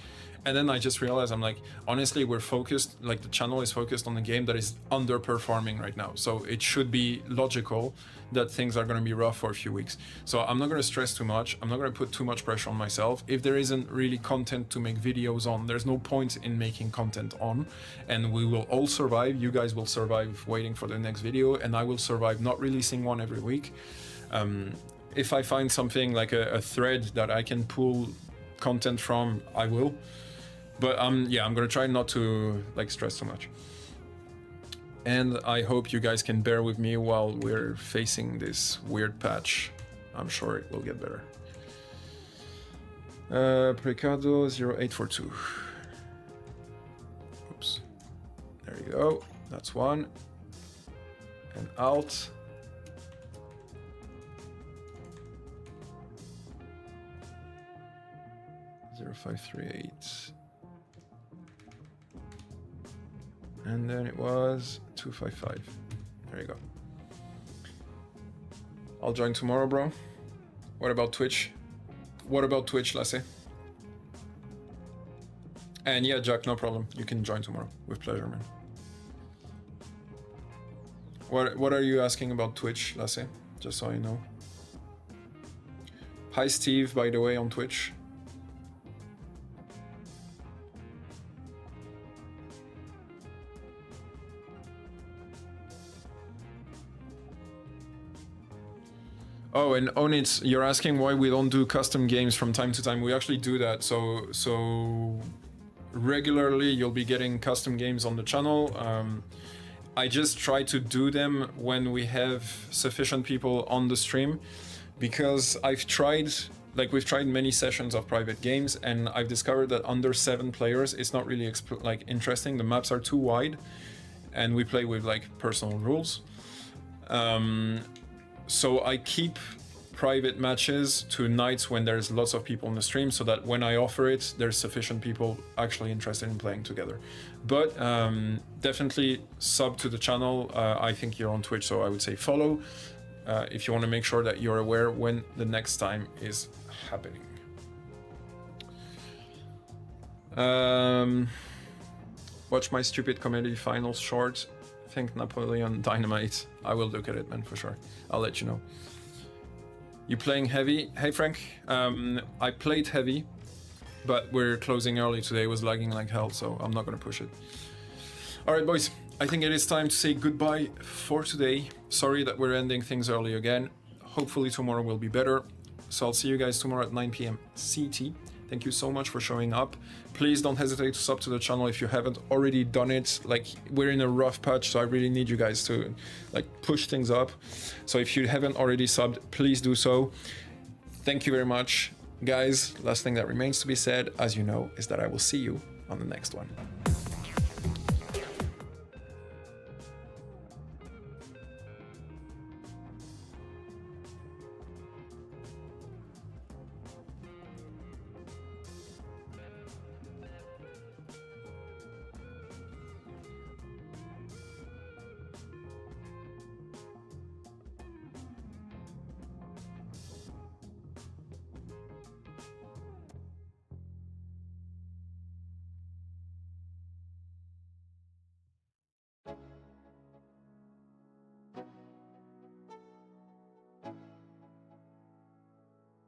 And then I just realized, I'm like, honestly, we're focused, like the channel is focused on a game that is underperforming right now. So it should be logical that things are going to be rough for a few weeks. So I'm not going to stress too much. I'm not going to put too much pressure on myself. If there isn't really content to make videos on, there's no point in making content on. And we will all survive. You guys will survive waiting for the next video. And I will survive not releasing one every week. If I find something like a thread that I can pull content from, I will. But yeah, I'm gonna try not to like stress too much. And I hope you guys can bear with me while we're facing this weird patch. I'm sure it will get better. Precado 0842. Oops. There you go. That's one. And alt. .0538. And then it was 255. There you go. I'll join tomorrow, bro. What about Twitch? What about Twitch, Lasse? And yeah, Jack, no problem. You can join tomorrow. With pleasure, man. What are you asking about Twitch, Lasse? Just so you know. Hi, Steve, by the way, on Twitch. Oh, and Onitz, you're asking why we don't do custom games from time to time. We actually do that. So regularly you'll be getting custom games on the channel. I just try to do them when we have sufficient people on the stream, because we've tried many sessions of private games, and I've discovered that under 7 players, it's not really interesting. The maps are too wide, and we play with like personal rules. So I keep private matches to nights when there's lots of people on the stream, so that when I offer it, there's sufficient people actually interested in playing together. But definitely sub to the channel. I think you're on Twitch, so I would say follow if you want to make sure that you're aware when the next time is happening. Watch my stupid comedy finals short. Think Napoleon Dynamite. I will look at it, man, for sure. I'll let you know. You playing heavy? Hey, Frank. I played heavy. but we're closing early today. It was lagging like hell, so I'm not gonna push it. All right, boys, I think it is time to say goodbye for today. Sorry that we're ending things early again. Hopefully tomorrow will be better. So I'll see you guys tomorrow at 9 p.m. CT. Thank you so much for showing up. Please don't hesitate to sub to the channel if you haven't already done it. Like, we're in a rough patch, so I really need you guys to like push things up. So if you haven't already subbed, please do so. Thank you very much. Guys, last thing that remains to be said, as you know, is that I will see you on the next one.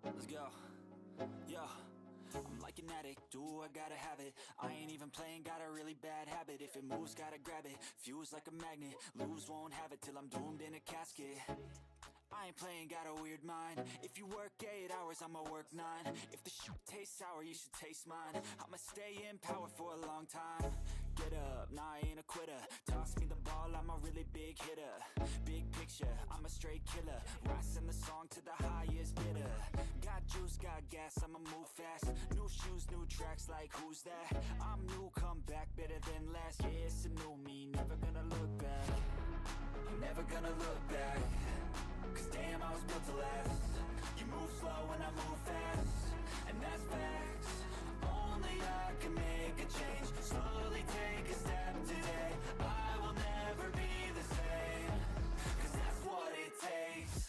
Let's go. Yo, I'm like an addict, do I gotta have it. I ain't even playing, got a really bad habit. If it moves, gotta grab it, fuse like a magnet. Lose, won't have it till I'm doomed in a casket. I ain't playing, got a weird mind. If you work 8 hours, I'ma work 9. If the shoot tastes sour, you should taste mine. I'ma stay in power for a long time. Get up, nah, I ain't a quitter. Toss me the ball, I'm a really big hitter. Big picture, I'm a straight killer. Rising the song to the highest bidder. Got juice, got gas, I'ma move fast. New shoes, new tracks, like who's that? I'm new, come back, better than last. Yeah, it's a new me, never gonna look back. Never gonna look back. Cause damn, I was built to last. You move slow and I move fast, and that's facts. Only I can make a change. Slowly take a step today. I will never be the same. Cause that's what it takes.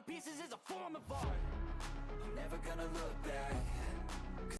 Pieces is a form of art. I'm never gonna look back.